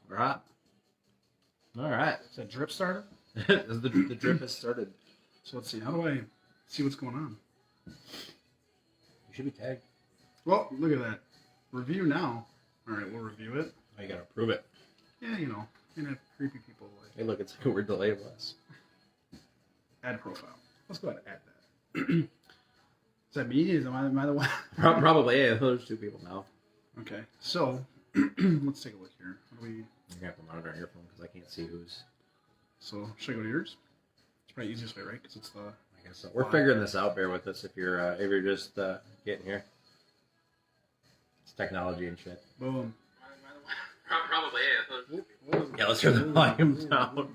Right. All right. Is that drip started? the drip has started. So let's see. How do I see what's going on? You should be tagged. Well, look at that. Review now. All right, we'll review it. Oh, you gotta approve it. Yeah, you know, creepy people like. Hey, look, it's like a weird delay of us. Add profile. Let's go ahead and add that. Is that me? Am I the one? Probably. Yeah, there's two people now. Okay, so let's take a look here. How do we? You're gonna have to monitor on your phone because I can't see who's. So should I go to yours? It's probably the easiest way, right? Because it's the. I guess so. We're figuring this out. Bear with us if you're just getting here. It's technology and shit. Boom. Probably. Yeah, let's turn the volume down.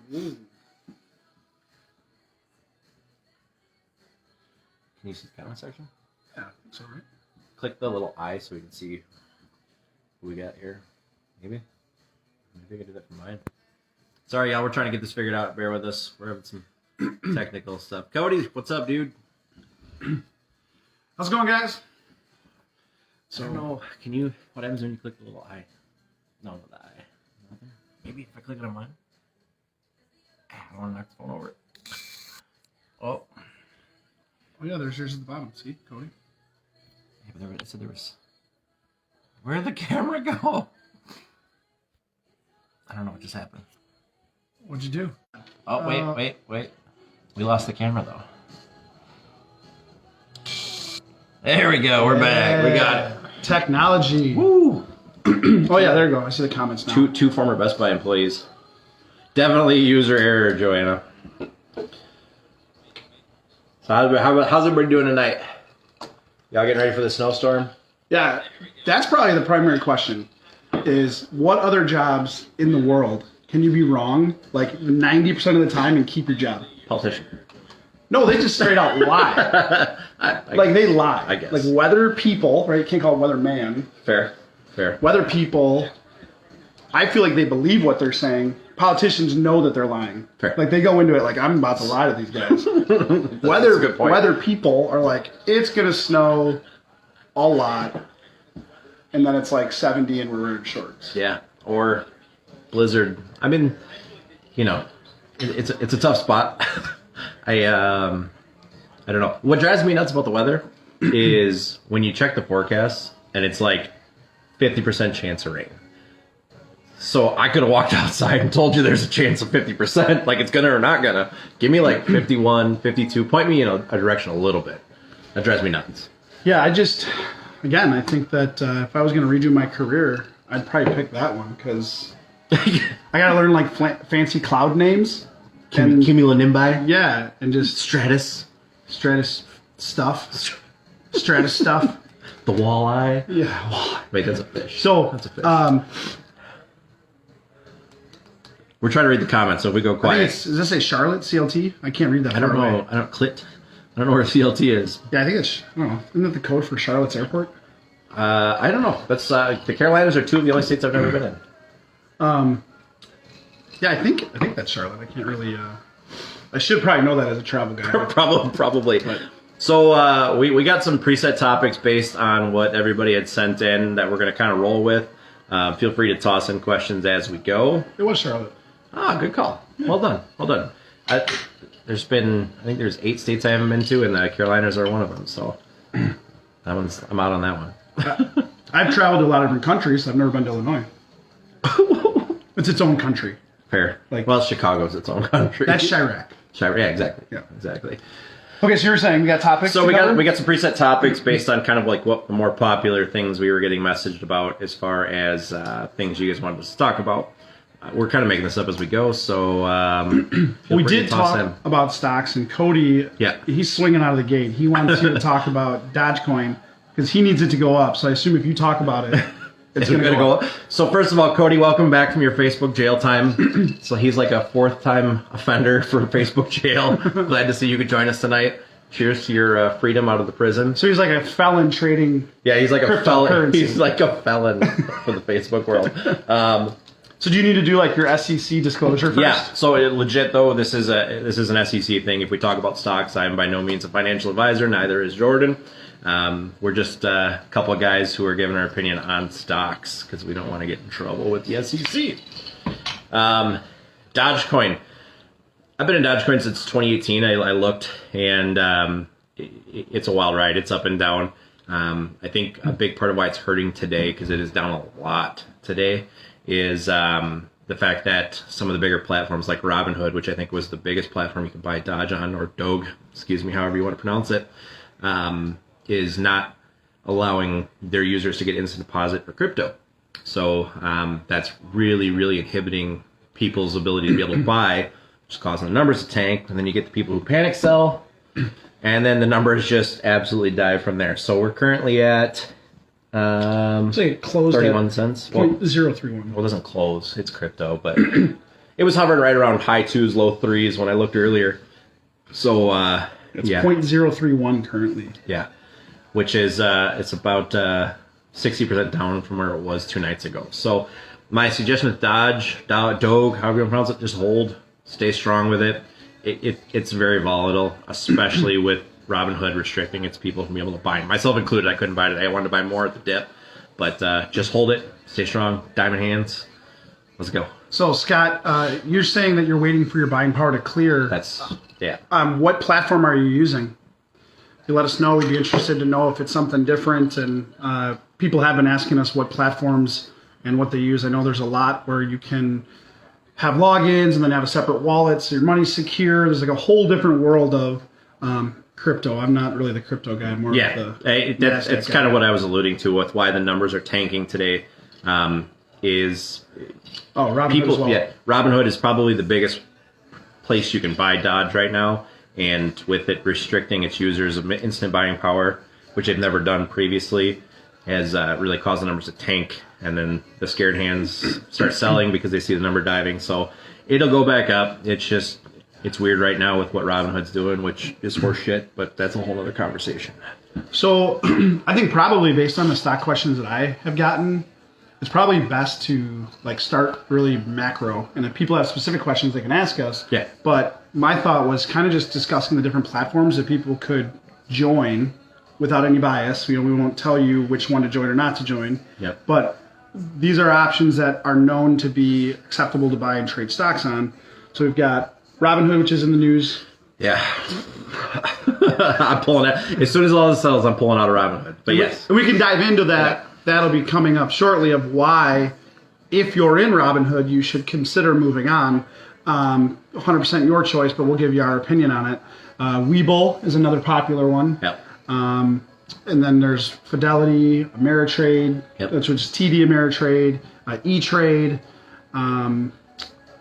Can you see the comment section? Yeah, I think so, right? Click the little eye so we can see who we got here. Maybe I can do that from mine. Sorry, y'all. We're trying to get this figured out. Bear with us. We're having some technical stuff. Cody, what's up, dude? How's it going, guys? So, I don't know. Can you? What happens when you click the little eye? No, the eye. Nothing. Maybe if I click it on mine. I don't want to knock the phone over. Oh. Oh yeah, there's yours at the bottom. See, Cody. Yeah, but it said there was. Where'd the camera go? I don't know what just happened. What'd you do? Oh, wait. We lost the camera, though. There we go. We're back. We got it. Technology. Woo! Oh, yeah, there you go. I see the comments now. Two former Best Buy employees. Definitely user error, Joanna. So how's everybody doing tonight? Y'all getting ready for the snowstorm? Yeah, that's probably the primary question, is what other jobs in the world can you be wrong like 90% of the time and keep your job? Politician. No, they just straight out lie. Like, they lie. I guess. Like, weather people, right? You can't call it weather man. Fair. Weather people, I feel like they believe what they're saying. Politicians know that they're lying. Fair. Like, they go into it like, I'm about to lie to these guys. Weather people are like, it's going to snow a lot. And then it's like 70 and we're wearing shorts. Yeah. Or blizzard. I mean, you know, it's a tough spot. I don't know. What drives me nuts about the weather is when you check the forecast and it's like 50% chance of rain. So I could have walked outside and told you there's a chance of 50%, like it's gonna or not gonna. Give me like 51, 52, point me in a direction a little bit. That drives me nuts. Yeah, I think that if I was going to redo my career, I'd probably pick that one because I got to learn like fancy cloud names. Cumulonimbus? Yeah, and just Stratus stuff. Stratus stuff. The walleye? Yeah, walleye. Wait, that's a fish. So, that's a fish. We're trying to read the comments, so if we go quiet. Does this say Charlotte, CLT? I can't read that. I don't know. I don't know where CLT is. Yeah, I think I don't know. Isn't that the code for Charlotte's airport? I don't know. That's the Carolinas are two of the only states I've never been in. Yeah, I think that's Charlotte. I can't really. I should probably know that as a travel guy. Probably. But. So we got some preset topics based on what everybody had sent in that we're going to kind of roll with. Feel free to toss in questions as we go. It was Charlotte. Ah, good call. Yeah. Well done. I think there's 8 states I haven't been to, and the Carolinas are one of them. So I'm out on that one. I've traveled to a lot of different countries. I've never been to Illinois. It's its own country. Fair. Well, Chicago's its own country. That's Chirac. Yeah, exactly. Yeah, exactly. Okay, so you were saying we got topics. So we got some preset topics based on kind of like what the more popular things we were getting messaged about as far as things you guys wanted us to talk about. We're kind of making this up as we go, so we did talk about stocks, and Cody, he's swinging out of the gate. He wants you to talk about Dogecoin because he needs it to go up. So I assume if you talk about it, it's going to go up. So first of all, Cody, welcome back from your Facebook jail time. So he's like a 4th-time offender for Facebook jail. Glad to see you could join us tonight. Cheers to your freedom out of the prison. So he's like a felon trading. Yeah, he's like a felon. He's like a felon for the Facebook world. So do you need to do like your SEC disclosure first? Yeah. So legit though, this is an SEC thing. If we talk about stocks, I am by no means a financial advisor. Neither is Jordan. We're just a couple of guys who are giving our opinion on stocks because we don't want to get in trouble with the SEC. Dogecoin. I've been in Dogecoin since 2018. I looked, and it's a wild ride. It's up and down. I think a big part of why it's hurting today, because it is down a lot today, is the fact that some of the bigger platforms like Robinhood, which I think was the biggest platform you could buy Dodge on, or Doge, excuse me, however you want to pronounce it, is not allowing their users to get instant deposit for crypto. So that's really, really inhibiting people's ability to be able to buy, just causing the numbers to tank. And then you get the people who panic sell, and then the numbers just absolutely dive from there. So we're currently at so it closed 31 cents. Well, 0.031. Well, it doesn't close. It's crypto, but it was hovering right around high 2s, low 3s when I looked earlier. So it's 0.031 currently. Yeah, which is it's about 60% down from where it was 2 nights ago. So my suggestion with Doge, however you want to pronounce it, just hold, stay strong with it. It's very volatile, especially with Robinhood restricting its people from being able to buy. Myself included, I couldn't buy it today. I wanted to buy more at the dip, but just hold it, stay strong, diamond hands. Let's go. So Scott, you're saying that you're waiting for your buying power to clear. That's yeah. What platform are you using? If you let us know, we'd be interested to know if it's something different. And people have been asking us what platforms and what they use. I know there's a lot where you can have logins and then have a separate wallet so your money's secure. There's like a whole different world of crypto. I'm not really the crypto guy. I'm more of the it's kind of what I was alluding to with why the numbers are tanking today. Is Robinhood people? As well. Yeah, Robinhood is probably the biggest place you can buy Dodge right now, and with it restricting its users of instant buying power, which they've never done previously, has really caused the numbers to tank. And then the scared hands start selling because they see the number diving. So it'll go back up. It's weird right now with what Robinhood's doing, which is horseshit, but that's a whole other conversation. So I think probably based on the stock questions that I have gotten, it's probably best to start really macro. And if people have specific questions, they can ask us. Yeah. But my thought was kind of just discussing the different platforms that people could join without any bias. We won't tell you which one to join or not to join. Yep. But these are options that are known to be acceptable to buy and trade stocks on. So we've got Robinhood, which is in the news. Yeah. I'm pulling out. As soon as all this settles, I'm pulling out of Robinhood. But yes. We can dive into that. Yeah. That'll be coming up shortly of why, if you're in Robinhood, you should consider moving on. 100% your choice, but we'll give you our opinion on it. Webull is another popular one. Yep. And then there's Fidelity, Ameritrade, which is TD Ameritrade, E-Trade.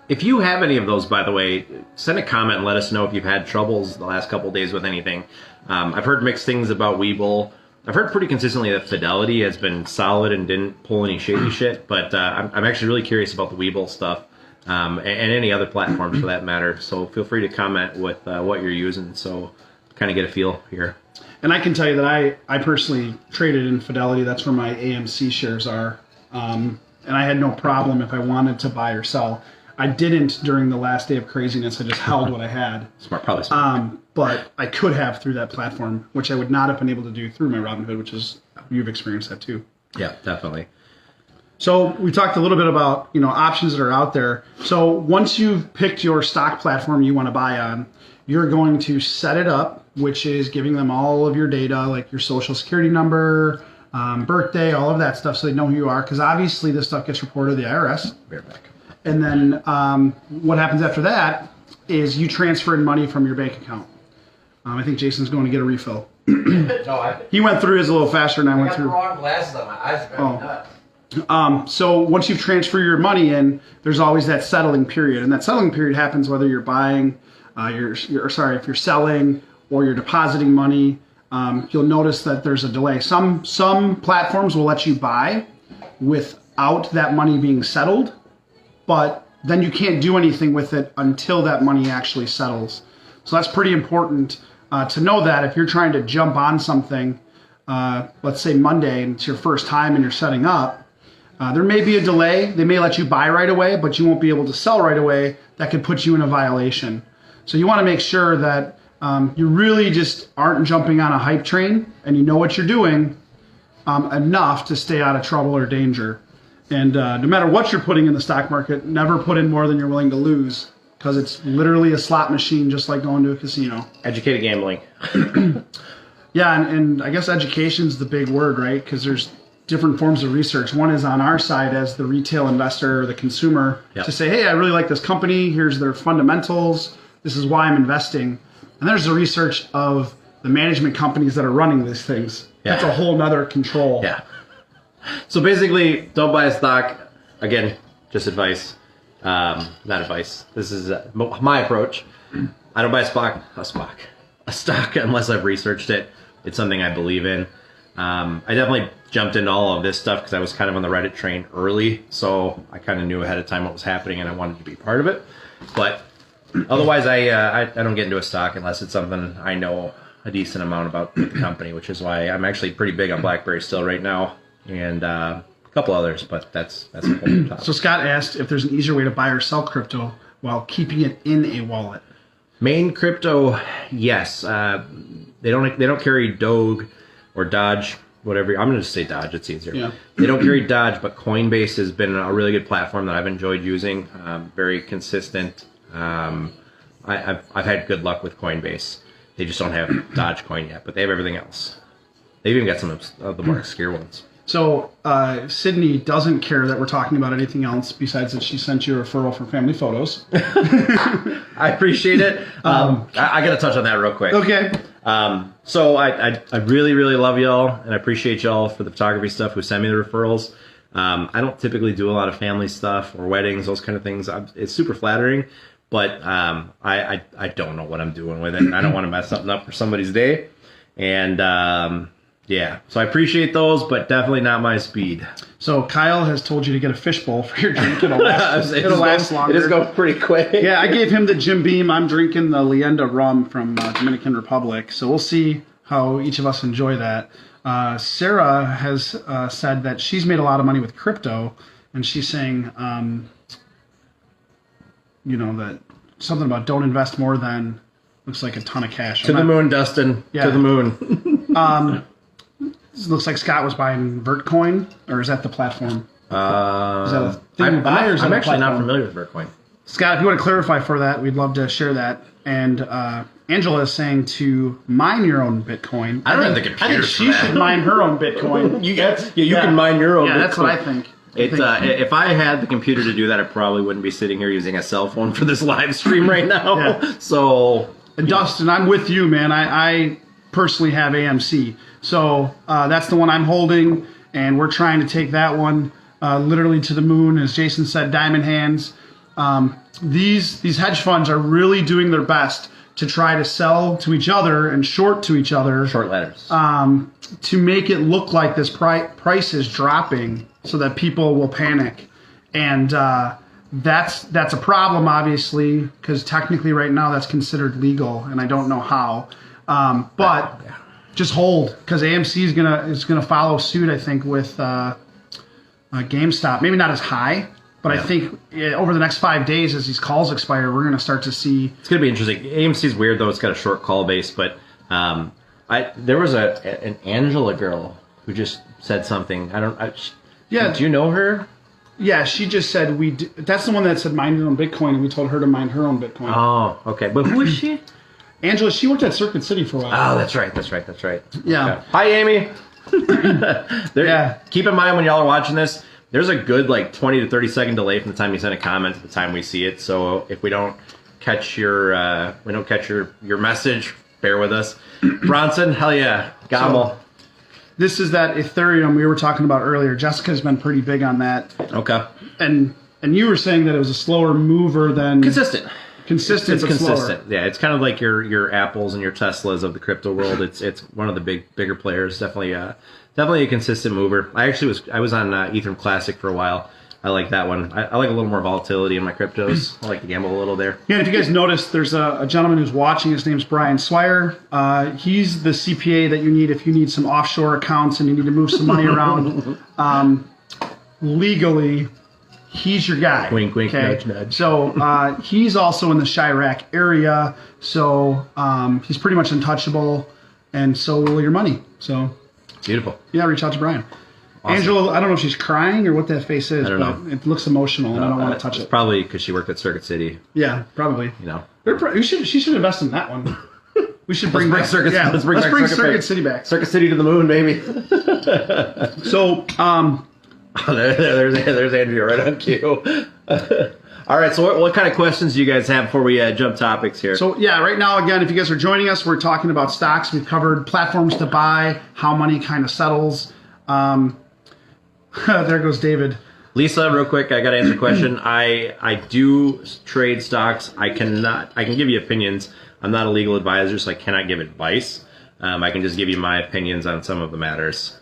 If you have any of those, by the way, send a comment and let us know if you've had troubles the last couple of days with anything. I've heard mixed things about Webull. I've heard pretty consistently that Fidelity has been solid and didn't pull any shady shit, but I'm actually really curious about the Webull stuff and any other platforms for that matter. So feel free to comment with what you're using, so kind of get a feel here. And I can tell you that I personally traded in Fidelity. That's where my AMC shares are. And I had no problem if I wanted to buy or sell. I didn't during the last day of craziness. I just held what I had. Probably smart. But I could have through that platform, which I would not have been able to do through my Robinhood, which is, you've experienced that too. Yeah, definitely. So we talked a little bit about, options that are out there. So once you've picked your stock platform you want to buy on, you're going to set it up, which is giving them all of your data, like your social security number, birthday, all of that stuff, so they know who you are. Because obviously this stuff gets reported to the IRS. Bear back. And then what happens after that is you transfer in money from your bank account. I think Jason's going to get a refill. He went through his a little faster than I went through. I got the wrong glasses on. My eyes are nuts. So once you've transferred your money in, there's always that settling period. And that settling period happens whether you're buying, if you're selling or you're depositing money. You'll notice that there's a delay. Some platforms will let you buy without that money being settled, but then you can't do anything with it until that money actually settles. So that's pretty important to know that if you're trying to jump on something, let's say Monday, and it's your first time and you're setting up, there may be a delay. They may let you buy right away, but you won't be able to sell right away. That could put you in a violation. So you want to make sure that You really just aren't jumping on a hype train, and you know what you're doing enough to stay out of trouble or danger. And no matter what you're putting in the stock market, never put in more than you're willing to lose, because it's literally a slot machine, just like going to a casino. Educated gambling. Yeah, and I guess education's the big word, right? Because there's different forms of research. One is on our side as the retail investor or the consumer to say, hey, I really like this company. Here's their fundamentals. This is why I'm investing. And there's the research of the management companies that are running these things. Yeah. That's a whole nother control. Yeah. So basically, don't buy a stock. Again, just advice. Not advice. This is my approach. I don't buy a stock unless I've researched it. It's something I believe in. I definitely jumped into all of this stuff because I was kind of on the Reddit train early. So I kind of knew ahead of time what was happening and I wanted to be part of it. But otherwise, I don't get into a stock unless it's something I know a decent amount about the company, which is why I'm actually pretty big on BlackBerry still right now. And a couple others, but that's a whole topic. So Scott asked if there's an easier way to buy or sell crypto while keeping it in a wallet. Main crypto, yes. They don't carry Doge or Dodge, whatever. I'm going to just say Dodge. It's easier. Yeah. They don't carry Dodge, but Coinbase has been a really good platform that I've enjoyed using. Very consistent. I've had good luck with Coinbase. They just don't have Dogecoin yet, but they have everything else. They've even got some of the more obscure ones. So Sydney doesn't care that we're talking about anything else besides that she sent you a referral for family photos. I appreciate it. I got to touch on that real quick. Okay. So I really, really love y'all, and I appreciate y'all for the photography stuff who send me the referrals. I don't typically do a lot of family stuff or weddings, those kind of things. It's super flattering, but I don't know what I'm doing with it. I don't want to mess something up for somebody's day. And yeah, so I appreciate those, but definitely not my speed. So Kyle has told you to get a fishbowl for your drink. It'll last longer. It just goes pretty quick. Yeah, I gave him the Jim Beam. I'm drinking the Leyenda rum from Dominican Republic. So we'll see how each of us enjoy that. Sarah has said that she's made a lot of money with crypto, and she's saying, that something about don't invest more than looks like a ton of cash. To the moon, Dustin. Yeah. To the moon. Looks like Scott was buying Vertcoin, or is that the platform? Is that a thing to buy, or is that I'm a actually platform? not familiar with Vertcoin. Scott, if you want to clarify for that, we'd love to share that. And Angela is saying to mine your own Bitcoin. I don't have the computer. I think she should mine her own Bitcoin. You can mine your own Bitcoin. Yeah, that's what I think. If I had the computer to do that, I probably wouldn't be sitting here using a cell phone for this live stream right now. Yeah. So, and Dustin, I'm with you, man. I personally have AMC. So that's the one I'm holding, and we're trying to take that one literally to the moon. As Jason said, diamond hands. These hedge funds are really doing their best to try to sell to each other and short to each other. Short letters. To make it look like this price is dropping so that people will panic. And that's a problem, obviously, because technically right now that's considered legal, and I don't know how. But just hold, because AMC is gonna follow suit, I think, with GameStop. Maybe not as high, but I think over the next 5 days, as these calls expire, we're gonna start to see. It's gonna be interesting. AMC's weird though; it's got a short call base. But there was an Angela girl who just said something. Do you know her? Yeah, she just said that's the one that said mine your own Bitcoin, and we told her to mine her own Bitcoin. Oh, okay. But who is she? Angela, she worked at Circuit City for a while. Oh, that's right. Yeah. Okay. Hi, Amy. Keep in mind when y'all are watching this, there's a good 20 to 30 second delay from the time you send a comment to the time we see it. So if we don't catch your message, bear with us. Bronson, hell yeah, Gomel. So, this is that Ethereum we were talking about earlier. Jessica's been pretty big on that. Okay. And you were saying that it was a slower mover than consistent. Consistent, it's but consistent. Slower. Yeah, it's kind of like your Apples and your Teslas of the crypto world. It's one of the bigger players. Definitely a consistent mover. I was on Ethereum Classic for a while. I like that one. I like a little more volatility in my cryptos. I like to gamble a little there. Yeah, and if you guys notice, there's a gentleman who's watching. His name's Brian Swire. He's the CPA that you need if you need some offshore accounts and you need to move some money around legally. he's your guy. Wink, wink, nudge, nudge. So he's also in the Chirac area, so he's pretty much untouchable, and so will your money. So beautiful. Yeah, reach out to Brian. Awesome. Angela, I don't know if she's crying or what that face is, I don't but know. it looks emotional, and I don't want to touch it's it. Probably because she worked at Circuit City. Yeah, probably. You know. She should invest in that one. We should bring Let's bring Circuit City back. Circuit City to the moon, baby. So, there's Andrea right on cue. All right, so what kind of questions do you guys have before we jump topics here? So yeah, right now, again, if you guys are joining us, we're talking about stocks. We've covered platforms to buy, how money kind of settles. There goes David. Lisa, real quick, I got to answer a question. I do trade stocks. I can give you opinions. I'm not a legal advisor, so I cannot give advice. I can just give you my opinions on some of the matters.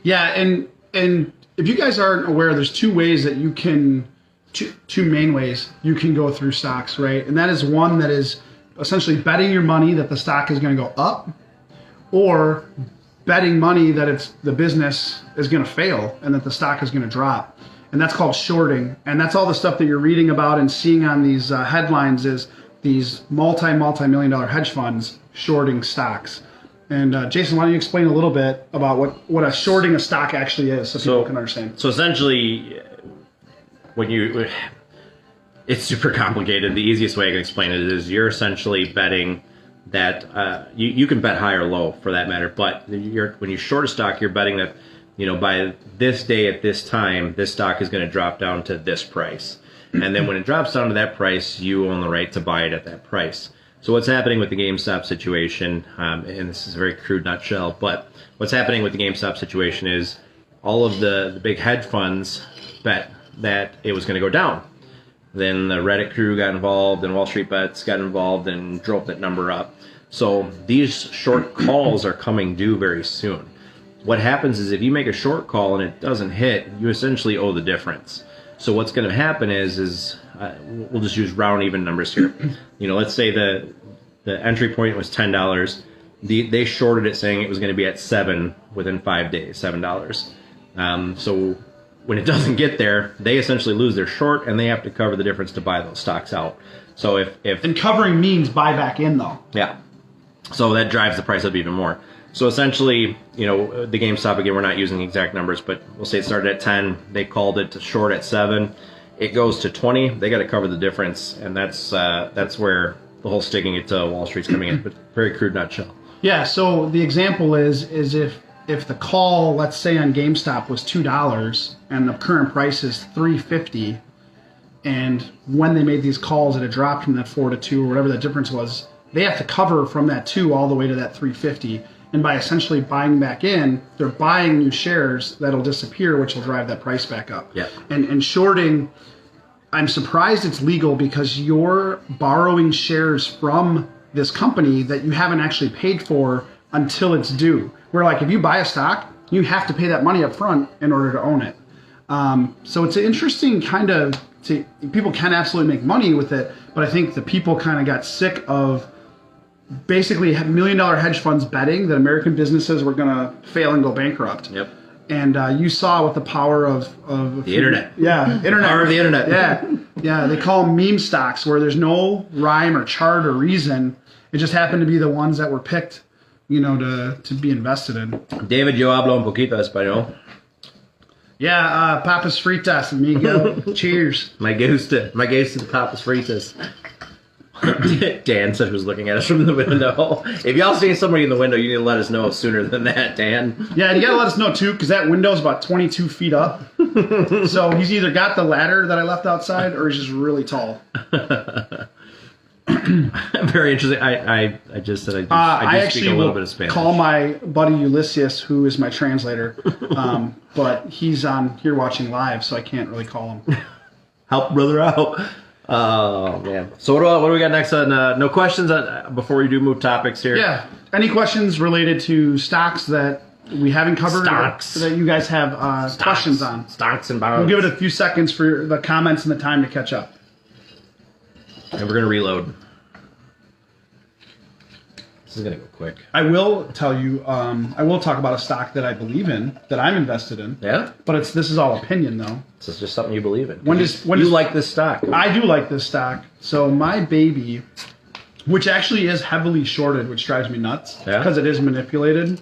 Yeah, and if you guys aren't aware, there's two ways that you can, two main ways you can go through stocks, right? And that is one that is essentially betting your money that the stock is going to go up, or betting money that the business is going to fail and that the stock is going to drop. And that's called shorting. And that's all the stuff that you're reading about and seeing on these headlines is these multi-million dollar hedge funds shorting stocks. And Jason, why don't you explain a little bit about what a shorting a stock actually is so people can understand? So essentially, it's super complicated. The easiest way I can explain it is you're essentially betting that you can bet high or low for that matter, but when you short a stock, you're betting that by this day at this time, this stock is going to drop down to this price. And then when it drops down to that price, you own the right to buy it at that price. So what's happening with the GameStop situation, and this is a very crude nutshell, but what's happening with the GameStop situation is all of the big hedge funds bet that it was going to go down. Then the Reddit crew got involved and Wall Street Bets got involved and drove that number up. So these short calls are coming due very soon. What happens is if you make a short call and it doesn't hit, you essentially owe the difference. So what's going to happen is we'll just use round even numbers here. Let's say the entry point was $10. They shorted it saying it was going to be at $7 within 5 days, $7. So when it doesn't get there, they essentially lose their short and they have to cover the difference to buy those stocks out. So if and covering means buy back in though. Yeah. So that drives the price up even more. So essentially, the GameStop, again, we're not using exact numbers, but we'll say it started at 10. They called it to short at 7. It goes to 20. They got to cover the difference, and that's where the whole sticking it to Wall Street's coming in. But very crude nutshell. Yeah. So the example is if the call, let's say on GameStop, was $2 and the current price is $3.50, and when they made these calls it had dropped from that 4 to 2 or whatever that difference was, they have to cover from that 2 all the way to that $3.50. And by essentially buying back in, they're buying new shares that'll disappear, which will drive that price back up. Yeah. And shorting, I'm surprised it's legal because you're borrowing shares from this company that you haven't actually paid for until it's due. Where like if you buy a stock, you have to pay that money up front in order to own it. So it's an interesting people can absolutely make money with it, but I think the people kind of got sick of basically $1 million hedge funds betting that American businesses were going to fail and go bankrupt. Yep. And you saw with the power of the internet. Yeah, internet. Power of the internet. Yeah. They call them meme stocks where there's no rhyme or chart or reason. It just happened to be the ones that were picked, to be invested in. David, yo hablo un poquito español. Yeah, papas fritas, amigo. Cheers. My gusta the papas fritas. Dan said who's looking at us from the window. If y'all see somebody in the window, you need to let us know sooner than that, Dan. Yeah, and you gotta let us know too, because that window's about 22 feet up. So he's either got the ladder that I left outside, or he's just really tall. Very interesting. I just said I do speak a little bit of Spanish. Call my buddy Ulysses, who is my translator, but he's on here watching live, so I can't really call him. Help brother out. Oh man. So what do we got next on? No questions before we do move topics here. Yeah. Any questions related to stocks that we haven't covered? Stocks that you guys have questions on? Stocks and bonds. We'll give it a few seconds for the comments and the time to catch up. And we're gonna reload. This is gonna go quick. I will tell you, I will talk about a stock that I believe in, that I'm invested in. Yeah? But this is all opinion, though. This is just something you believe in. When you like this stock? I do like this stock. So my baby, which actually is heavily shorted, which drives me nuts because it is manipulated.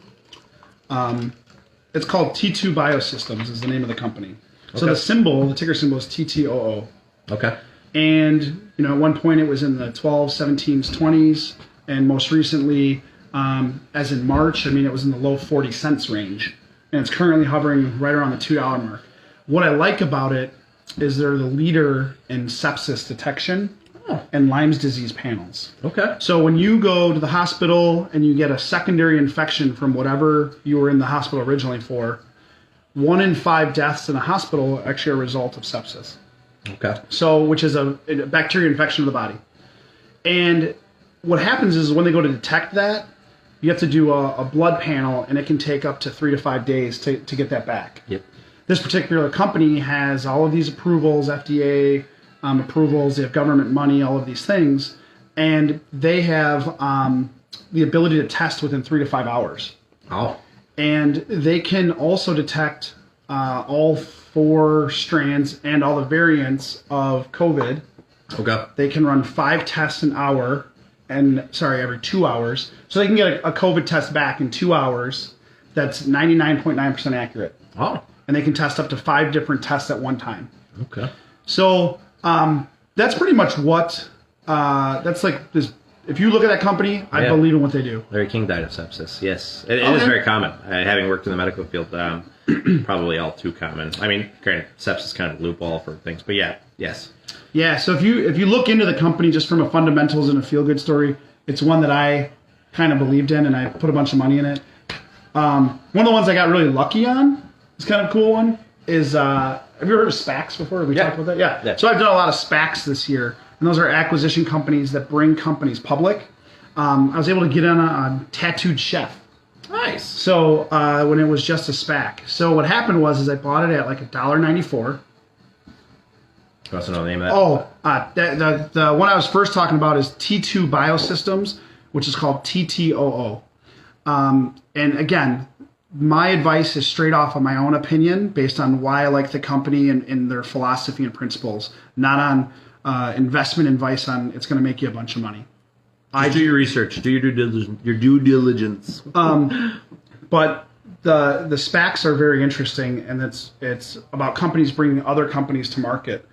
It's called T2 Biosystems is the name of the company. So the ticker symbol is TTOO. Okay. And, at one point it was in the 12s, 17s, 20s. And most recently, as in March, it was in the low 40 cents range. And it's currently hovering right around the $2 mark. What I like about it is they're the leader in sepsis detection and Lyme's disease panels. Okay. So when you go to the hospital and you get a secondary infection from whatever you were in the hospital originally for, 1 in 5 deaths in a hospital actually are a result of sepsis. Okay. So, which is a bacteria infection of the body. And what happens is when they go to detect that, you have to do a blood panel, and it can take up to 3 to 5 days to get that back. Yep. This particular company has all of these approvals, FDA approvals, they have government money, all of these things, and they have the ability to test within 3 to 5 hours. Oh. And they can also detect all 4 strands and all the variants of COVID. Okay. They can run 5 tests an hour, every 2 hours. So they can get a COVID test back in 2 hours that's 99.9% accurate. Oh. And they can test up to 5 different tests at one time. Okay. So that's pretty much what, that's like this. If you look at that company, I believe in what they do. Larry King died of sepsis. Yes. It is very common. Having worked in the medical field, probably all too common. Granted, sepsis is kind of a loophole for things, but yes. Yeah, so if you look into the company just from a fundamentals and a feel-good story, it's one that I kind of believed in, and I put a bunch of money in it. One of the ones I got really lucky on, it's kind of a cool one, is, have you ever heard of SPACs before? Have we talked about that? Yeah. So I've done a lot of SPACs this year, and those are acquisition companies that bring companies public. I was able to get on a Tattooed Chef. Nice. So when it was just a SPAC. So what happened was I bought it at like $1.94. You also know the name of that? The one I was first talking about is T2 Biosystems, which is called TTOO. And again, my advice is straight off of my own opinion based on why I like the company and their philosophy and principles, not on investment advice on it's going to make you a bunch of money. Do your research. Do your due diligence. But the SPACs are very interesting, and it's about companies bringing other companies to market.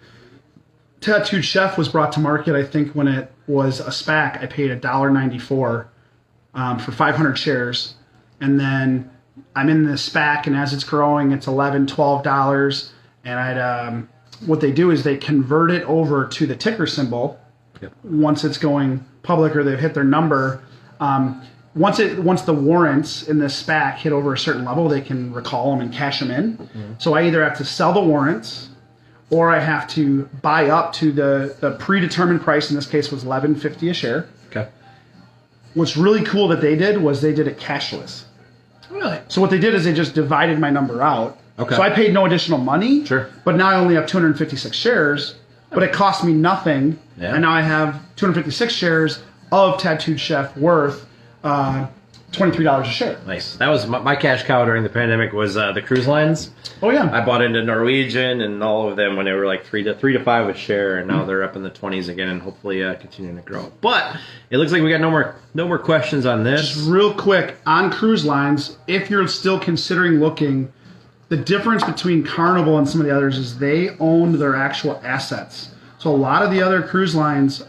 Tattooed Chef was brought to market, I think, when it was a SPAC. I paid $1.94 for 500 shares. And then I'm in the SPAC, and as it's growing, it's $11, $12. And what they do is they convert it over to the ticker symbol once it's going public or they've hit their number. Once the warrants in this SPAC hit over a certain level, they can recall them and cash them in. Mm-hmm. So I either have to sell the warrants, or I have to buy up to the predetermined price. In this case, was $11.50 a share. Okay. What's really cool that they did was they did it cashless. Really? So what they did is they just divided my number out. Okay. So I paid no additional money. Sure. But now I only have 256 shares. But it cost me nothing. Yeah. And now I have 256 shares of Tattooed Chef worth $23 a share. Nice. That was my cash cow during the pandemic was the cruise lines. Oh yeah. I bought into Norwegian and all of them when they were like three to five a share, and now they're up in the 20s again, and hopefully continuing to grow. But it looks like we got no more questions on this. Just real quick on cruise lines, if you're still considering looking, the difference between Carnival and some of the others is they own their actual assets. So a lot of the other cruise lines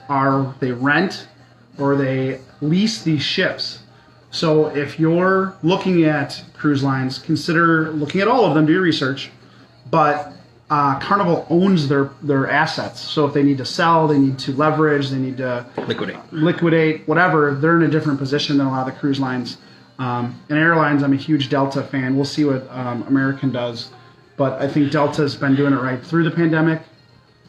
they rent or they lease these ships. So if you're looking at cruise lines, consider looking at all of them, do your research. But Carnival owns their assets. So if they need to sell, they need to leverage, they need to liquidate, whatever, they're in a different position than a lot of the cruise lines. And airlines, I'm a huge Delta fan. We'll see what American does. But I think Delta's been doing it right through the pandemic,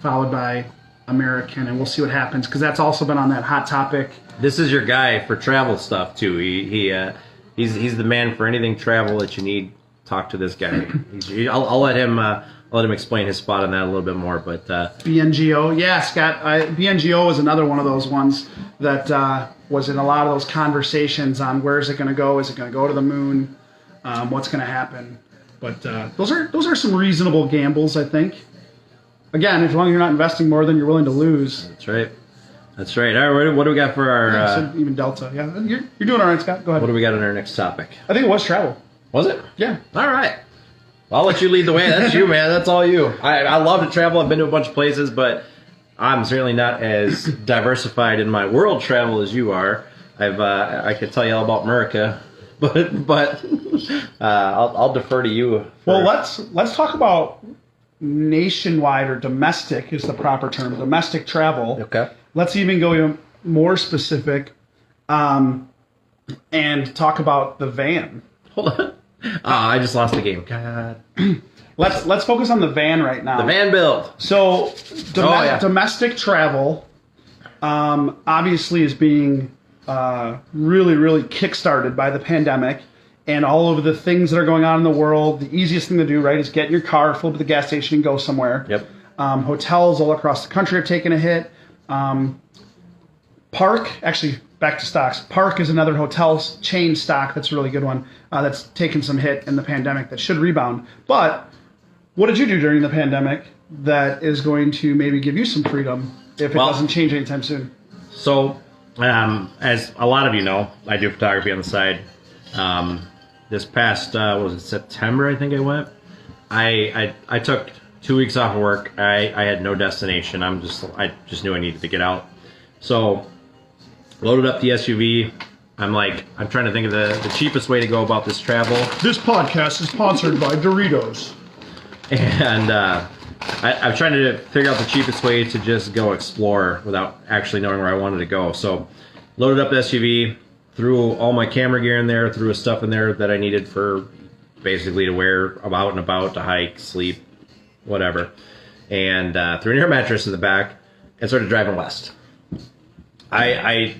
followed by American, and we'll see what happens, because that's also been on that hot topic. This is your guy for travel stuff too. He's the man for anything travel that you need. Talk to this guy. I'll let him let him explain his spot on that a little bit more. But BNGO, yeah, Scott. BNGO was another one of those ones that was in a lot of those conversations on where is it going to go? Is it going to go to the moon? What's going to happen? But those are some reasonable gambles, I think. Again, as long as you're not investing more than you're willing to lose. that's right. That's right. All right, what do we got for our... So even Delta, yeah. You're doing all right, Scott. Go ahead. what do we got on our next topic? I think it was travel. Was it? Yeah. All right. Well, I'll let you lead the way. That's you, man. That's all you. I love to travel. I've been to a bunch of places, but I'm certainly not as diversified in my world travel as you are. I could tell you all about America, but I'll defer to you. Well, let's talk about nationwide, or domestic is the proper term, domestic travel. Okay. Let's even go even more specific, and talk about the van. Hold on. I just lost the game. God. Let's focus on the van right now. The van build. So yeah. domestic travel, obviously is being really, really kickstarted by the pandemic and all of the things that are going on in the world. The easiest thing to do, right, is get in your car, fill up at the gas station, and go somewhere. Yep. Hotels all across the country have taken a hit. Park, actually, back to stocks. Park is another hotel chain stock that's a really good one that's taken some hit in the pandemic that should rebound. But what did you do during the pandemic that is going to maybe give you some freedom if it doesn't change anytime soon? So, as a lot of you know, I do photography on the side. This past, what was it, September, I think I went. I took 2 weeks off of work. I had no destination. I just knew I needed to get out. So, loaded up the SUV. I'm trying to think of the cheapest way to go about this travel. This podcast is sponsored by Doritos. And I'm trying to figure out the cheapest way to just go explore without actually knowing where I wanted to go. So, loaded up the SUV, threw all my camera gear in there, threw stuff in there that I needed for basically to wear out and about, to hike, sleep, whatever. And threw an air mattress in the back and started driving west. I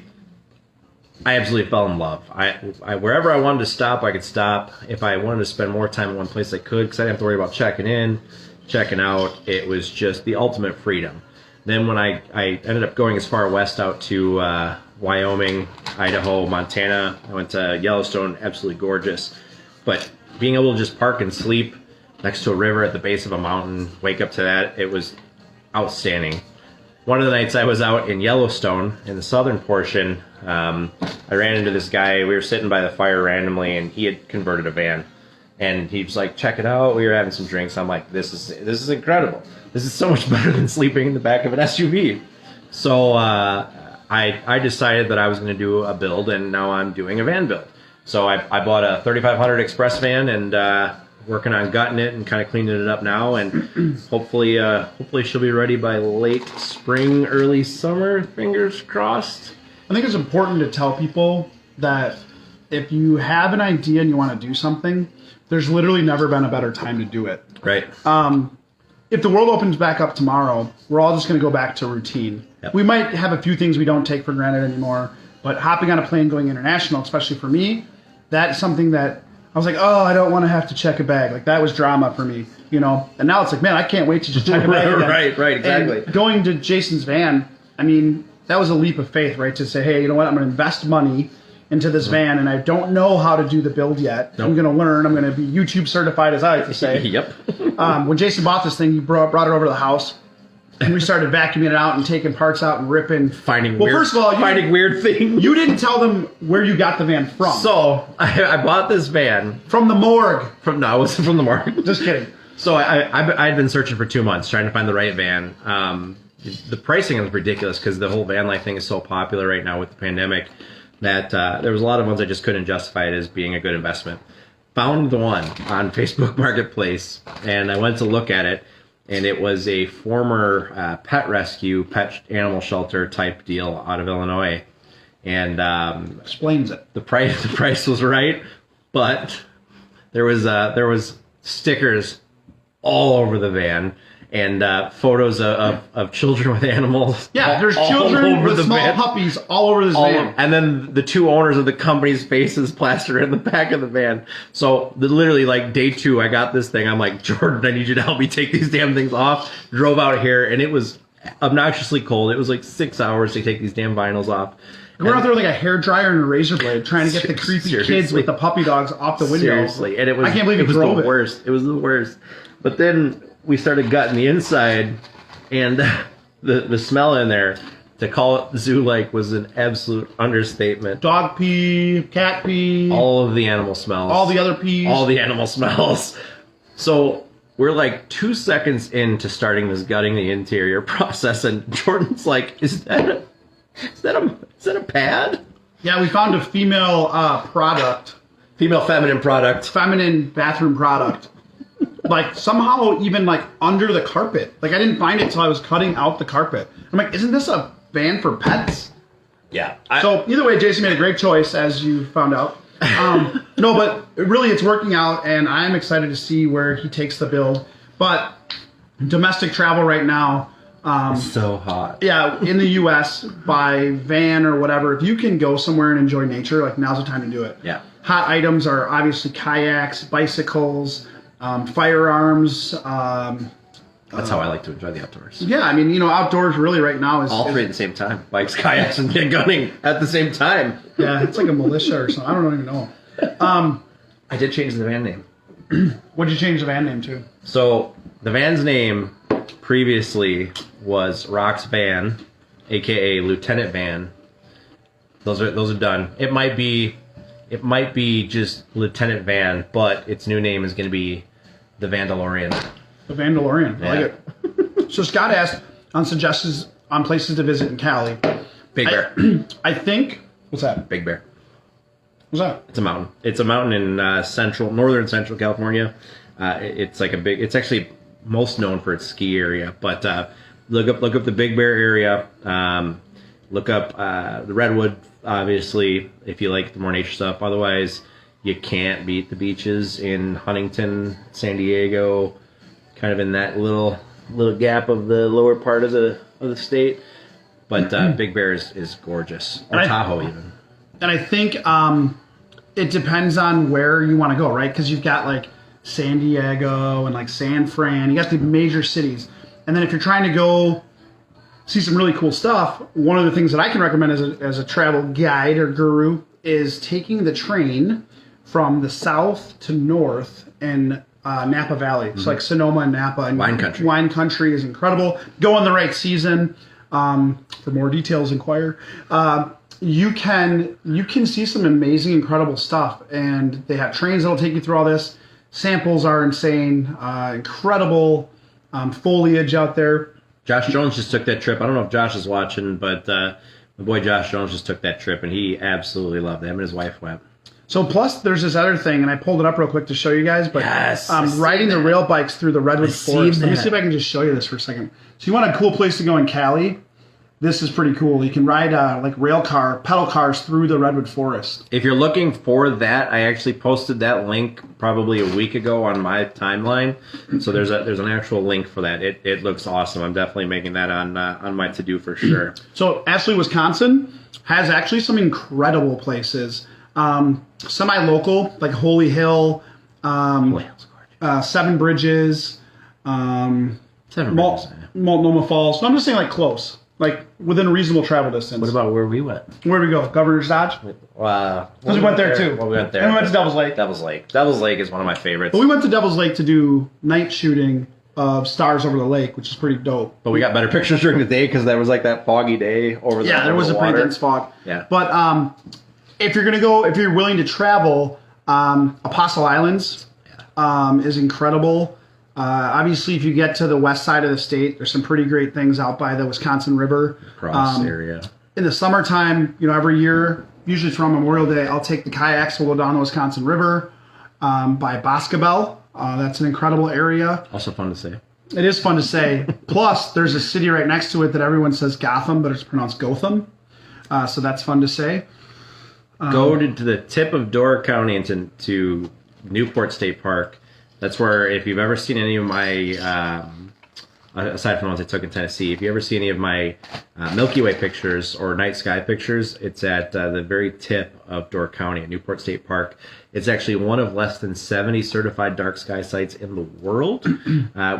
absolutely fell in love. I wherever I wanted to stop, I could stop. If I wanted to spend more time in one place, I could, because I didn't have to worry about checking in, checking out. It was just the ultimate freedom. Then when I ended up going as far west out to Wyoming, Idaho, Montana, I went to Yellowstone, absolutely gorgeous. But being able to just park and sleep next to a river at the base of a mountain, wake up to that, it was outstanding. One of the nights I was out in Yellowstone, in the southern portion, I ran into this guy. We were sitting by the fire randomly, and he had converted a van. And he was like, check it out. We were having some drinks. I'm like, this is incredible. This is so much better than sleeping in the back of an SUV. So I decided that I was going to do a build, and now I'm doing a van build. So I bought a 3500 Express van, and working on gutting it and kind of cleaning it up now, and hopefully she'll be ready by late spring, early summer. Fingers crossed. I think it's important to tell people that if you have an idea and you want to do something, there's literally never been a better time to do it. Right. If the world opens back up tomorrow, we're all just going to go back to routine. Yep. We might have a few things we don't take for granted anymore, but hopping on a plane going international, especially for me, that's something that I was like, oh, I don't want to have to check a bag. Like, that was drama for me, you know? And now it's like, man, I can't wait to just check a bag again. Right, exactly. And going to Jason's van, I mean, that was a leap of faith, right? To say, hey, you know what? I'm going to invest money into this van, and I don't know how to do the build yet. Nope. I'm going to learn. I'm going to be YouTube certified, as I like to say. Yep. When Jason bought this thing, he brought it over to the house, and we started vacuuming it out and taking parts out and ripping. First of all, finding weird things. You didn't tell them where you got the van from. So, I bought this van. From the morgue. No, it wasn't from the morgue. Just kidding. So, I'd been searching for 2 months, trying to find the right van. The pricing is ridiculous because the whole van life thing is so popular right now with the pandemic that there was a lot of ones I just couldn't justify it as being a good investment. Found the one on Facebook Marketplace, and I went to look at it, and it was a former pet rescue, pet animal shelter type deal out of Illinois. And explains it. The price was right, but there was stickers all over the van, and photos of children with animals. Yeah, there's all children over with the small van. puppies all over this van. And then the two owners of the company's faces plastered in the back of the van. So literally, like day 2, I got this thing. I'm like, Jordan, I need you to help me take these damn things off. Drove out here, and it was obnoxiously cold. It was like 6 hours to take these damn vinyls off. We're out there with like a hair dryer and a razor blade trying to get the creepy kids with the puppy dogs off the window. Seriously, and it was, I can't believe it was drove the worst. It was the worst. But then we started gutting the inside, and the smell in there, to call it zoo-like was an absolute understatement. Dog pee, cat pee, All of the animal smells. all the other pees. All the animal smells. So we're like 2 seconds into starting this gutting the interior process, and Jordan's like, "Is that a pad? Yeah, we found a female product, Female feminine product. feminine bathroom product. Like somehow even like under the carpet. Like I didn't find it until I was cutting out the carpet. I'm like, isn't this a van for pets? Yeah. So either way, Jason made a great choice, as you found out. No, but really it's working out, and I'm excited to see where he takes the build. But domestic travel right now, so hot. yeah, in the U.S. by van or whatever, if you can go somewhere and enjoy nature, like now's the time to do it. Yeah. Hot items are obviously kayaks, bicycles, firearms. That's how I like to enjoy the outdoors. Yeah, I mean, outdoors really right now is All three at the same time. Bikes, kayaks, and gunning at the same time. Yeah, it's like a militia or something. I don't even know. I did change the van name. What'd you change the van name to? So the van's name previously was Rock's Van, aka Lieutenant Van. Those are done. It might be just Lieutenant Van, but its new name is going to be the Vandalorian. The Vandalorian. Yeah. I like it. So Scott asked on suggestions on places to visit in Cali. Big Bear. I think. What's that? Big Bear. What's that? It's a mountain. It's a mountain in northern central California. It's like it's actually most known for its ski area. But look up the Big Bear area. Look up the Redwood, obviously, if you like the more nature stuff. Otherwise, you can't beat the beaches in Huntington, San Diego, kind of in that little gap of the lower part of the state. But Big Bear is gorgeous. Or Tahoe even. And I think it depends on where you want to go, right? Because you've got like San Diego and like San Fran. You got the major cities. And then if you're trying to go see some really cool stuff, one of the things that I can recommend as a travel guide or guru is taking the train from the south to north in Napa Valley. So like Sonoma and Napa. And Wine country. Wine country is incredible. Go in the right season. For more details, inquire. You can see some amazing, incredible stuff, and they have trains that'll take you through all this. Samples are insane, incredible foliage out there. Josh Jones just took that trip. I don't know if Josh is watching, but my boy Josh Jones just took that trip, and he absolutely loved it. Him and his wife went. So plus, there's this other thing, and I pulled it up real quick to show you guys. But yes, riding the rail bikes through the Redwood Forest. Let me that. see if I can just show you this for a second. So you want a cool place to go in Cali? This is pretty cool. You can ride like pedal cars through the Redwood Forest. If you're looking for that, I actually posted that link probably a week ago on my timeline. So there's an actual link for that. It looks awesome. I'm definitely making that on my to-do for sure. So Ashley, Wisconsin has actually some incredible places. Semi-local, like Holy Hill, Seven Bridges, Multnomah Falls. So I'm just saying like close. Like within a reasonable travel distance. What about where we went? Where'd we go? Governor's Dodge? Because we went there too. Well, we went there. And we went to Devil's Lake. Devil's Lake. Devil's Lake is one of my favorites. But we went to Devil's Lake to do night shooting of stars over the lake, which is pretty dope. But we got better pictures during the day because there was like that foggy day over the there was a pretty dense fog. Yeah. But if you're willing to travel, Apostle Islands is incredible. Obviously, if you get to the west side of the state, there's some pretty great things out by the Wisconsin River. Cross area. In the summertime, every year, usually it's around Memorial Day, I'll take the kayaks, we'll go down the Wisconsin River by Boscobel. That's an incredible area. Also fun to say. It is fun to say. Plus, there's a city right next to it that everyone says Gotham, but it's pronounced Gotham. So that's fun to say. Go to the tip of Door County and to Newport State Park. That's where, if you've ever seen any of my aside from the ones I took in Tennessee. If you ever see any of my Milky Way pictures or night sky pictures, it's at the very tip of Door County at Newport State Park. It's actually one of less than 70 certified dark sky sites in the world,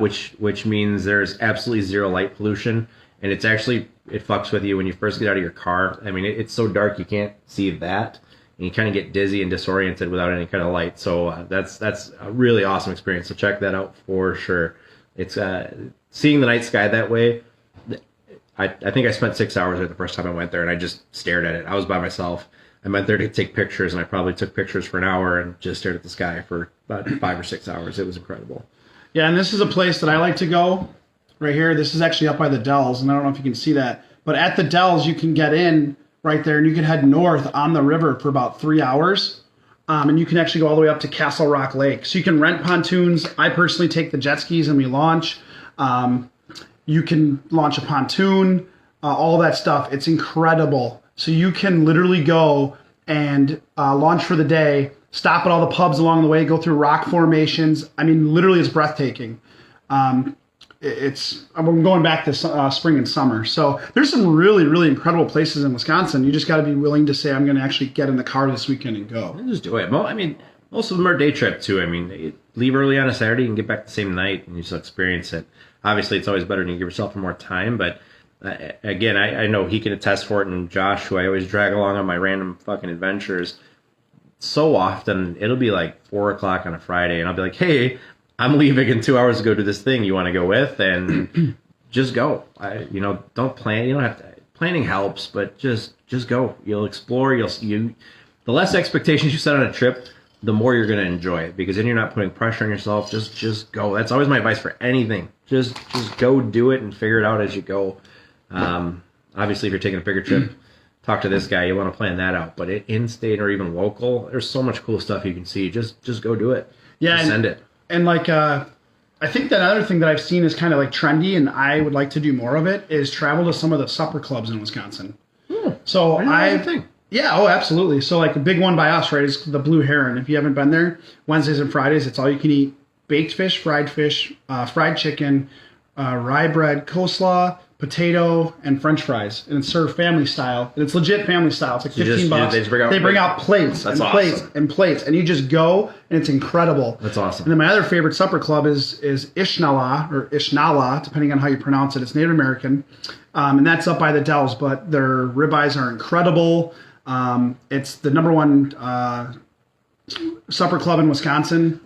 which means there's absolutely zero light pollution. And it's actually, it fucks with you when you first get out of your car. I mean, it's so dark you can't see that. And you kind of get dizzy and disoriented without any kind of light. So that's a really awesome experience. So check that out for sure. It's seeing the night sky that way. I think I spent 6 hours there the first time I went there, and I just stared at it. I was by myself. I went there to take pictures, and I probably took pictures for an hour and just stared at the sky for about 5 or 6 hours. It was incredible. Yeah, and this is a place that I like to go. Right here, this is actually up by the Dells, and I don't know if you can see that. But at the Dells, you can get in right there, and you can head north on the river for about 3 hours. And you can actually go all the way up to Castle Rock Lake. So you can rent pontoons. I personally take the jet skis and we launch. You can launch a pontoon, all that stuff. It's incredible. So you can literally go and launch for the day, stop at all the pubs along the way, go through rock formations. I mean, literally it's breathtaking. I'm going back to spring and summer. So there's some really, really incredible places in Wisconsin. You just got to be willing to say, I'm going to actually get in the car this weekend and go. Just do it. Well, I mean, most of them are day trip too. I mean, you leave early on a Saturday and get back the same night and you just experience it. Obviously, it's always better when you give yourself more time. But again, I know he can attest for it. And Josh, who I always drag along on my random fucking adventures, so often it'll be like 4 o'clock on a Friday and I'll be like, hey, I'm leaving in 2 hours to go do this thing you want to go with, and just go. Don't plan. You don't have to. Planning helps, but just go. You'll explore. The less expectations you set on a trip, the more you're going to enjoy it, because then you're not putting pressure on yourself. Just go. That's always my advice for anything. Just go do it and figure it out as you go. Obviously, if you're taking a bigger trip, talk to this guy. You want to plan that out. But in-state or even local, there's so much cool stuff you can see. Just go do it. Yeah, just send it. And like, I think that other thing that I've seen is kind of like trendy, and I would like to do more of it, is travel to some of the supper clubs in Wisconsin. So yeah, oh, absolutely. So like a big one by us, right, is the Blue Heron. If you haven't been there, Wednesdays and Fridays, it's all you can eat: baked fish, fried chicken, rye bread, coleslaw, potato, and French fries, and it's served family style. And it's legit family style. It's like $15. They bring out plates and plates and plates, and you just go, and it's incredible. That's awesome. And then my other favorite supper club is Ishnala, or Ishnala, depending on how you pronounce it. It's Native American, and that's up by the Dells. But their ribeyes are incredible. It's the number one supper club in Wisconsin.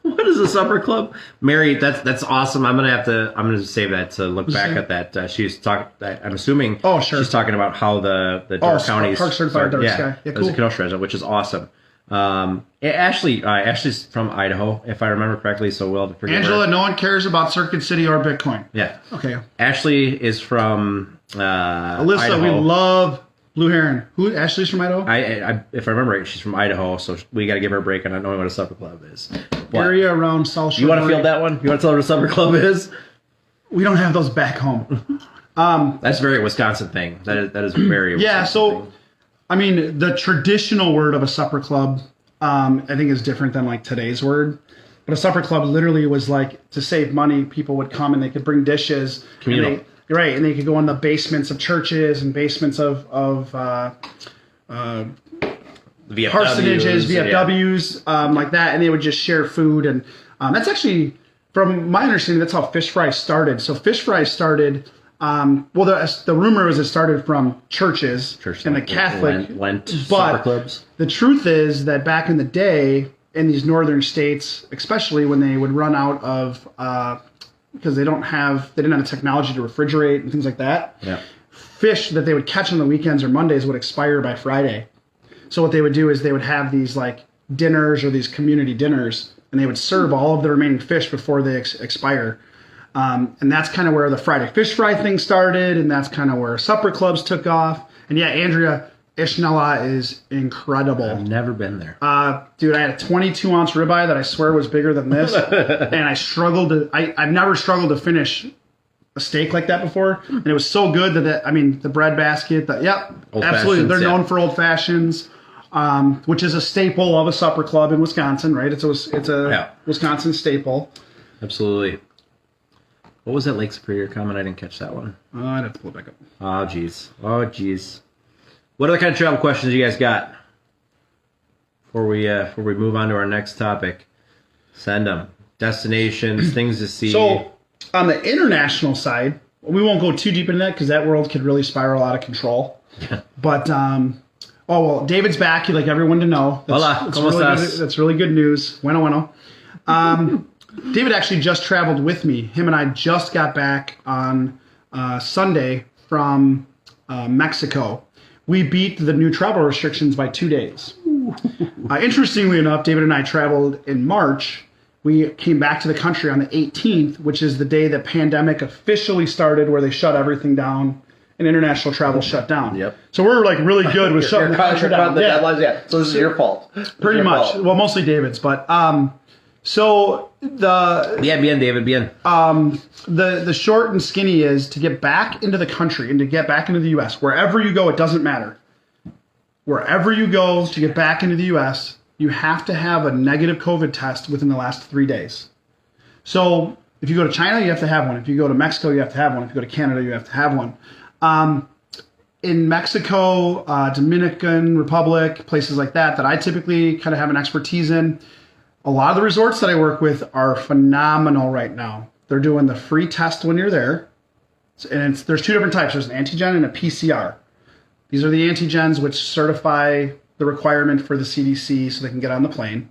What is a supper club? Mary, that's awesome. I'm gonna save that to look back at that. She's talking. I'm assuming. Oh, sure. She's talking about how the Door County Park certified dark sky. Yeah, cool. There's a Kenosha resident, which is awesome. Ashley's from Idaho, if I remember correctly. So we'll have to forget Angela. her. No one cares about Circuit City or Bitcoin. Yeah. Okay. Ashley is from Alyssa. Idaho. We love Blue Heron. Who? Ashley's from Idaho? If I remember right, she's from Idaho, so we got to give her a break on not knowing what a supper club is. What? Area around South Shore. You want to field that one? You want to tell her what a supper club is? We don't have those back home. That's very a Wisconsin thing. That is very Wisconsin thing. I mean, the traditional word of a supper club, I think, is different than like today's word. But a supper club literally was like, to save money, people would come and they could bring dishes. Communal. Right, and they could go in the basements of churches and basements of parsonages, VFWs, like that, and they would just share food. And that's actually, from my understanding, that's how fish fries started. So fish fries started, the rumor is it started from churches and the Catholic Lent supper clubs. The truth is that back in the day, in these northern states, especially when they would run out of, because they didn't have the technology to refrigerate and things like that. Yeah. Fish that they would catch on the weekends or Mondays would expire by Friday. So what they would do is they would have these like dinners or these community dinners, and they would serve all of the remaining fish before they expire. And that's kind of where the Friday fish fry thing started, and that's kind of where supper clubs took off. And yeah, Andrea, Ishnala is incredible. I've never been there. Dude, I had a 22-ounce ribeye that I swear was bigger than this, and I've never struggled to finish a steak like that before, and it was so good that the bread basket, absolutely, they're known for old fashions, which is a staple of a supper club in Wisconsin, right? It's a Wisconsin staple. Absolutely. What was that Lake Superior comment? I didn't catch that one. I'd have to pull it back up. Oh, jeez. What other kind of travel questions you guys got before we move on to our next topic? Send them. Destinations, things to see. So, on the international side, we won't go too deep into that because that world could really spiral out of control. But, David's back. He'd like everyone to know. Hola, ¿cómo estás? That's really good news. Bueno. David actually just traveled with me. Him and I just got back on Sunday from Mexico. We beat the new travel restrictions by 2 days. Interestingly enough, David and I traveled in March. We came back to the country on the 18th, which is the day the pandemic officially started, where they shut everything down and international travel shut down. Yep. So we're like really good with shutting the country down. Deadlines, So this is your fault. Pretty much. Well, mostly David's, but so Bien, David, bien. the short and skinny is to get back into the country and to get back into the U.S. Wherever you go, it doesn't matter. Wherever you go to get back into the U.S., you have to have a negative COVID test within the last 3 days. So if you go to China, you have to have one. If you go to Mexico, you have to have one. If you go to Canada, you have to have one. In Mexico, Dominican Republic, places like that I typically kind of have an expertise in, a lot of the resorts that I work with are phenomenal right now. They're doing the free test when you're there. And there's two different types. There's an antigen and a PCR. These are the antigens which certify the requirement for the CDC so they can get on the plane.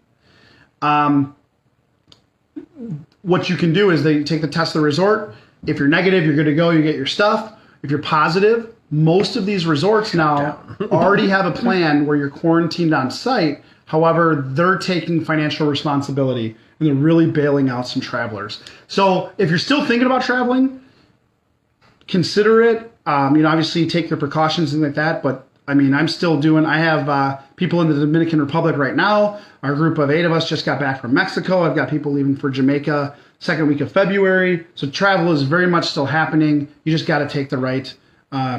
What you can do is they take the test at the resort. If you're negative, you're good to go. You get your stuff. If you're positive, most of these resorts now already have a plan where you're quarantined on site. However, they're taking financial responsibility and they're really bailing out some travelers. So if you're still thinking about traveling, consider it. Obviously take your precautions and like that, but I have people in the Dominican Republic right now. Our group of 8 of us just got back from Mexico. I've got people leaving for Jamaica second week of February. So travel is very much still happening. You just got to take the right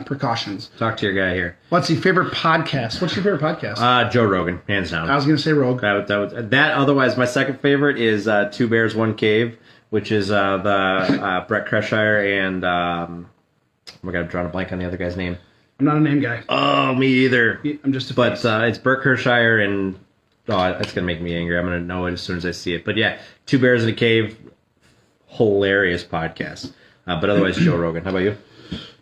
precautions. Talk to your guy here. Let's see, favorite podcast. What's your favorite podcast? Joe Rogan, hands down. I was going to say Rogue. That. Otherwise, my second favorite is Two Bears, One Cave, which is the Brett Kreshire and oh my God, I'm drawing a blank on the other guy's name. I'm not a name guy. Oh, me either. I'm just a face. But it's Bert Kirshire, and that's going to make me angry. I'm going to know it as soon as I see it. But yeah, Two Bears in a Cave, hilarious podcast. But otherwise, Joe Rogan. How about you?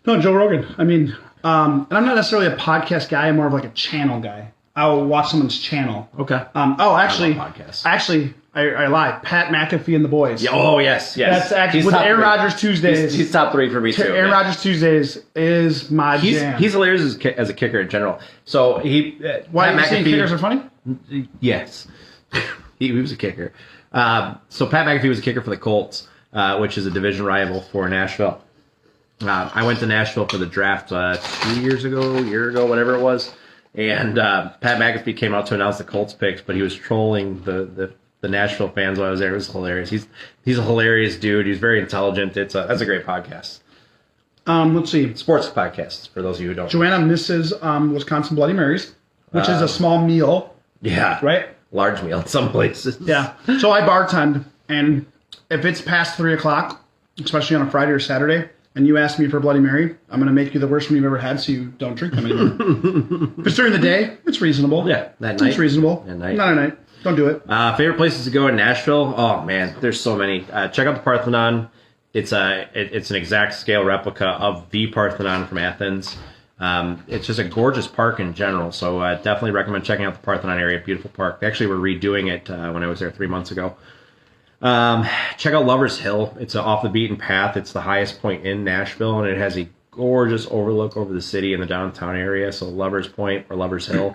No, Joe Rogan. And I'm not necessarily a podcast guy. I'm more of like a channel guy. I'll watch someone's channel. Okay. Actually, I lied. Pat McAfee and the Boys. Yeah, oh, yes. That's actually with Aaron Rodgers Tuesdays. He's top 3 for me, too. Aaron Rodgers Tuesdays is my jam. He's hilarious as a kicker in general. So why are you saying kickers are funny? Yes. he was a kicker. So Pat McAfee was a kicker for the Colts, which is a division rival for Nashville. I went to Nashville for the draft 2 years ago, a year ago, whatever it was. And Pat McAfee came out to announce the Colts picks, but he was trolling the Nashville fans while I was there. It was hilarious. He's a hilarious dude. He's very intelligent. That's a great podcast. Let's see. Sports podcasts, for those of you who don't. Joanna misses Wisconsin Bloody Marys, which is a small meal. Yeah. Right? Large meal in some places. Yeah. So I bartend, and if it's past 3 o'clock, especially on a Friday or Saturday, and you ask me for a Bloody Mary, I'm going to make you the worst one you've ever had so you don't drink them anymore. If it's during the day, it's reasonable. Yeah, that night. It's reasonable. At night. Not at night. Don't do it. Favorite places to go in Nashville? Oh, man, there's so many. Check out the Parthenon. It's an exact scale replica of the Parthenon from Athens. It's just a gorgeous park in general, so definitely recommend checking out the Parthenon area. Beautiful park. They actually were redoing it when I was there 3 months ago. Check out Lover's Hill. It's off the beaten path. It's the highest point in Nashville, and it has a gorgeous overlook over the city in the downtown area. So Lover's Point or Lover's Hill.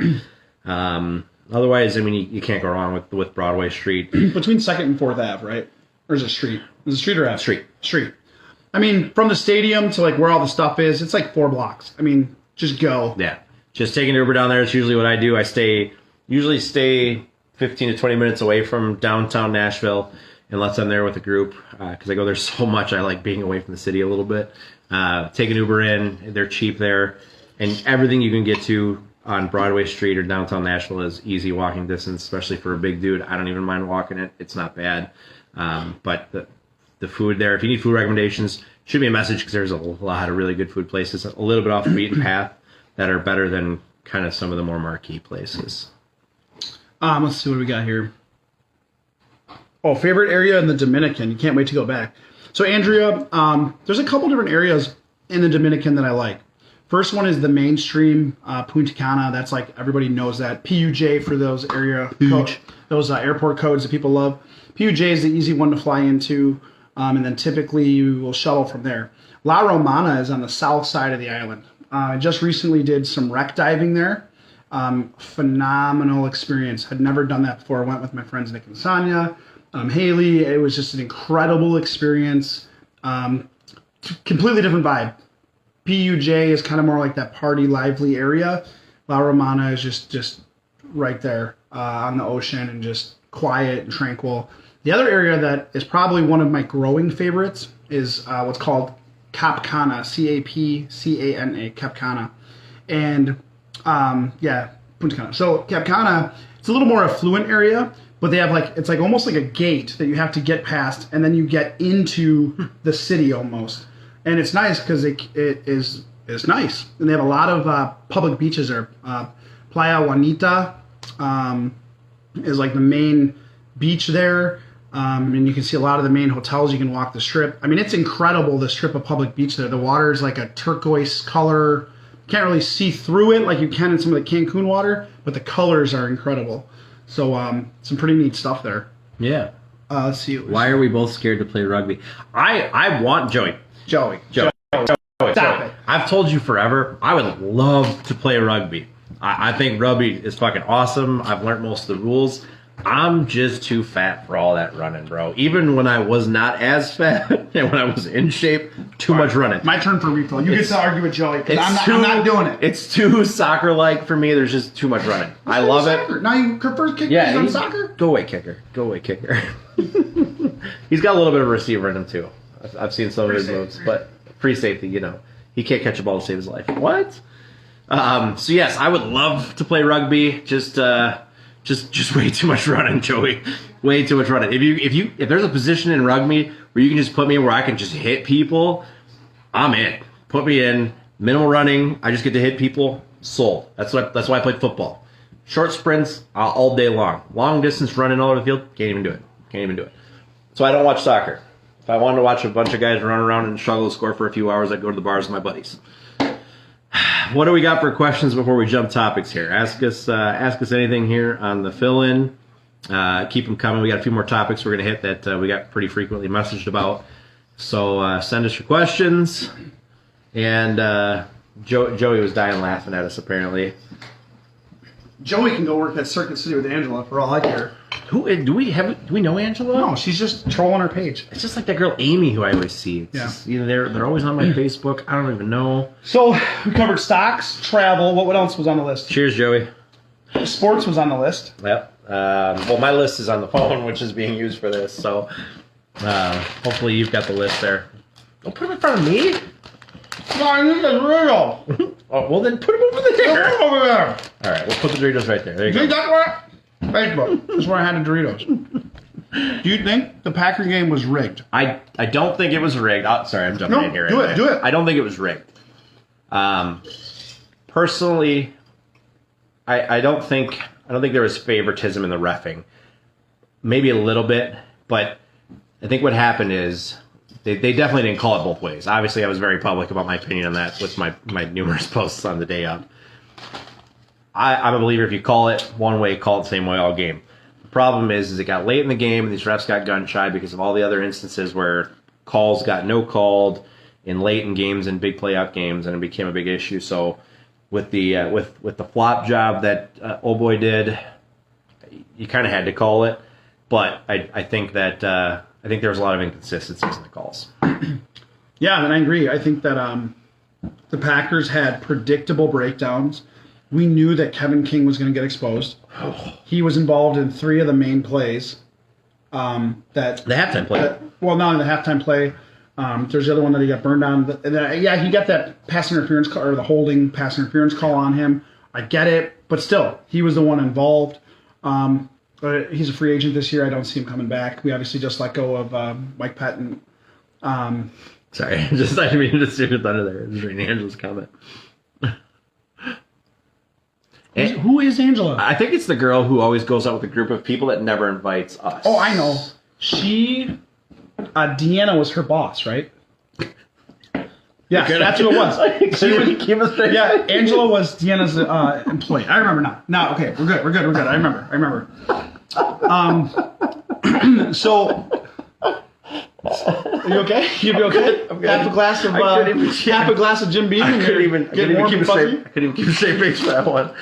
Otherwise, you can't go wrong with Broadway Street. Between 2nd and 4th Ave, right? Or is it street? Is it street or Ave? Street. From the stadium to like where all the stuff is, it's like 4 blocks. Just go. Yeah. Just taking an Uber down there is usually what I do. I usually stay 15 to 20 minutes away from downtown Nashville, unless I'm there with a group, because I go there so much. I like being away from the city a little bit. Take an Uber in. They're cheap there. And everything you can get to on Broadway Street or downtown Nashville is easy walking distance, especially for a big dude. I don't even mind walking it. It's not bad. But the the food there. If you need food recommendations, shoot me a message because there's a lot of really good food places, a little bit off the beaten path that are better than kind of some of the more marquee places. Let's see what we got here. Oh, favorite area in the Dominican. You can't wait to go back. So, Andrea, there's a couple different areas in the Dominican that I like. First one is the mainstream Punta Cana. That's like everybody knows that. PUJ for those those airport codes that people love. PUJ is the easy one to fly into, and then typically you will shuttle from there. La Romana is on the south side of the island. I just recently did some wreck diving there. Phenomenal experience. Had never done that before. I went with my friends Nick and Sonia. Haley, it was just an incredible experience. Completely different vibe. PUJ is kind of more like that party, lively area. La Romana is just right there on the ocean and just quiet and tranquil. The other area that is probably one of my growing favorites is what's called Cap Cana, C-A-P-C-A-N-A, Cap Cana. And Punta Cana. So Cap Cana, it's a little more affluent area, but they have it's almost like a gate that you have to get past, and then you get into the city almost. And it's nice because it's nice, and they have a lot of public beaches there. Playa Juanita is like the main beach there, and you can see a lot of the main hotels. You can walk the strip. I mean, it's incredible, the strip of public beach there. The water is like a turquoise color. Can't really see through it like you can in some of the Cancun water, but the colors are incredible. So some pretty neat stuff there. Yeah. Let's see. Why are we both scared to play rugby? I want Joey. Joey. Stop it. I've told you forever, I would love to play rugby. I think rugby is fucking awesome. I've learned most of the rules. I'm just too fat for all that running, bro. Even when I was not as fat and when I was in shape, too much running. My turn for refill. You get to argue with Joey because I'm not doing it. It's too soccer-like for me. There's just too much running. I love it. Now you prefer kickers on soccer? Go away, kicker. He's got a little bit of a receiver in him, too. I've seen some of his moves, but free safety, he can't catch a ball to save his life. What? So yes, I would love to play rugby. Just way too much running, Joey. Way too much running. If there's a position in rugby where you can just put me in where I can just hit people, I'm in. Put me in. Minimal running. I just get to hit people. Sold. That's why I played football. Short sprints all day long. Long distance running all over the field. Can't even do it. So I don't watch soccer. If I wanted to watch a bunch of guys run around and struggle to score for a few hours, I'd go to the bars with my buddies. What do we got for questions before we jump topics here? Ask us anything here on the fill-in. Keep them coming. We got a few more topics we're going to hit that we got pretty frequently messaged about. So send us your questions. And Joey was dying laughing at us, apparently. Joey can go work at Circuit City with Angela for all I care. Do we know Angela? No, she's just trolling her page. It's just like that girl Amy who I always see. They're always on my Facebook. I don't even know. So we covered stocks, travel. What else was on the list? Cheers, Joey. Sports was on the list. Yep. Well, my list is on the phone, which is being used for this. So hopefully you've got the list there. Don't put them in front of me. No, this is real. Oh, well then put them over there. Put them over there. All right, we'll put the Doritos right there. There you go. See that one? Facebook. That's where I had the Doritos. Do you think the Packer game was rigged? I don't think it was rigged. Sorry, I'm jumping in here. Do it. I don't think it was rigged. Personally, I don't think there was favoritism in the reffing. Maybe a little bit, but I think what happened is they definitely didn't call it both ways. Obviously, I was very public about my opinion on that with my numerous posts on the day of. I'm a believer if you call it one way, call it the same way all game. The problem is it got late in the game and these refs got gun shy because of all the other instances where calls got no called in late in games and big playoff games, and it became a big issue. So with the with the flop job that old boy did, you kind of had to call it. But I think that there was a lot of inconsistencies in the calls. Yeah, and I agree. I think that the Packers had predictable breakdowns. We knew that Kevin King was going to get exposed. He was involved in 3 of the main plays. The halftime play. Not in the halftime play. There's the other one that he got burned on. He got that pass interference call, or the holding pass interference call on him. I get it, but still, he was the one involved. He's a free agent this year. I don't see him coming back. We obviously just let go of Mike Patton Sorry, I didn't mean to steal your thunder there. Just reading Angela's comment. Who is Angela? I think it's the girl who always goes out with a group of people that never invites us. Oh, I know. Deanna was her boss, right? Yeah, that's who it was. Yeah, Angela was Deanna's employee. I remember now. No, okay, we're good. I remember. So, are you okay? You be okay? Half a glass of Jim Beam. I couldn't even keep a straight face for that one.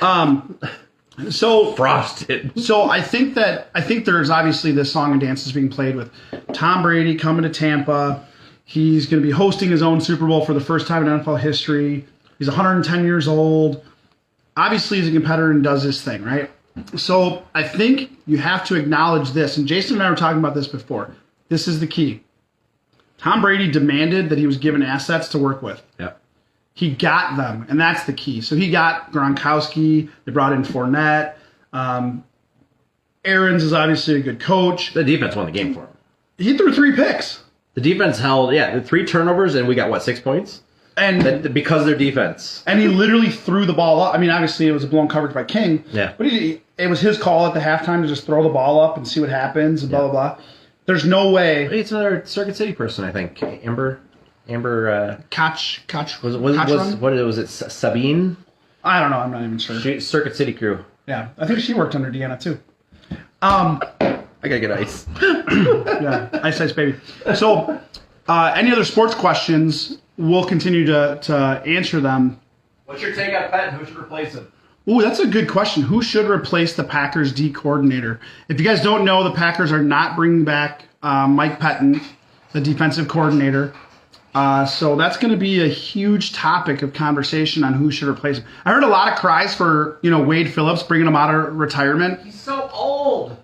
So frosted. So I think there's obviously this song and dance is being played with Tom Brady coming to Tampa. He's going to be hosting his own Super Bowl for the first time in NFL history. He's 110 years old. Obviously, he's a competitor and does his thing, right? So I think you have to acknowledge this. And Jason and I were talking about this before. This is the key. Tom Brady demanded that he was given assets to work with. Yeah. He got them, and that's the key. So he got Gronkowski. They brought in Fournette. Aaron's is obviously a good coach. The defense won the game for him. He threw 3 picks. The defense held, the 3 turnovers, and we got, 6 points? And because of their defense. And he literally threw the ball up. I mean, obviously, it was a blown coverage by King. Yeah. But it was his call at the halftime to just throw the ball up and see what happens and blah, blah, blah. There's no way. It's another Circuit City person, I think. Amber. Koch. Was it Sabine? I don't know. I'm not even sure. Circuit City crew. Yeah. I think she worked under Deanna, too. I gotta get ice. Yeah, ice, baby. So, any other sports questions, we'll continue to answer them. What's your take on Pettin? Who should replace him? Ooh, that's a good question. Who should replace the Packers D coordinator? If you guys don't know, the Packers are not bringing back Mike Pettin, the defensive coordinator. So that's going to be a huge topic of conversation on who should replace him. I heard a lot of cries for Wade Phillips, bringing him out of retirement. He's so old.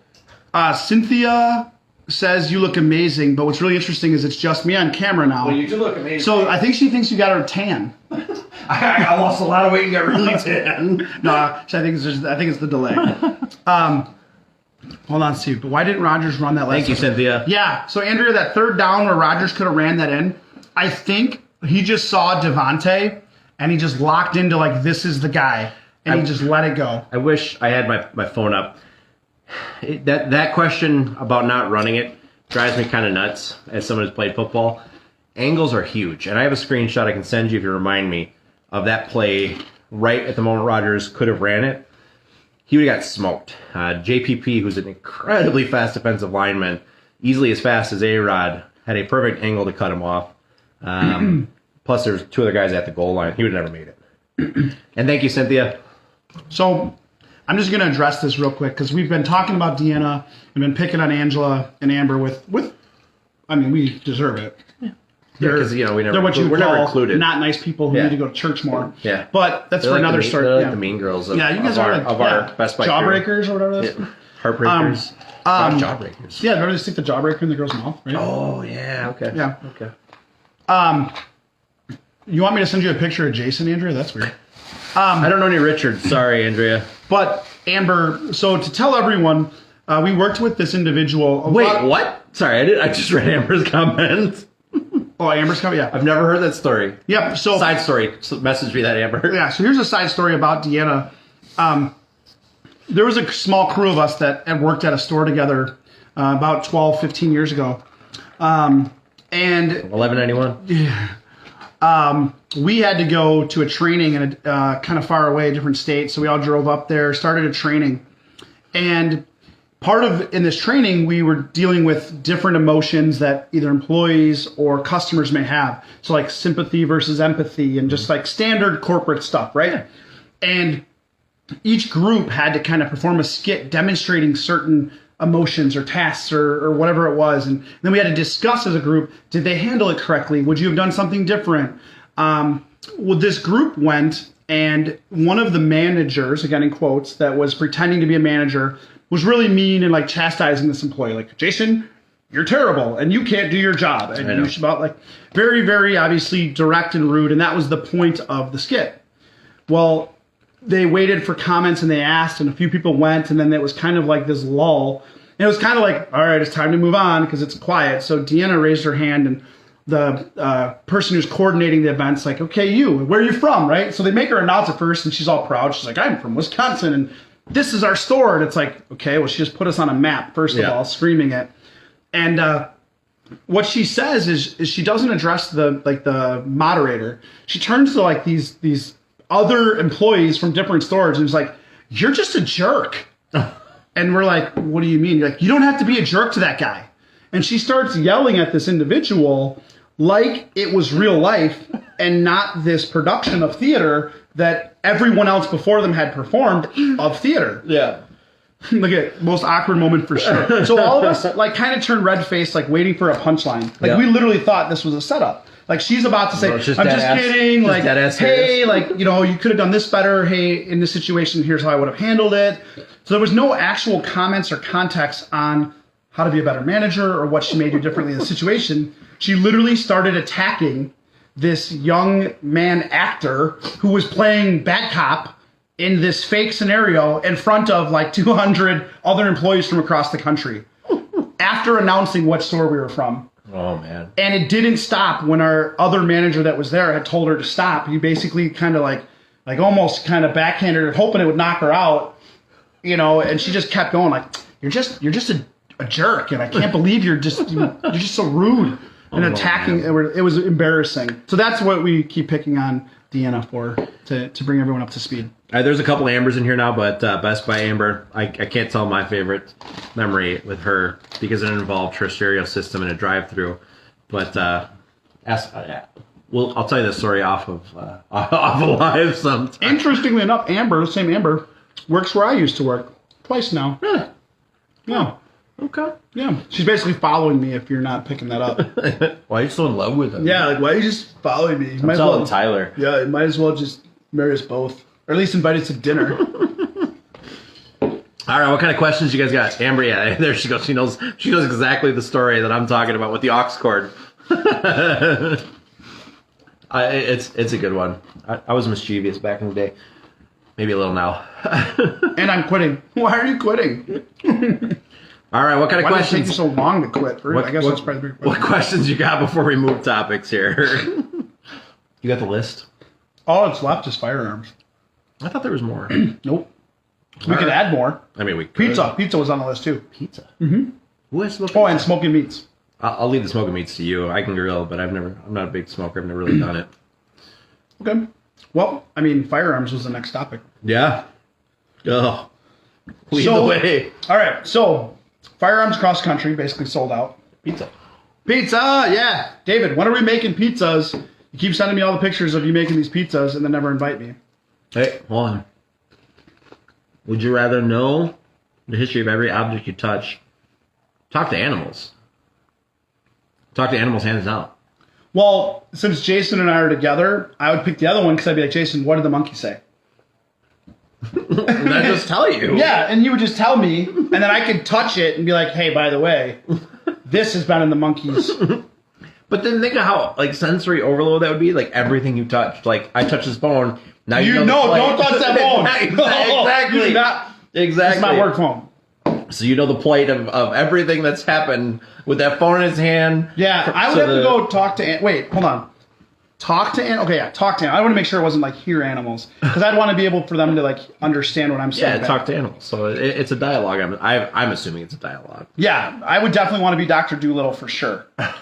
Cynthia says you look amazing, but what's really interesting is it's just me on camera now. Well, you do look amazing. So I think she thinks you got her tan. I lost a lot of weight and got really tan. No, I think it's the delay. Hold on, Steve. But why didn't Rodgers run that last? Thank you, Cynthia. Yeah. So Andrea, that third down where Rodgers could have ran that in, I think he just saw Devontae and he just locked into this is the guy, and he just let it go. I wish I had my phone up. That question about not running it drives me kind of nuts as someone who's played football. Angles are huge, and I have a screenshot I can send you if you remind me of that play right at the moment Rodgers could have ran it. He would have got smoked. JPP, who's an incredibly fast defensive lineman, easily as fast as A-Rod, had a perfect angle to cut him off. Plus, there's 2 other guys at the goal line. He would have never made it. And thank you, Cynthia. So I'm just going to address this real quick because we've been talking about Deanna and been picking on Angela and Amber with I mean, we deserve it. Because they're what you we're call never included. Not nice people who need to go to church more. Yeah. But that's They're for another story. story. They're like the mean girls of, you guys are our Best Buy Jawbreakers or whatever that is. Heartbreakers. Jawbreakers. Yeah, remember they stick the jawbreaker in the girl's mouth, right? Oh, yeah. Okay. Yeah. Okay. You want me to send you a picture of Jason, Andrea? That's weird. I don't know any Richards. Sorry, Andrea. But Amber, so to tell everyone, we worked with this individual. Wait, what? Sorry, I just read Amber's comment. Oh, Amber's coming. Yeah, I've never heard that story. Yep. So side story. So message me that, Amber. Yeah. So here's a side story about Deanna. There was a small crew of us that had worked at a store together about 12, 15 years ago, and 1191. We had to go to a training in a kind of far away, different state. So we all drove up there, started a training, and in this training, we were dealing with different emotions that either employees or customers may have. So like sympathy versus empathy and just like standard corporate stuff, right? And each group had to kind of perform a skit demonstrating certain emotions or tasks or whatever it was. And then we had to discuss as a group, did they handle it correctly? Would you have done something different? This group went, and one of the managers, again in quotes, that was pretending to be a manager was really mean and like chastising this employee. Like, Jason, you're terrible and you can't do your job. And you should about very, very obviously direct and rude. And that was the point of the skit. Well, they waited for comments and they asked, and a few people went, and then it was kind of like this lull. And it was kind of like, all right, it's time to move on because it's quiet. So Deanna raised her hand, and person who's coordinating the event's like, okay, where are you from, right? So they make her announce it first, and she's all proud. She's like, I'm from Wisconsin, and this is our store. And it's like, okay, well, she just put us on a map, first of all, screaming it. And what she says is she doesn't address the moderator. She turns to like these other employees from different stores and is like, you're just a jerk. And we're like, what do you mean? You're like, you don't have to be a jerk to that guy. And she starts yelling at this individual like it was real life and not this production of theater that everyone else before them had performed of theater. Yeah. Look at most awkward moment for sure. So all of us like kind of turned red faced, like waiting for a punchline. Like we literally thought this was a setup. Like she's about to say, I'm just kidding. Like, hey, like, you know, you could have done this better. Hey, in this situation, here's how I would have handled it. So there was no actual comments or context on how to be a better manager or what she may do differently in the situation. She literally started attacking this young man actor who was playing bad cop in this fake scenario in front of like 200 other employees from across the country after announcing what store we were from. Oh, man. And it didn't stop when our other manager that was there had told her to stop. He basically kind of like almost kind of backhanded her, hoping it would knock her out, you know, and she just kept going like, you're just a jerk, and I can't believe you're just so rude and attacking. It was embarrassing. So that's what we keep picking on Deanna for, to bring everyone up to speed. All right, there's a couple Ambers in here now, but Best by Amber, I can't tell my favorite memory with her because it involved her stereo system in a drive-through. But I'll tell you this story off of live sometime. Interestingly enough, Amber, the same Amber, works where I used to work twice now. Really? Yeah. Okay. Yeah. She's basically following me if you're not picking that up. Why are you so in love with him? Yeah, like, why are you just following me? I'm telling Tyler. Yeah, you might as well just marry us both. Or at least invite us to dinner. All right, what kind of questions you guys got? Amber, yeah, there she goes. She knows exactly the story that I'm talking about with the aux cord. It's a good one. I was mischievous back in the day. Maybe a little now. And I'm quitting. Why are you quitting? All right, what kind of questions? Why does it take you so long to quit? I guess that's probably the big question. What questions you got before we move topics here? You got the list? All that's left is firearms. I thought there was more. Nope. We could add more. I mean, we could. Pizza was on the list too. Pizza? Mm-hmm. Who has smoking? Oh, and smoking meats. I'll leave the smoking meats to you. I can grill, but I'm not a big smoker. I've never really done it. Okay. Well, I mean, firearms was the next topic. Yeah. Oh. Lead the way. All right. So, firearms cross country basically sold out. Pizza, yeah. David, when are we making pizzas? You keep sending me all the pictures of you making these pizzas and then never invite me. Hey, hold on. Would you rather know the history of every object you touch? Talk to animals. Talk to animals hands down. Well, since Jason and I are together, I would pick the other one because I'd be like, Jason, what did the monkey say? And I'd just tell you. Yeah, and you would just tell me, and then I could touch it and be like, hey, by the way, this has been in the monkey's. But then think of how like sensory overload that would be. Like everything you touched. Like I touched this bone. Now you know don't touch that bone. Exactly. Exactly. It's my work phone. So you know the plight of everything that's happened with that phone in his hand. Yeah, I would have to go talk to... Wait, hold on. Talk to... Okay, yeah, talk to animals. I want to make sure it wasn't like hear animals. Because I'd want to be able for them to like understand what I'm saying. Yeah, talk to animals. So it's a dialogue. I'm assuming it's a dialogue. Yeah, I would definitely want to be Dr. Doolittle for sure. I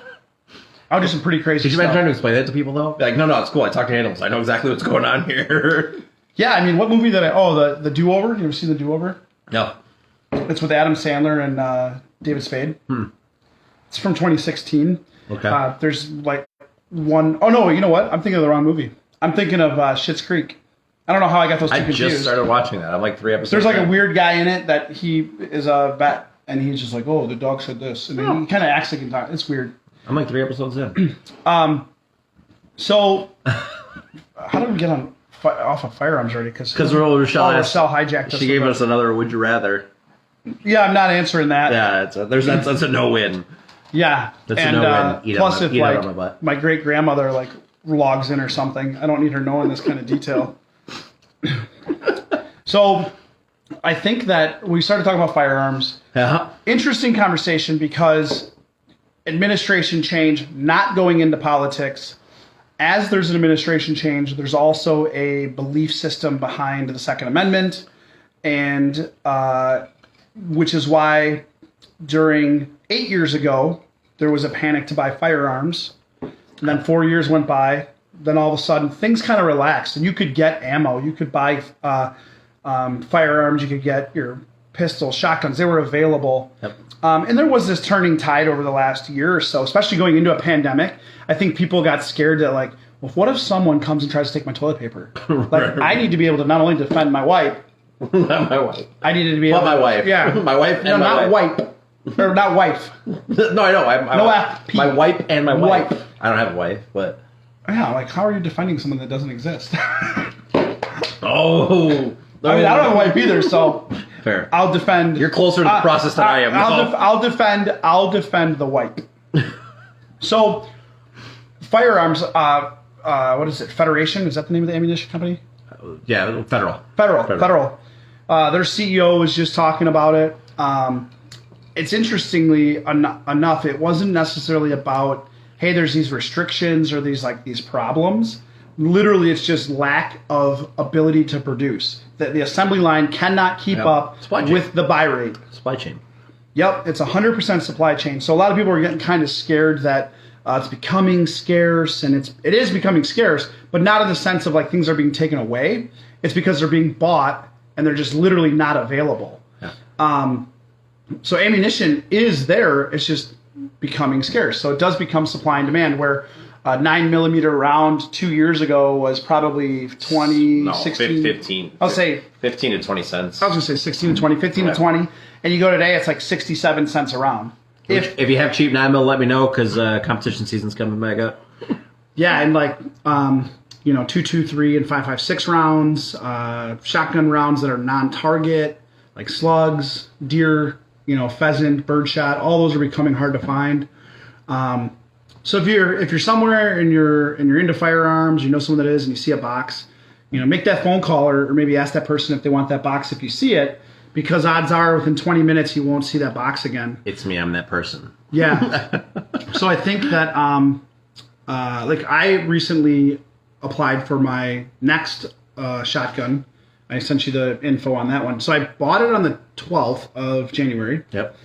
would do some pretty crazy Could you stuff. imagine trying to explain that to people though? Be like, no, it's cool. I talk to animals. I know exactly what's going on here. Yeah, I mean, what movie did the Do-Over? You ever seen the Do-Over? No. It's with Adam Sandler and David Spade. It's from 2016. Okay. There's like one... Oh, no, you know what? I'm thinking of the wrong movie. I'm thinking of Schitt's Creek. I don't know how I got those two confused. I just started watching that. I'm like 3 episodes. There's like a weird guy in it that he is a vet, and he's just like, oh, the dog said this. And he kind of acts like he can talk. It's weird. I'm like 3 episodes in. So, how did we get off of firearms already? Because Rochelle hijacked us. She gave us another would you rather. Yeah, I'm not answering that. Yeah, that's a no-win. Yeah. That's a no-win. Plus, if like my great-grandmother like logs in or something, I don't need her knowing this kind of detail. So, I think that we started talking about firearms. Yeah. Interesting conversation because administration change, not going into politics. As there's an administration change, there's also a belief system behind the Second Amendment, and which is why during 8 years ago, there was a panic to buy firearms. And then 4 years went by. Then all of a sudden, things kind of relaxed, and you could get ammo. You could buy firearms. You could get your pistols, shotguns. They were available. Yep. And there was this turning tide over the last year or so, especially going into a pandemic. I think people got scared that, like, well, what if someone comes and tries to take my toilet paper? Like, I need to be able to not only defend my wife. Not my wife. I needed to be able But my wife. Yeah. My wife and no, my not wife. wife. Or not wife. No, I know. No FP. My wife and my wife. Wife. I don't have a wife, but... Yeah, like, how are you defending someone that doesn't exist? Oh. I mean, I don't have a wife either, so... Fair. I'll defend... You're closer to the process than I am. I'll defend the wipe. So, firearms, what is it, Federation? Is that the name of the ammunition company? Yeah, federal. Federal. Their CEO was just talking about it. It's interestingly enough, it wasn't necessarily about, hey, there's these restrictions or these problems. Literally, it's just lack of ability to produce. The assembly line cannot keep up with the buy rate. Supply chain. Yep, it's 100% supply chain. So a lot of people are getting kind of scared that it's becoming scarce, and it is becoming scarce, but not in the sense of like things are being taken away. It's because they're being bought and they're just literally not available. Yeah. So ammunition is there. It's just becoming scarce. So it does become supply and demand, where a 9mm round 2 years ago was probably 20, 16. 15. I'll say 15 to 20 cents. I was going to say 16 to 20, 15 to 20. And you go today, it's like 67 cents a round. If you have cheap 9mm, let me know, because competition season's coming back up. Yeah, and like, 223 and 5.56 rounds, shotgun rounds that are non-target, like slugs, deer, pheasant, birdshot, all those are becoming hard to find. So if you're somewhere and you're into firearms, you know someone that is, and you see a box, make that phone call or maybe ask that person if they want that box if you see it, because odds are within 20 minutes you won't see that box again. It's me, I'm that person. Yeah. So I think that I recently applied for my next shotgun. I sent you the info on that one. So I bought it on the 12th of January. Yep.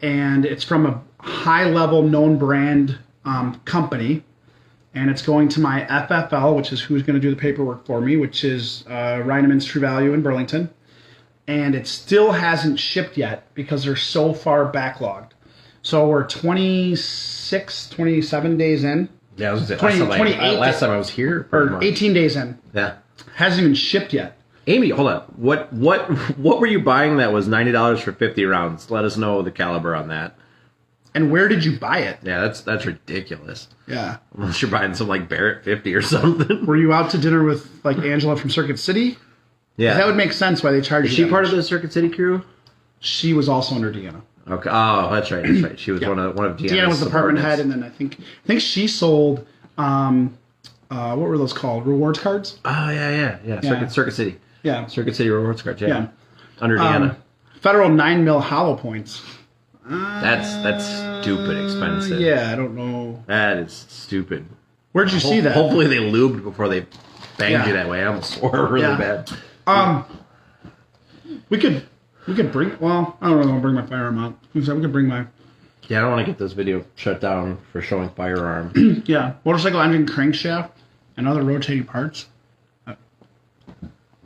And it's from a high-level known brand company, and it's going to my FFL, which is who's going to do the paperwork for me, which is Reinemann's True Value in Burlington. And it still hasn't shipped yet because they're so far backlogged. So we're 26, 27 days in. Yeah, I was going to say, last time I was here. Or 18 days in. Yeah. Hasn't even shipped yet. Amy, hold on. What were you buying that was $90 for 50 rounds? Let us know the caliber on that. And where did you buy it? Yeah, that's ridiculous. Yeah. Unless you're buying some like Barrett 50 or something. Were you out to dinner with like Angela from Circuit City? Yeah. That would make sense why they charge you. Is she part of the Circuit City crew? She was also under Deanna. Okay. Oh, that's right. She was one of Deanna's. Deanna was the department head, and then I think she sold what were those called? Rewards cards? Oh yeah. Circuit City. Yeah. Circuit City rewards cards. Yeah. Under Deanna. Federal 9mm hollow points. That's stupid expensive. Yeah, I don't know. That is stupid. Where'd you see that? Hopefully they lubed before they banged you that way. I almost swore really bad. We could bring. Well, I don't really want to bring my firearm out. We could bring my. Yeah, I don't want to get this video shut down for showing firearm. Yeah, motorcycle engine crankshaft and other rotating parts.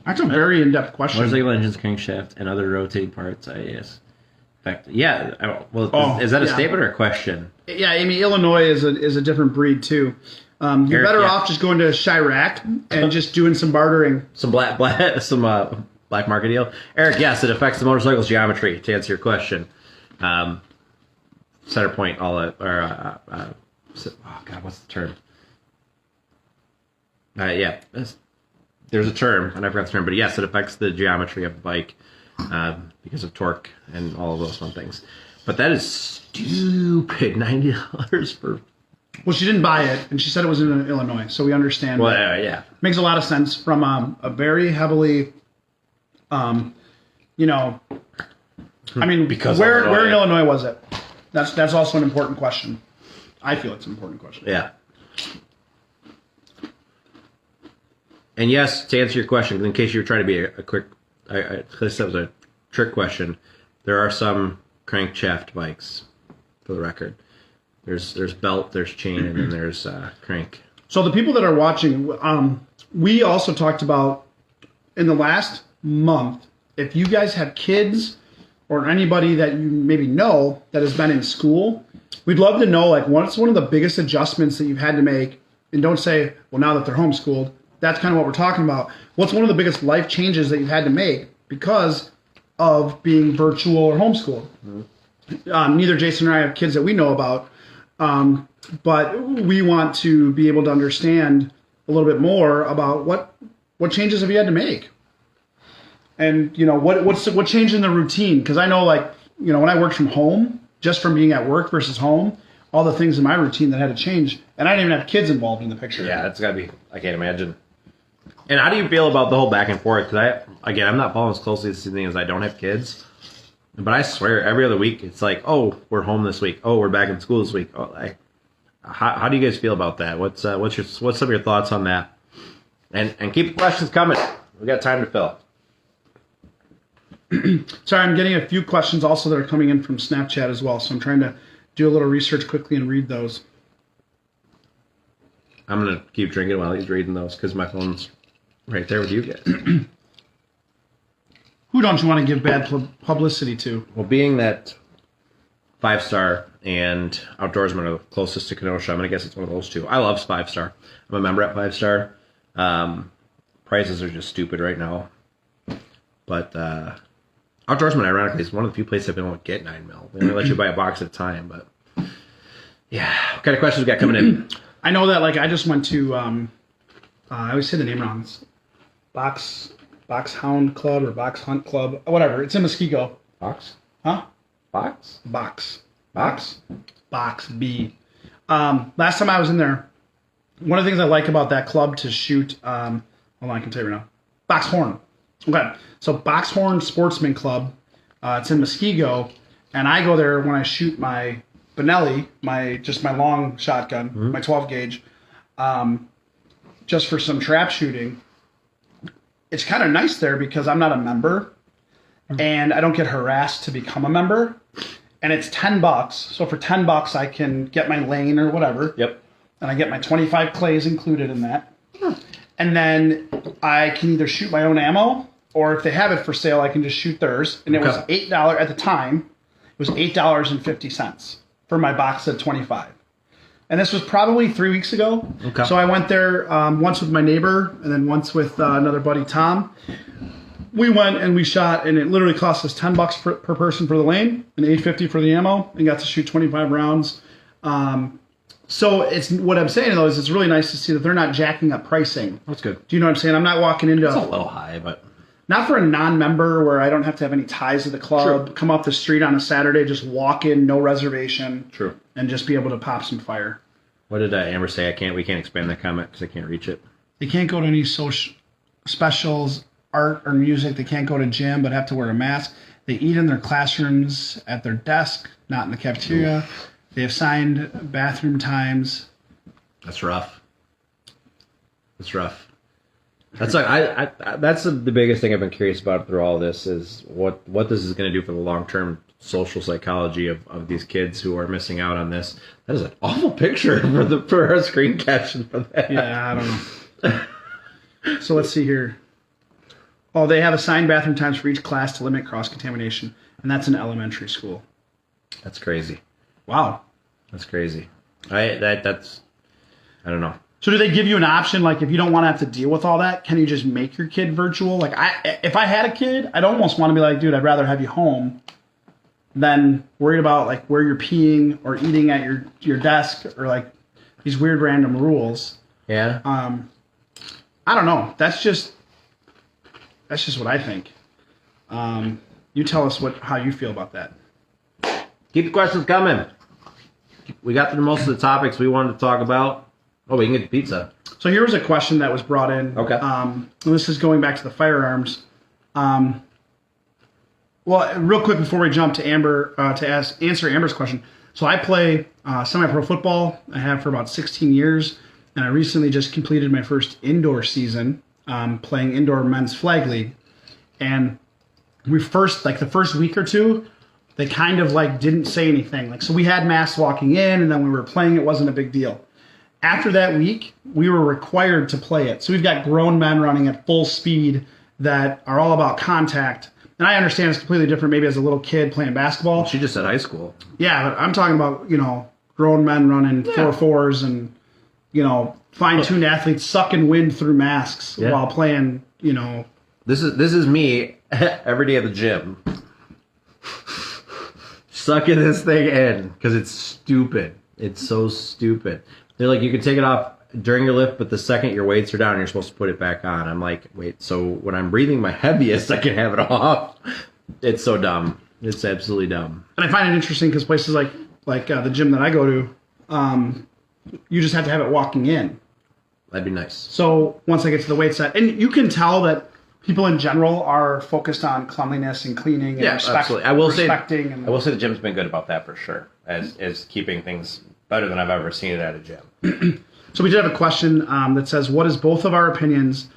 That's a very in-depth question. Motorcycle engines, crankshaft, and other rotating parts. Yes. In fact, yeah. Well, is that a statement or a question? Yeah, Amy, Illinois is a different breed too. You're better off just going to Chirac and just doing some bartering. Some black market deal. Eric, yes, it affects the motorcycle's geometry. To answer your question, center point, oh God, what's the term? There's a term, and I forgot the term, but yes, it affects the geometry of the bike because of torque and all of those fun things. But that is stupid. $90 for. Well, she didn't buy it, and she said it was in Illinois, so we understand. Well, yeah, makes a lot of sense from a very heavily, I mean, because where in Illinois was it? That's also an important question. I feel it's an important question. Yeah. And yes, to answer your question, in case you were trying to be a quick, this was a trick question. There are some crankshaft bikes, for the record. There's belt, there's chain, and then there's crank. So the people that are watching, we also talked about in the last month, if you guys have kids or anybody that you maybe know that has been in school, we'd love to know, like, what's one of the biggest adjustments that you've had to make? And don't say, well, now that they're homeschooled, that's kind of what we're talking about. What's one of the biggest life changes that you've had to make because of being virtual or homeschooled? Mm-hmm. Neither Jason or I have kids that we know about, but we want to be able to understand a little bit more about what changes have you had to make? And, you know, what changed in the routine? Because I know, like, you know, when I worked from home, just from being at work versus home, all the things in my routine that had to change. And I didn't even have kids involved in the picture. Yeah, it's got to be, I can't imagine. And how do you feel about the whole back and forth? Because I'm not following as closely as the thing as I don't have kids. But I swear, every other week, it's like, oh, we're home this week. Oh, we're back in school this week. Oh, how do you guys feel about that? What's some of your thoughts on that? And keep the questions coming. We got time to fill. Sorry, I'm getting a few questions also that are coming in from Snapchat as well. So I'm trying to do a little research quickly and read those. I'm going to keep drinking while he's reading those because my phone's right there with you guys. Who don't you want to give bad publicity to? Well, being that 5-Star and Outdoorsman are the closest to Kenosha, I'm going to guess it's one of those two. I love 5-Star. I'm a member at 5-Star. Prices are just stupid right now. But Outdoorsman, ironically, is one of the few places I've been able to get 9mm. They only let you buy a box at a time. But yeah, what kind of questions we got coming in? I know that, like, I just went to, I always say the name wrong. It's Box Hound Club or Box Hunt Club, whatever. It's in Muskego. Box? Huh? Box? Box B. Last time I was in there, one of the things I like about that club to shoot, hold on, I can tell you right now. Box Horn. Okay, so Box Horn Sportsman Club. It's in Muskego, and I go there when I shoot my Benelli, my long shotgun, my 12 gauge, just for some trap shooting. It's kind of nice there because I'm not a member, and I don't get harassed to become a member. And it's $10. So for $10, I can get my lane or whatever. Yep. And I get my 25 clays included in that. And then I can either shoot my own ammo, or if they have it for sale, I can just shoot theirs. And it was $8 at the time. It was $8.50 for my box of 25. And this was probably 3 weeks ago. Okay. So I went there once with my neighbor, and then once with another buddy, Tom. We went and we shot, and it literally cost us $10 per person for the lane and $8.50 for the ammo, and got to shoot 25 rounds. So it's what I'm saying though is it's really nice to see that they're not jacking up pricing. That's good. Do you know what I'm saying? I'm not walking into it's a little high, but not for a non-member where I don't have to have any ties to the club. True. Come off the street on a Saturday, just walk in, no reservation. True. And just be able to pop some fire. What did Amber say? We can't expand that comment because I can't reach it. They can't go to any social specials, art or music. They can't go to gym, but have to wear a mask. They eat in their classrooms at their desk, not in the cafeteria. Ooh. They have signed bathroom times. That's rough. That's rough. That's like that's the biggest thing I've been curious about through all this is what this is going to do for the long-term social psychology of these kids who are missing out on this. That is an awful picture for our screen caption for that. Yeah, I don't know. So let's see here. Oh, they have assigned bathroom times for each class to limit cross-contamination, and that's in elementary school. That's crazy. Wow. That's crazy. I don't know. So do they give you an option, like if you don't want to have to deal with all that, can you just make your kid virtual? Like if I had a kid, I'd almost want to be like, dude, I'd rather have you home than worried about like where you're peeing or eating at your desk or like these weird random rules. Yeah. I don't know. That's just what I think. You tell us how you feel about that. Keep the questions coming. We got through most of the topics we wanted to talk about. Oh, we can get the pizza. So here was a question that was brought in. Okay. This is going back to the firearms. Well, real quick before we jump to Amber to answer Amber's question, So I play semi-pro football. I have for about 16 years, and I recently just completed my first indoor season playing indoor men's flag league. And the first week or two, they kind of like didn't say anything. Like, so we had masks walking in, and then we were playing. It wasn't a big deal. After that week, we were required to play it. So we've got grown men running at full speed that are all about contact. And I understand it's completely different maybe as a little kid playing basketball. She just said high school. Yeah, but I'm talking about, grown men running 4.4s and, fine-tuned athletes sucking wind through masks while playing, This is me every day at the gym. Sucking this thing in because it's stupid. It's so stupid. They're like, you can take it off during your lift, but the second your weights are down, you're supposed to put it back on. I'm like, wait, so when I'm breathing my heaviest, I can have it off? It's so dumb. It's absolutely dumb. And I find it interesting because places like the gym that I go to, you just have to have it walking in. That'd be nice. So once I get to the weight set, and you can tell that people in general are focused on cleanliness and cleaning and absolutely. I will say the gym's been good about that for sure, as keeping things better than I've ever seen it at a gym. So we did have a question that says, what is both of our opinions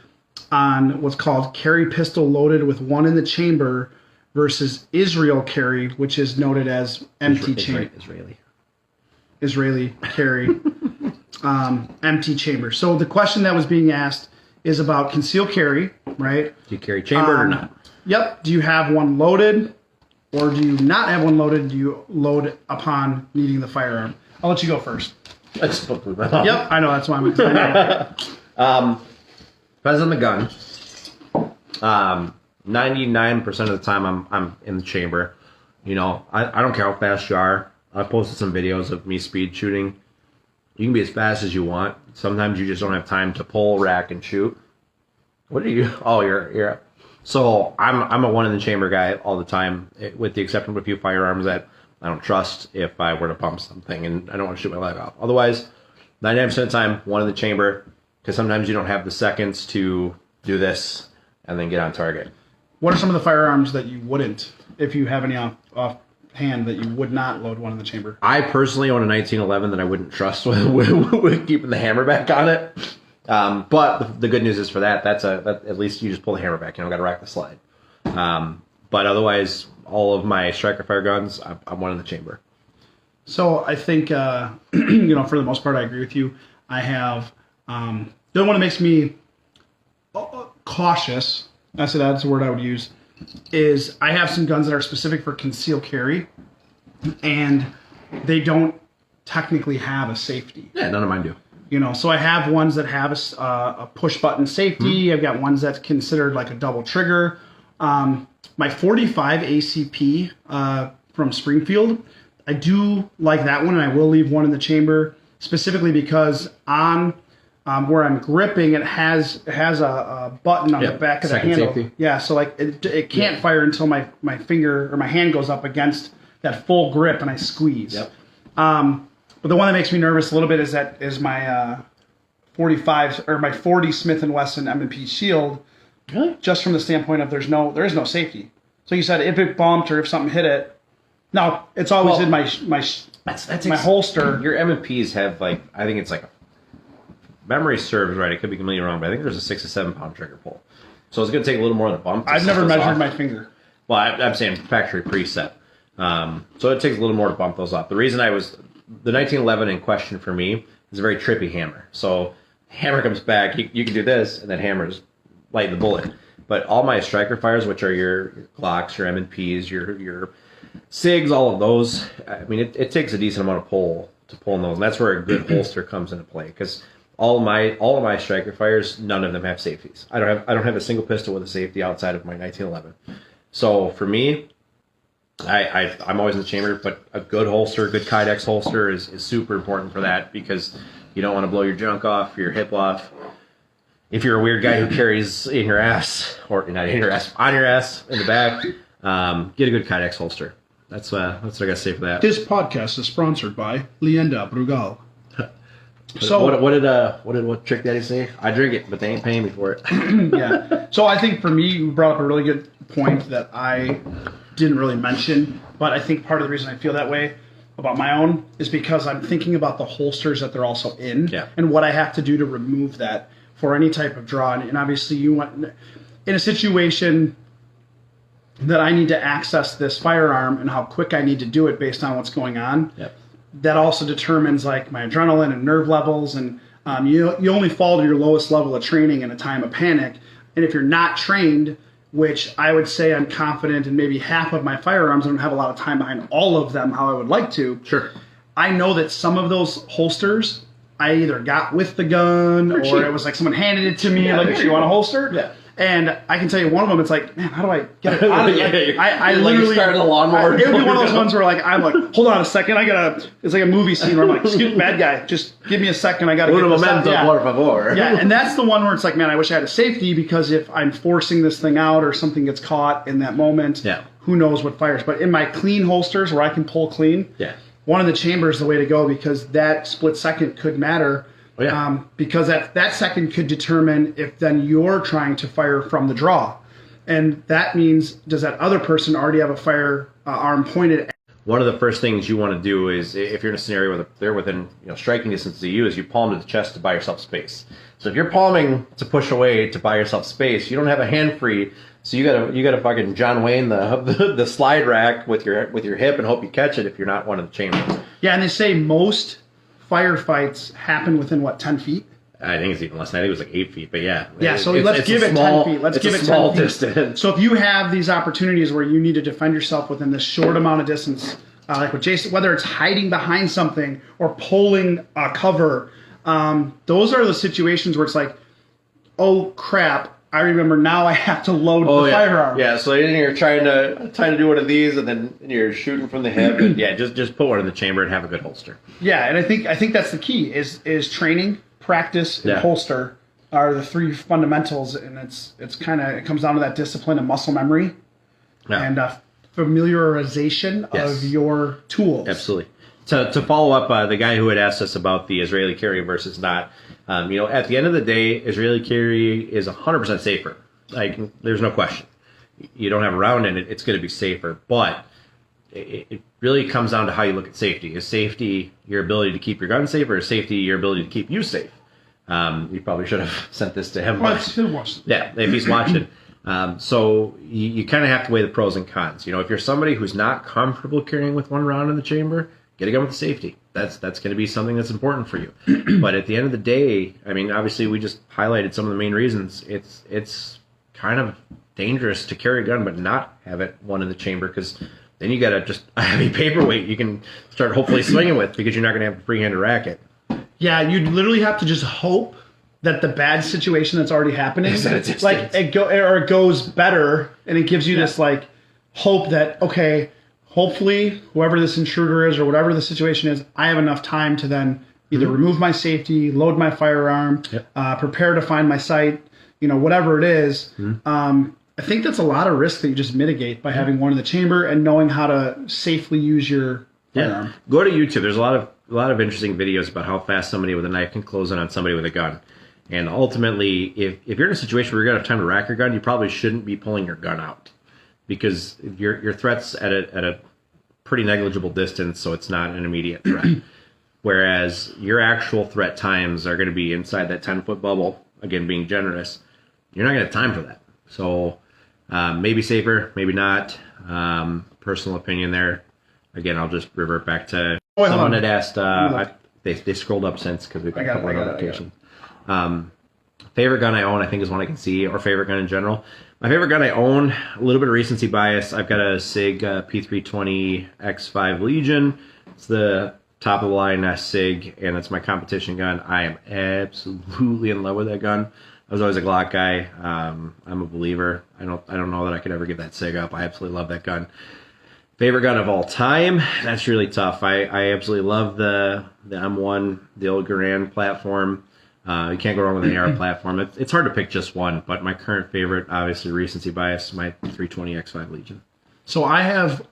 on what's called carry pistol loaded with one in the chamber versus Israel carry, which is noted as empty chamber. Israeli carry, empty chamber. So the question that was being asked is about concealed carry, right? Do you carry chambered or not? Yep. Do you have one loaded or do you not have one loaded? Do you load upon needing the firearm? I'll let you go first. I just spoke with my mouth. Yep, I know. That's why I'm excited. Depends on the gun. 99% of the time I'm in the chamber. I don't care how fast you are. I posted some videos of me speed shooting. You can be as fast as you want. Sometimes you just don't have time to pull, rack, and shoot. What are you? Oh, you're. So I'm a one in the chamber guy all the time, with the exception of a few firearms that I don't trust if I were to pump something and I don't want to shoot my leg off. Otherwise, 99% of the time, one in the chamber, because sometimes you don't have the seconds to do this and then get on target. What are some of the firearms that you wouldn't, if you have any off hand, that you would not load one in the chamber? I personally own a 1911 that I wouldn't trust with keeping the hammer back on it. But the good news is for that at least you just pull the hammer back. You don't got to rack the slide. But otherwise, all of my striker fire guns, I'm one in the chamber. So I think, for the most part, I agree with you. I have, the only one that makes me cautious, that's the word I would use, is I have some guns that are specific for concealed carry, and they don't technically have a safety. Yeah, none of mine do. So I have ones that have a push button safety. I've got ones that's considered like a double trigger. My 45 ACP from Springfield, I do like that one, and I will leave one in the chamber specifically because on where I'm gripping, it has a button on the back of the handle. Safety. Yeah, so like it can't fire until my finger or my hand goes up against that full grip and I squeeze. Yep. But the one that makes me nervous a little bit is my 45 or my 40 Smith & Wesson M&P Shield. Really? Just from the standpoint of there is no safety. So you said if it bumped or if something hit it. No, it's always in my holster. Your M&Ps have I think it's like, memory serves right. It could be completely wrong, but I think there's a 6 to 7 pound trigger pull. So it's going to take a little more of the bump. I've never measured my finger. Well, I'm saying factory preset. So it takes a little more to bump those off. The reason the 1911 in question for me is a very trippy hammer. So hammer comes back, you can do this, and then hammer's light the bullet. But all my striker fires, which are your Glocks, your M&Ps, your SIGs, all of those, I mean, it takes a decent amount of pull to pull in those. And that's where a good holster comes into play. Because all of my striker fires, none of them have safeties. I don't have a single pistol with a safety outside of my 1911. So for me, I'm always in the chamber, but a good holster, a good Kydex holster is super important for that because you don't want to blow your junk off, your hip off. If you're a weird guy who carries in your ass, or not in your ass, on your ass in the back, get a good Kydex holster. That's what I gotta say for that. This podcast is sponsored by Lienda Brugal. So what Trick Daddy say? I drink it, but they ain't paying me for it. Yeah. So I think for me, you brought up a really good point that I didn't really mention, but I think part of the reason I feel that way about my own is because I'm thinking about the holsters that they're also in and what I have to do to remove that for any type of draw. And obviously you want, in a situation that I need to access this firearm and how quick I need to do it based on what's going on, that also determines like my adrenaline and nerve levels. And you only fall to your lowest level of training in a time of panic. And if you're not trained, which I would say I'm confident in maybe half of my firearms, I don't have a lot of time behind all of them how I would like to. Sure. I know that some of those holsters I either got with the gun or it was like someone handed it to me, like, you want a holster? Yeah. And I can tell you one of them, it's like, man, how do I get it out of it? I literally started a lawnmower. It would be one of those ones where like I'm like, hold on a second, it's like a movie scene where I'm like, excuse me, bad guy, just give me a second, I gotta get this out. Por favor. Yeah, and that's the one where it's like, man, I wish I had a safety because if I'm forcing this thing out or something gets caught in that moment, who knows what fires. But in my clean holsters where I can pull clean, one of the chambers is the way to go because that split second could matter. Because that second could determine if then you're trying to fire from the draw. And that means, does that other person already have a firearm pointed at? One of the first things you want to do is, if you're in a scenario where they're within striking distance of you, is you palm to the chest to buy yourself space. So if you're palming to push away to buy yourself space, you don't have a hand free. So you gotta fucking John Wayne the slide rack with your hip and hope you catch it if you're not one of the chambers. Yeah, and they say most firefights happen within 10 feet? I think it's even less than that. I think it was like 8 feet, but yeah. Yeah, so let's give it 10 feet. Let's give it 10 small feet. Distance. So if you have these opportunities where you need to defend yourself within this short amount of distance, like with Jason, whether it's hiding behind something or pulling a cover, those are the situations where it's like, oh crap, I remember now I have to load the firearm. Yeah, so you're trying to do one of these, and then you're shooting from the hip. And just put one in the chamber and have a good holster. Yeah, and I think that's the key is training, practice, and holster are the three fundamentals, and it comes down to that discipline and muscle memory and familiarization of your tools. Absolutely. To follow up, the guy who had asked us about the Israeli carry versus not, at the end of the day, Israeli carry is 100% safer. Like, there's no question. You don't have a round in it, it's going to be safer. But it really comes down to how you look at safety. Is safety your ability to keep your gun safe, or is safety your ability to keep you safe? You probably should have sent this to him. Yeah, if he's watching. So you kind of have to weigh the pros and cons. If you're somebody who's not comfortable carrying with one round in the chamber, get a gun with safety. That's going to be something that's important for you. But at the end of the day, I mean, obviously we just highlighted some of the main reasons. It's kind of dangerous to carry a gun but not have it one in the chamber, because then you got to just a heavy paperweight you can start hopefully swinging with, because you're not going to have a free-handed racket. Yeah, you literally have to just hope that the bad situation that's already happening, it goes better, and it gives you this like hope that, okay, hopefully whoever this intruder is or whatever the situation is, I have enough time to then either remove my safety, load my firearm, prepare to find my sight, whatever it is. I think that's a lot of risk that you just mitigate by having one in the chamber and knowing how to safely use your firearm. Go to YouTube. There's a lot of interesting videos about how fast somebody with a knife can close in on somebody with a gun. And ultimately, if you're in a situation where you're going to have time to rack your gun, you probably shouldn't be pulling your gun out, because your threat's at a pretty negligible distance, so it's not an immediate threat. Whereas your actual threat times are going to be inside that 10-foot bubble, again, being generous. You're not going to have time for that. So maybe safer, maybe not. Personal opinion there. Again, I'll just revert back to someone had asked. They scrolled up since, because we've got a couple of notifications. Favorite gun I own, I think, is one I can see, or favorite gun in general. My favorite gun I own, a little bit of recency bias. I've got a SIG P320 X5 Legion. It's the top of the line SIG, and it's my competition gun. I am absolutely in love with that gun. I was always a Glock guy. I'm a believer. I don't know that I could ever give that SIG up. I absolutely love that gun. Favorite gun of all time? That's really tough. I absolutely love the M1, the old Garand platform. You can't go wrong with an AR platform. It's hard to pick just one, but my current favorite, obviously recency bias, my 320 X5 Legion. So I have,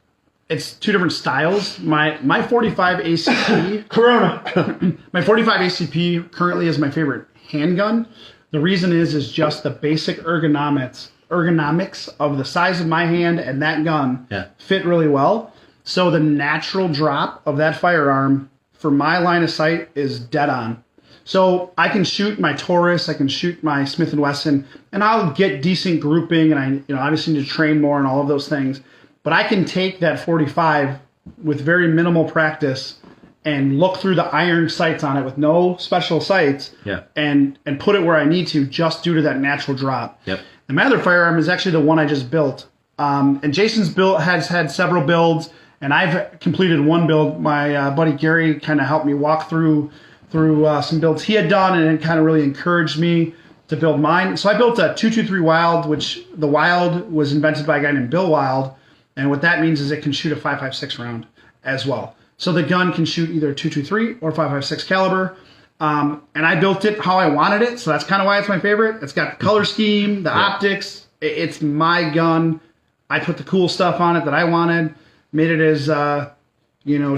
it's two different styles. My 45 ACP Corona. My 45 ACP currently is my favorite handgun. The reason is just the basic ergonomics of the size of my hand and that gun fit really well. So the natural drop of that firearm for my line of sight is dead on. So I can shoot my Taurus, I can shoot my Smith & Wesson, and I'll get decent grouping, and I obviously need to train more and all of those things. But I can take that 45 with very minimal practice and look through the iron sights on it with no special sights, and put it where I need to just due to that natural drop. Yep. And my other firearm is actually the one I just built. And Jason's build has had several builds, and I've completed one build. My buddy Gary kind of helped me walk through some builds he had done, and it kind of really encouraged me to build mine. So I built a 223 Wild, which the Wild was invented by a guy named Bill Wild, and what that means is it can shoot a 5.56 round as well. So the gun can shoot either 223 or 5.56 caliber, and I built it how I wanted it, so that's kind of why it's my favorite. It's got the color scheme, the optics. It's my gun. I put the cool stuff on it that I wanted, made it as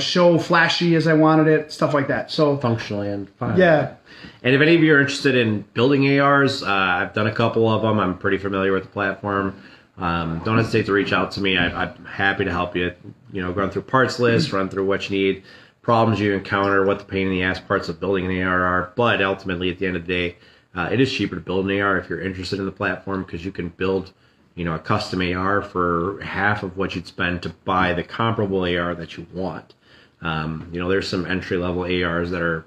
show flashy as I wanted it, stuff like that. So functionally and fun. Yeah. And if any of you are interested in building ARs, I've done a couple of them. I'm pretty familiar with the platform. Don't hesitate to reach out to me. I'm happy to help you. Run through parts list, run through what you need, problems you encounter, what the pain in the ass parts of building an AR are. But ultimately, at the end of the day, it is cheaper to build an AR if you're interested in the platform, because you can build a custom AR for half of what you'd spend to buy the comparable AR that you want. There's some entry-level ARs that are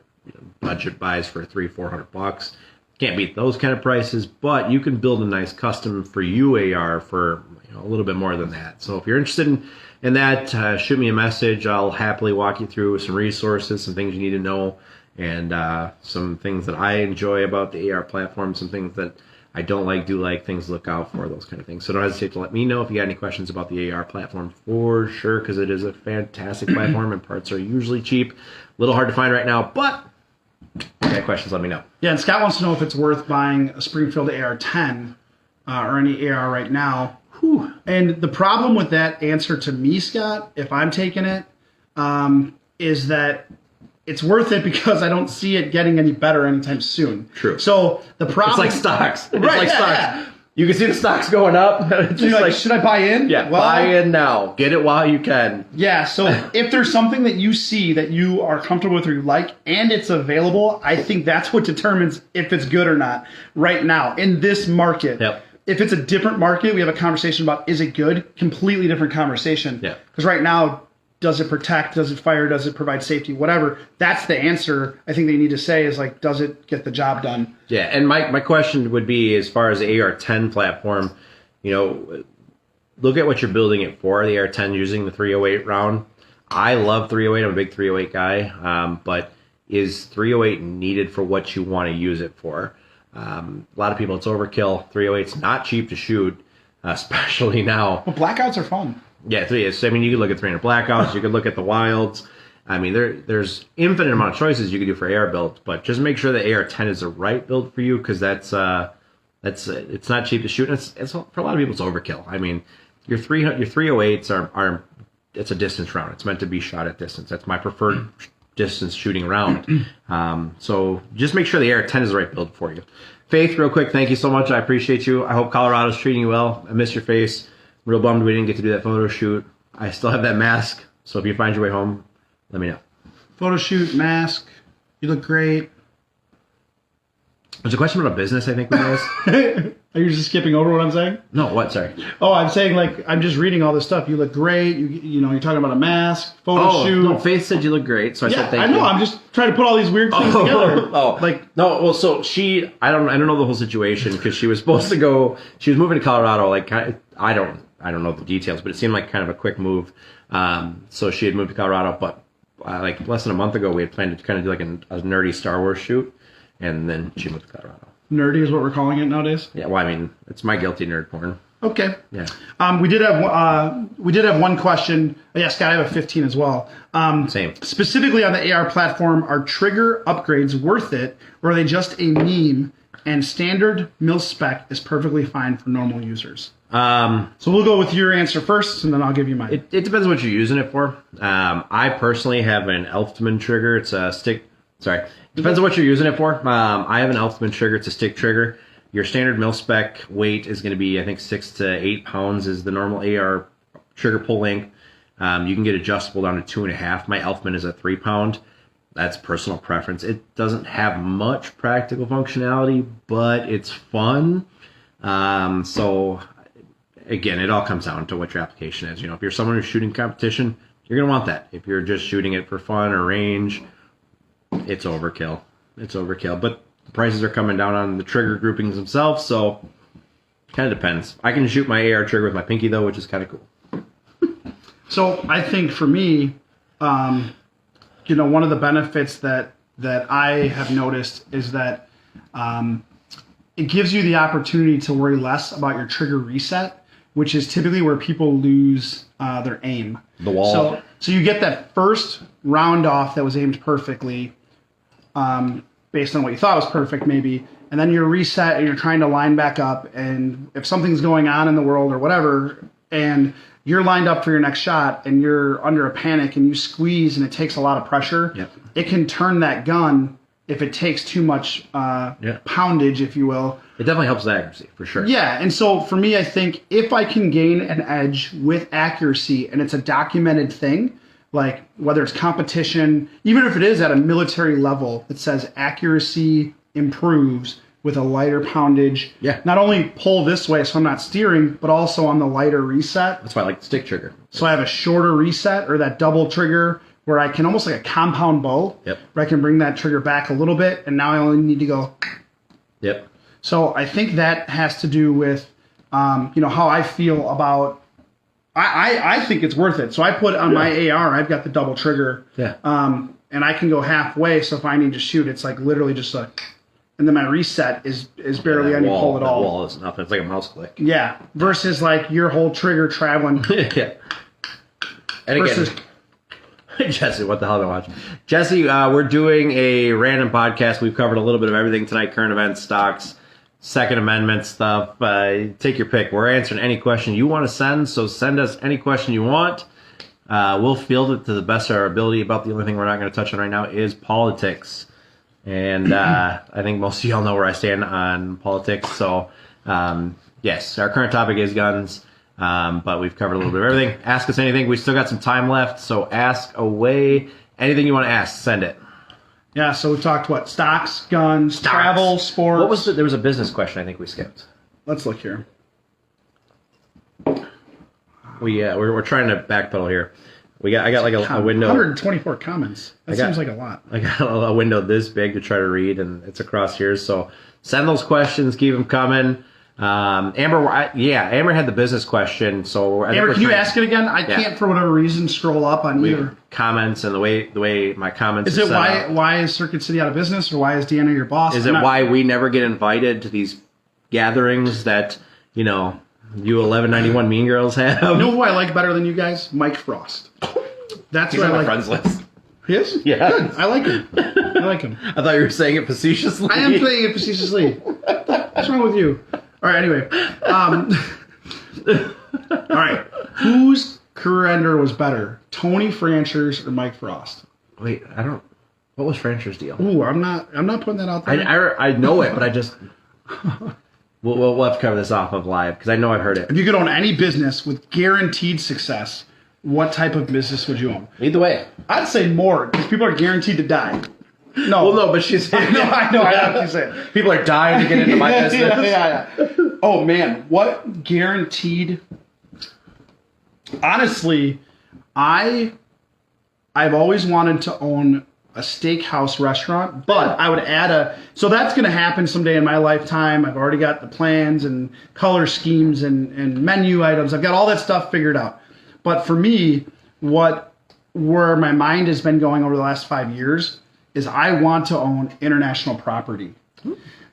budget buys for $300-400. Can't beat those kind of prices, but you can build a nice custom for you AR for a little bit more than that. So if you're interested in that, shoot me a message. I'll happily walk you through some resources, some things you need to know, and some things that I enjoy about the AR platform, some things that I don't do like, things to look out for, those kind of things. So don't hesitate to let me know if you got any questions about the AR platform for sure, because it is a fantastic platform and parts are usually cheap. A little hard to find right now, but if you got questions, let me know. Yeah, and Scott wants to know if it's worth buying a Springfield AR-10 or any AR right now. Whew. And the problem with that answer to me, Scott, if I'm taking it, is that it's worth it because I don't see it getting any better anytime soon. True. So the problem... It's like stocks. It's right, like stocks. You can see the stocks going up. It's so you're like, should I buy in? Yeah, well, buy in now. Get it while you can. Yeah, so if there's something that you see that you are comfortable with or you like and it's available, I think that's what determines if it's good or not right now in this market. Yep. If it's a different market, we have a conversation about is it good? Completely different conversation. Yeah. Because right now, does it protect? Does it fire? Does it provide safety? Whatever. That's the answer I think they need to say is does it get the job done? Yeah, and my question would be, as far as the AR-10 platform, look at what you're building it for. The AR-10 using the 308 round. I love 308. I'm a big 308 guy. But is 308 needed for what you want to use it for? A lot of people, it's overkill. 308's not cheap to shoot, especially now. Well, blackouts are fun. Yeah, it is. I mean, you could look at 300 blackouts. You could look at the wilds. I mean, there's infinite amount of choices you could do for AR builds, but just make sure the AR-10 is the right build for you, because it's not cheap to shoot. And it's for a lot of people, it's overkill. I mean, your 308s are it's a distance round. It's meant to be shot at distance. That's my preferred distance shooting round. So just make sure the AR-10 is the right build for you. Faith, real quick, thank you so much. I appreciate you. I hope Colorado's treating you well. I miss your face. Real bummed we didn't get to do that photo shoot. I still have that mask, so if you find your way home, let me know. Photo shoot, mask. You look great. There's a question about a business, I think, we asked. Are you just skipping over what I'm saying? No, what? Sorry. Oh, I'm saying I'm just reading all this stuff. You look great. You're talking about a mask, photo shoot. No, Faith said you look great, so I said thank you. I know. I'm just trying to put all these weird things together. No. Well, so I don't know the whole situation, because she was supposed to go. She was moving to Colorado. I don't know the details, but it seemed like kind of a quick move. So she had moved to Colorado, but less than a month ago, we had planned to kind of do a nerdy Star Wars shoot, and then she moved to Colorado. Nerdy is what we're calling it nowadays. Yeah, well, I mean, it's my guilty nerd porn. Okay. Yeah. We did have one question. Yeah, Scott, I have a 15 as well. Same. Specifically on the AR platform, are trigger upgrades worth it, or are they just a meme? And standard mil spec is perfectly fine for normal users. So we'll go with your answer first, and then I'll give you mine. It depends what you're using it for. I personally have an Elftman trigger. It's a stick. Sorry. Depends on what you're using it for. I have an Elftman trigger. It's a stick trigger. Your standard mil spec weight is going to be, I think, 6 to 8 pounds is the normal AR trigger pull length. You can get adjustable down to 2.5. My Elfman is a 3-pound. That's personal preference. It doesn't have much practical functionality, but it's fun. So again, it all comes down to what your application is. If you're someone who's shooting competition, you're going to want that. If you're just shooting it for fun or range, it's overkill. But the prices are coming down on the trigger groupings themselves, so kind of depends. I can shoot my AR trigger with my pinky, though, which is kind of cool. So I think for me, one of the benefits that I have noticed is that it gives you the opportunity to worry less about your trigger reset, which is typically where people lose their aim. The wall. So you get that first round off that was aimed perfectly, based on what you thought was perfect, maybe, and then you're reset and you're trying to line back up, and if something's going on in the world or whatever, and you're lined up for your next shot and you're under a panic and you squeeze and it takes a lot of pressure, it can turn that gun if it takes too much poundage, if you will. It definitely helps the accuracy, for sure. Yeah, and so for me, I think if I can gain an edge with accuracy and it's a documented thing, like whether it's competition, even if it is at a military level that says accuracy improves with a lighter poundage. Yeah. Not only pull this way so I'm not steering, but also on the lighter reset. That's why I like the stick trigger. So I have a shorter reset or that double trigger where I can almost like a compound bow. Yep. Where I can bring that trigger back a little bit and now I only need to go. Yep. So I think that has to do with, how I feel about. I think it's worth it. So I put on my AR, I've got the double trigger. Yeah. And I can go halfway. So if I need to shoot, it's like literally just a. And then my reset is barely any pull at all. That wall is nothing. It's like a mouse click. Yeah. Versus like your whole trigger traveling. Yeah. And again, Jesse, what the hell am I watching? Jesse, we're doing a random podcast. We've covered a little bit of everything tonight: current events, stocks, Second Amendment stuff. Take your pick. We're answering any question you want to send, so send us any question you want. We'll field it to the best of our ability. About the only thing we're not going to touch on right now is politics. And I think most of y'all know where I stand on politics. So, yes, our current topic is guns, but we've covered a little bit of everything. Ask us anything. We still got some time left, so ask away. Anything you want to ask, send it. Yeah, so we talked stocks, guns, travel, sports. What was there was a business question I think we skipped. Let's look here. We're trying to backpedal here. I got like a window. 124 comments. That seems like a lot. I got a window this big to try to read, and it's across here. So send those questions. Keep them coming. Amber had the business question. So Amber, can you ask it again? I can't for whatever reason scroll up on either comments, and the way my comments. Is it why is Circuit City out of business, or why is Deanna your boss? Is it why we never get invited to these gatherings that you 1191 Mean Girls have? You know who I like better than you guys? Mike Frost. That's He's what on I my like. friends list. He is? Yeah. Good. I like him. I thought you were saying it facetiously. I am saying it facetiously. What's wrong with you? All right, anyway. All right. Whose career ender was better, Tony Franchers or Mike Frost? Wait, I don't. What was Francher's deal? Ooh, I'm not putting that out there. I know it, but I just. We'll have to cover this off of live because I know I've heard it. If you could own any business with guaranteed success, what type of business would you own? Either way. I'd say more because people are guaranteed to die. No. Well, no, but she's. I know what you're saying. People are dying to get into my business. Yeah. Oh, man. What guaranteed... Honestly, I've always wanted to own a steakhouse restaurant, but I would add so that's going to happen someday in my lifetime. I've already got the plans and color schemes and menu items. I've got all that stuff figured out. But for me, where my mind has been going over the last 5 years is I want to own international property.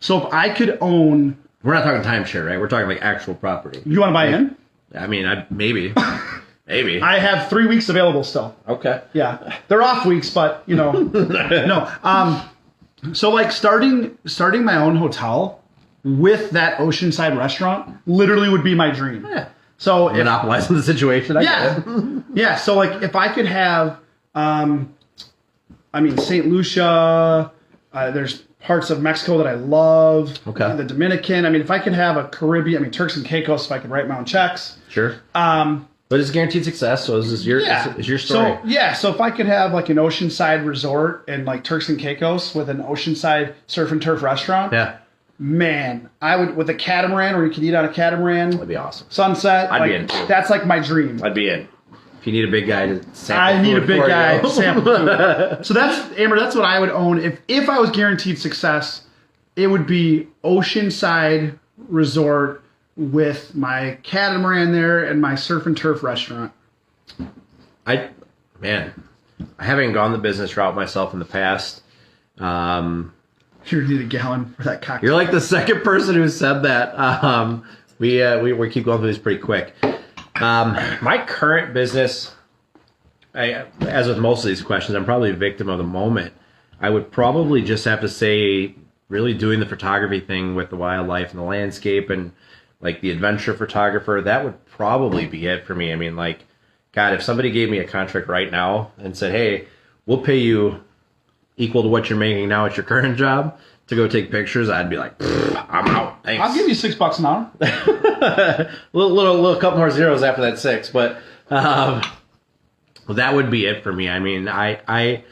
So if I could own... We're not talking timeshare, right? We're talking like actual property. You want to buy in? I mean, maybe. Maybe. I have 3 weeks available still. Okay. Yeah. They're off weeks, but, no. So, like, starting my own hotel with that oceanside restaurant literally would be my dream. Yeah. So monopolizing the situation. Yeah. So, like, if I could have, St. Lucia, there's parts of Mexico that I love. Okay. The Dominican. If I could have a Caribbean, Turks and Caicos, if I could write my own checks. Sure. But it's guaranteed success, so is your story. So if I could have like an oceanside resort in like Turks and Caicos with an oceanside surf and turf restaurant, Yeah. man, I would, with a catamaran where you could eat on a catamaran. That'd be awesome. Sunset. I'd like, be in too. That's like my dream. I'd be in. If you need a big guy to sample I need a food big for guy you. to sample food. So that's, Amber, that's what I would own. If I was guaranteed success, it would be oceanside resort with my catamaran there and my surf and turf restaurant. I haven't gone the business route myself in the past. You need a gallon for that cocktail. You're like the second person who said that. We keep going through this pretty quick. My current business, as with most of these questions, I'm probably a victim of the moment. I would probably just have to say, really doing the photography thing with the wildlife and the landscape and like the adventure photographer, that would probably be it for me. I mean, like, God, if somebody gave me a contract right now and said, hey, we'll pay you equal to what you're making now at your current job to go take pictures, I'd be like, I'm out. Thanks. I'll give you $6 an hour. little couple more zeros after that 6, but that would be it for me. I mean, I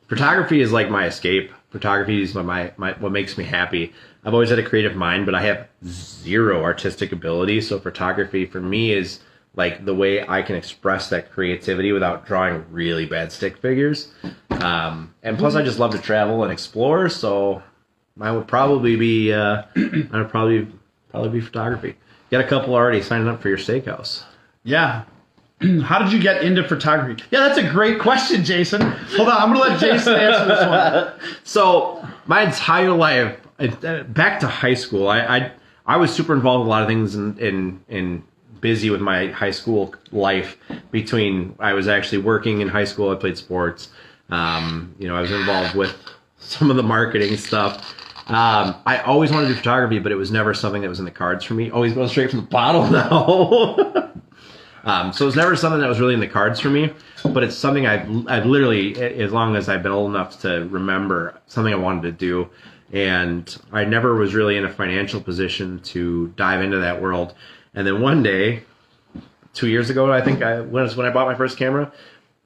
photography is like my escape. Photography is what makes me happy. I've always had a creative mind, but I have zero artistic ability. So photography for me is like the way I can express that creativity without drawing really bad stick figures. And plus, I just love to travel and explore. So mine would probably be probably be photography. Got a couple already signing up for your steakhouse. Yeah. How did you get into photography? Yeah, that's a great question, Jason. Hold on, I'm going to let Jason answer this one. So my entire life, back to high school, I was super involved in a lot of things in busy with my high school life. Between I was actually working in high school, I played sports. I was involved with some of the marketing stuff. I always wanted to do photography, but it was never something that was in the cards for me. Always going straight from the bottle now. So it was never something that was really in the cards for me, but it's something I've literally, as long as I've been old enough to remember, something I wanted to do. And I never was really in a financial position to dive into that world. And then one day, 2 years ago, I think when I bought my first camera,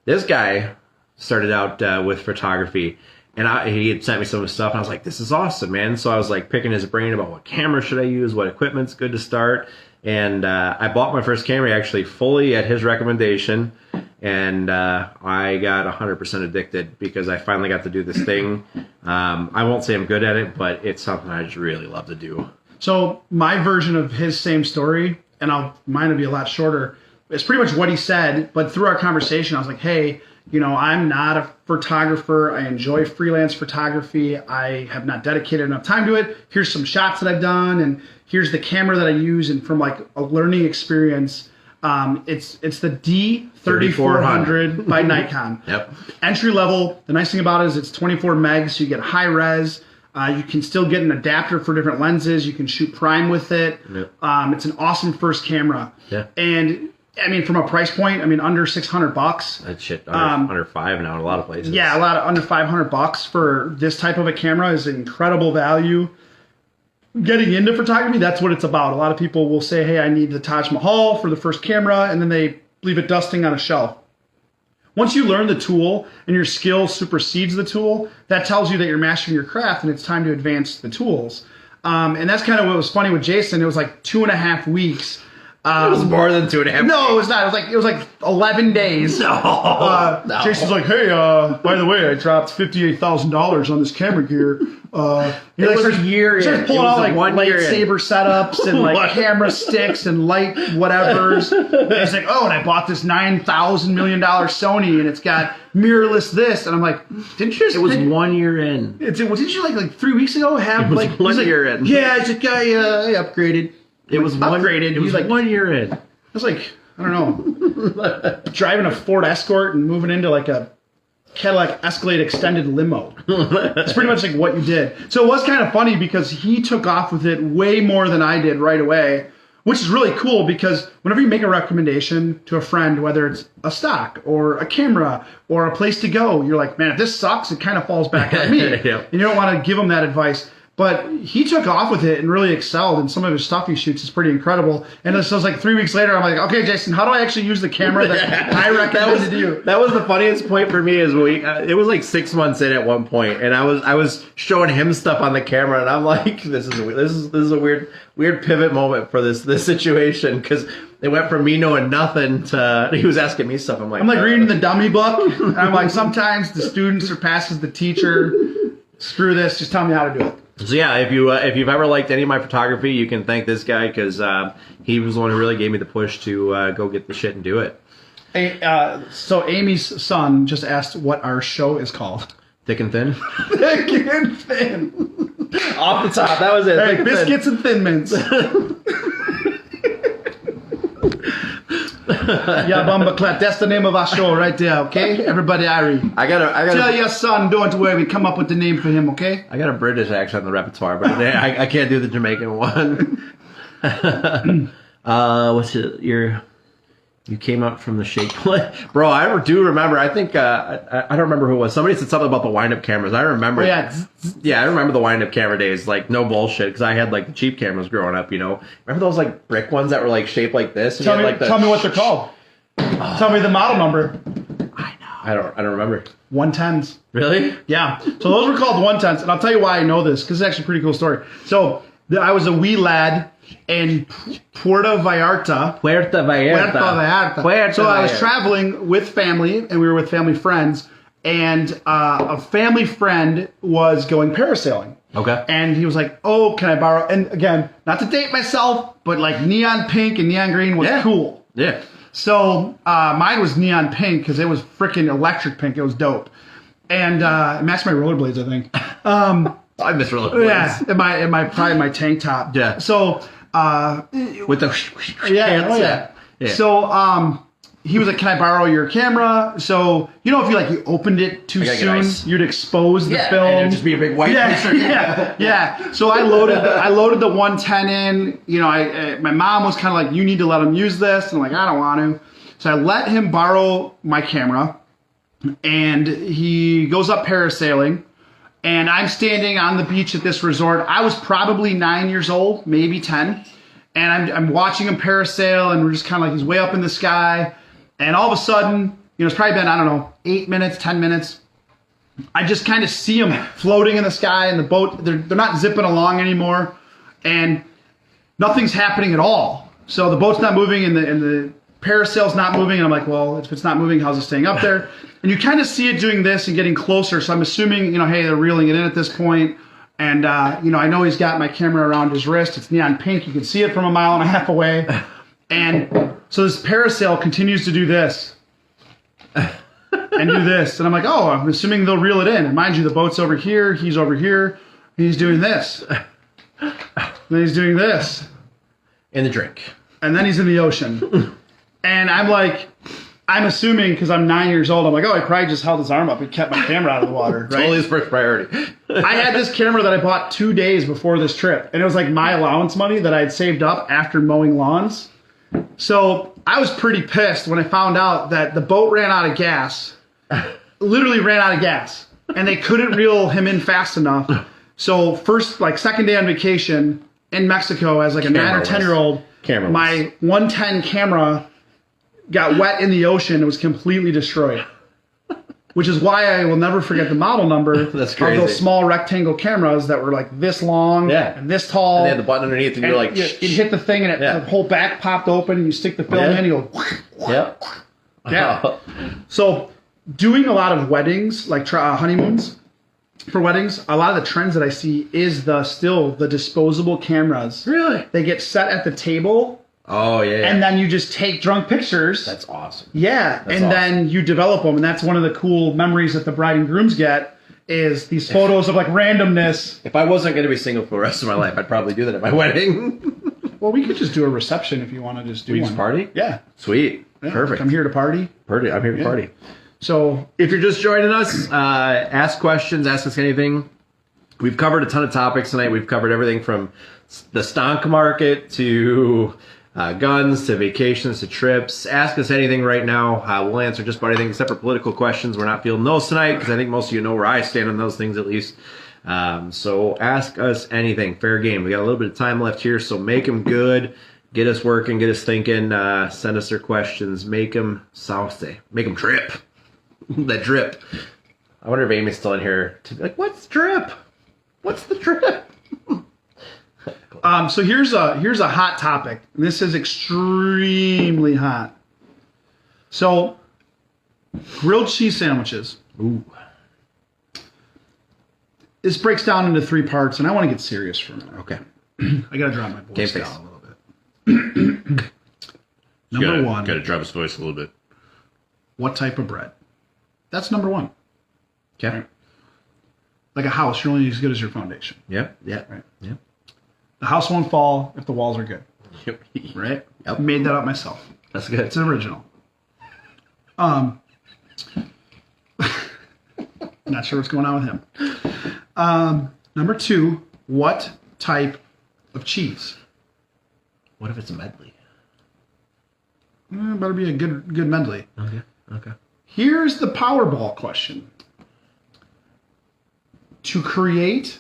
this guy started out with photography. And he had sent me some of his stuff, and I was like, this is awesome, man. So I was like picking his brain about what camera should I use, what equipment's good to start. And I bought my first camera actually fully at his recommendation. And I got 100% addicted because I finally got to do this thing. I won't say I'm good at it, but it's something I just really love to do. So my version of his same story, and mine will be a lot shorter, it's pretty much what he said. But through our conversation, I was like, hey, I'm not a photographer. I enjoy freelance photography. I have not dedicated enough time to it. Here's some shots that I've done, and here's the camera that I use. And from like a learning experience, it's the D3400 by Nikon. Yep. Entry level. The nice thing about it is it's 24 megs, so you get high res. You can still get an adapter for different lenses. You can shoot prime with it. Yep. It's an awesome first camera. Yeah. And I mean, from a price point, under $600. That shit under $5 now in a lot of places. Yeah, a lot of under $500 for this type of a camera is incredible value. Getting into photography, that's what it's about. A lot of people will say, hey, I need the Taj Mahal for the first camera, and then they leave it dusting on a shelf. Once you learn the tool and your skill supersedes the tool, that tells you that you're mastering your craft and it's time to advance the tools. And that's kind of what was funny with Jason. It was like 2.5 weeks. It was more than 2.5. No, it was not. It was like 11 days. No. Jason's like, hey, by the way, I dropped $58,000 on this camera gear. It was a year in. Starts pulling out like lightsaber setups and like camera sticks and light whatevers. And it's like, oh, and I bought this $9,000 million Sony, and it's got mirrorless this. And I'm like, didn't you? It was 1 year in. Didn't you like 3 weeks ago have It was like 1 year in. Yeah, it's like I upgraded. It was upgraded. It was like 1 year in. It was like, I don't know, driving a Ford Escort and moving into like a Cadillac Escalade extended limo. It's pretty much like what you did. So it was kind of funny because he took off with it way more than I did right away, which is really cool because whenever you make a recommendation to a friend, whether it's a stock or a camera or a place to go, you're like, man, if this sucks, it kind of falls back on me. Yep. And you don't want to give them that advice. But he took off with it and really excelled, and some of his stuff he shoots is pretty incredible. And so it's like 3 weeks later, I'm like, okay, Jason, how do I actually use the camera that I recommended to you? That was the funniest point for me. It was like 6 months in at one point, and I was showing him stuff on the camera, and I'm like, this is a weird pivot moment for this situation, because it went from me knowing nothing to he was asking me stuff. I'm like reading the dummy book, and I'm like, sometimes the student surpasses the teacher. Screw this, just tell me how to do it. So yeah, if you've ever liked any of my photography, you can thank this guy, because he was the one who really gave me the push to go get the shit and do it. Hey, so Amy's son just asked what our show is called. Thick and Thin. Thick and Thin. Off the top, that was it. Hey, biscuits and Thin Mints. Yeah, Bumba Clap. That's the name of our show right there, okay? Everybody, Ari. I gotta tell your son, don't worry, we come up with the name for him, okay? I got a British accent in the repertoire, but I can't do the Jamaican one. What's it? You came out from the shake play, bro. I do remember. I think I don't remember who it was. Somebody said something about the wind-up cameras. I remember. Oh, yeah. Yeah, I remember the wind-up camera days. Like, no bullshit, because I had like the cheap cameras growing up. You know, remember those like brick ones that were like shaped like this? And tell me what they're called. Tell me the model number. I don't remember. 110s. Really? Yeah. So those were called 110s, and I'll tell you why I know this, because it's actually a pretty cool story. So I was a wee lad in Puerto Vallarta. So I was traveling with family, and we were with family friends, and a family friend was going parasailing. Okay. And he was like, oh, can I borrow? And again, not to date myself, but like neon pink and neon green was cool. Yeah. So mine was neon pink because it was freaking electric pink. It was dope. And it matched my rollerblades, I think. I miss rollerblades. Yeah, in my probably my tank top. Yeah. So with the yeah. So he was like, "Can I borrow your camera?" So if you opened it too soon, you'd expose the film. And it'd just be a big white picture. Yeah. So I loaded the 110 in. My mom was kind of like, "You need to let him use this," and I'm like, "I don't want to." So I let him borrow my camera, and he goes up parasailing. And I'm standing on the beach at this resort. I was probably 9 years old, maybe 10. And I'm watching him parasail, and we're just kind of like, he's way up in the sky. And all of a sudden, it's probably been, 8 minutes, 10 minutes. I just kind of see him floating in the sky, and the boat, they're not zipping along anymore. And nothing's happening at all. So the boat's not moving, and the parasail's not moving. And I'm like, well, if it's not moving, how's it staying up there? And you kind of see it doing this and getting closer. So I'm assuming, hey, they're reeling it in at this point. And, I know he's got my camera around his wrist. It's neon pink. You can see it from a mile and a half away. And so this parasail continues to do this and do this. And I'm like, oh, I'm assuming they'll reel it in. And mind you, the boat's over here. He's over here. And he's doing this. And then he's doing this. In the drink. And then he's in the ocean. And I'm assuming, because I'm 9 years old, I'm like, oh, he probably just held his arm up and kept my camera out of the water. Right? Totally his first priority. I had this camera that I bought 2 days before this trip. And it was like my allowance money that I had saved up after mowing lawns. So I was pretty pissed when I found out that the boat ran out of gas. Literally ran out of gas. And they couldn't reel him in fast enough. So second day on vacation in Mexico as like a 9 or 10-year-old, my 110 camera got wet in the ocean and was completely destroyed. Which is why I will never forget the model number That's crazy. of those small rectangle cameras that were like this long and this tall. And they had the button underneath, and you're like... You'd hit the thing, and the whole back popped open, and you stick the film in, and you go... Yeah. So doing a lot of weddings, like honeymoons for weddings, a lot of the trends that I see is the disposable cameras. Really? They get set at the table... Oh, yeah. And then you just take drunk pictures. That's awesome. Yeah. Then you develop them. And that's one of the cool memories that the bride and grooms get is these photos of like randomness. If I wasn't going to be single for the rest of my life, I'd probably do that at my wedding. Well, we could just do a reception if you want to just do one. Party? Yeah. Sweet. Yeah. Perfect. I'm here to party. I'm here to party. So if you're just joining us, ask questions, ask us anything. We've covered a ton of topics tonight. We've covered everything from the stock market to... guns to vacations to trips. Ask us anything right now. We'll answer just about anything except for political questions. We're not fielding those tonight because I think most of you know where I stand on those things at least. So ask us anything. Fair game. We got a little bit of time left here, so make them good. Get us working. Get us thinking. Send us their questions. Make them sauce. Make them drip. That drip. I wonder if Amy's still in here to be like, what's drip? What's the drip? So here's a hot topic. This is extremely hot. So grilled cheese sandwiches. Ooh. This breaks down into 3 parts, and I want to get serious for a minute. Okay. I gotta drop my voice Game down a little bit. Number one. Got to drop his voice a little bit. What type of bread? That's number one. Okay. Right. Like a house, you're only as good as your foundation. Yep. Yep. Right. Yep. The house won't fall if the walls are good. Yep. Right? Yep. Made that up myself. That's good. It's original. Not sure what's going on with him. Number 2, what type of cheese? What if it's a medley? Better be a good medley. Okay. Okay. Here's the Powerball question. To create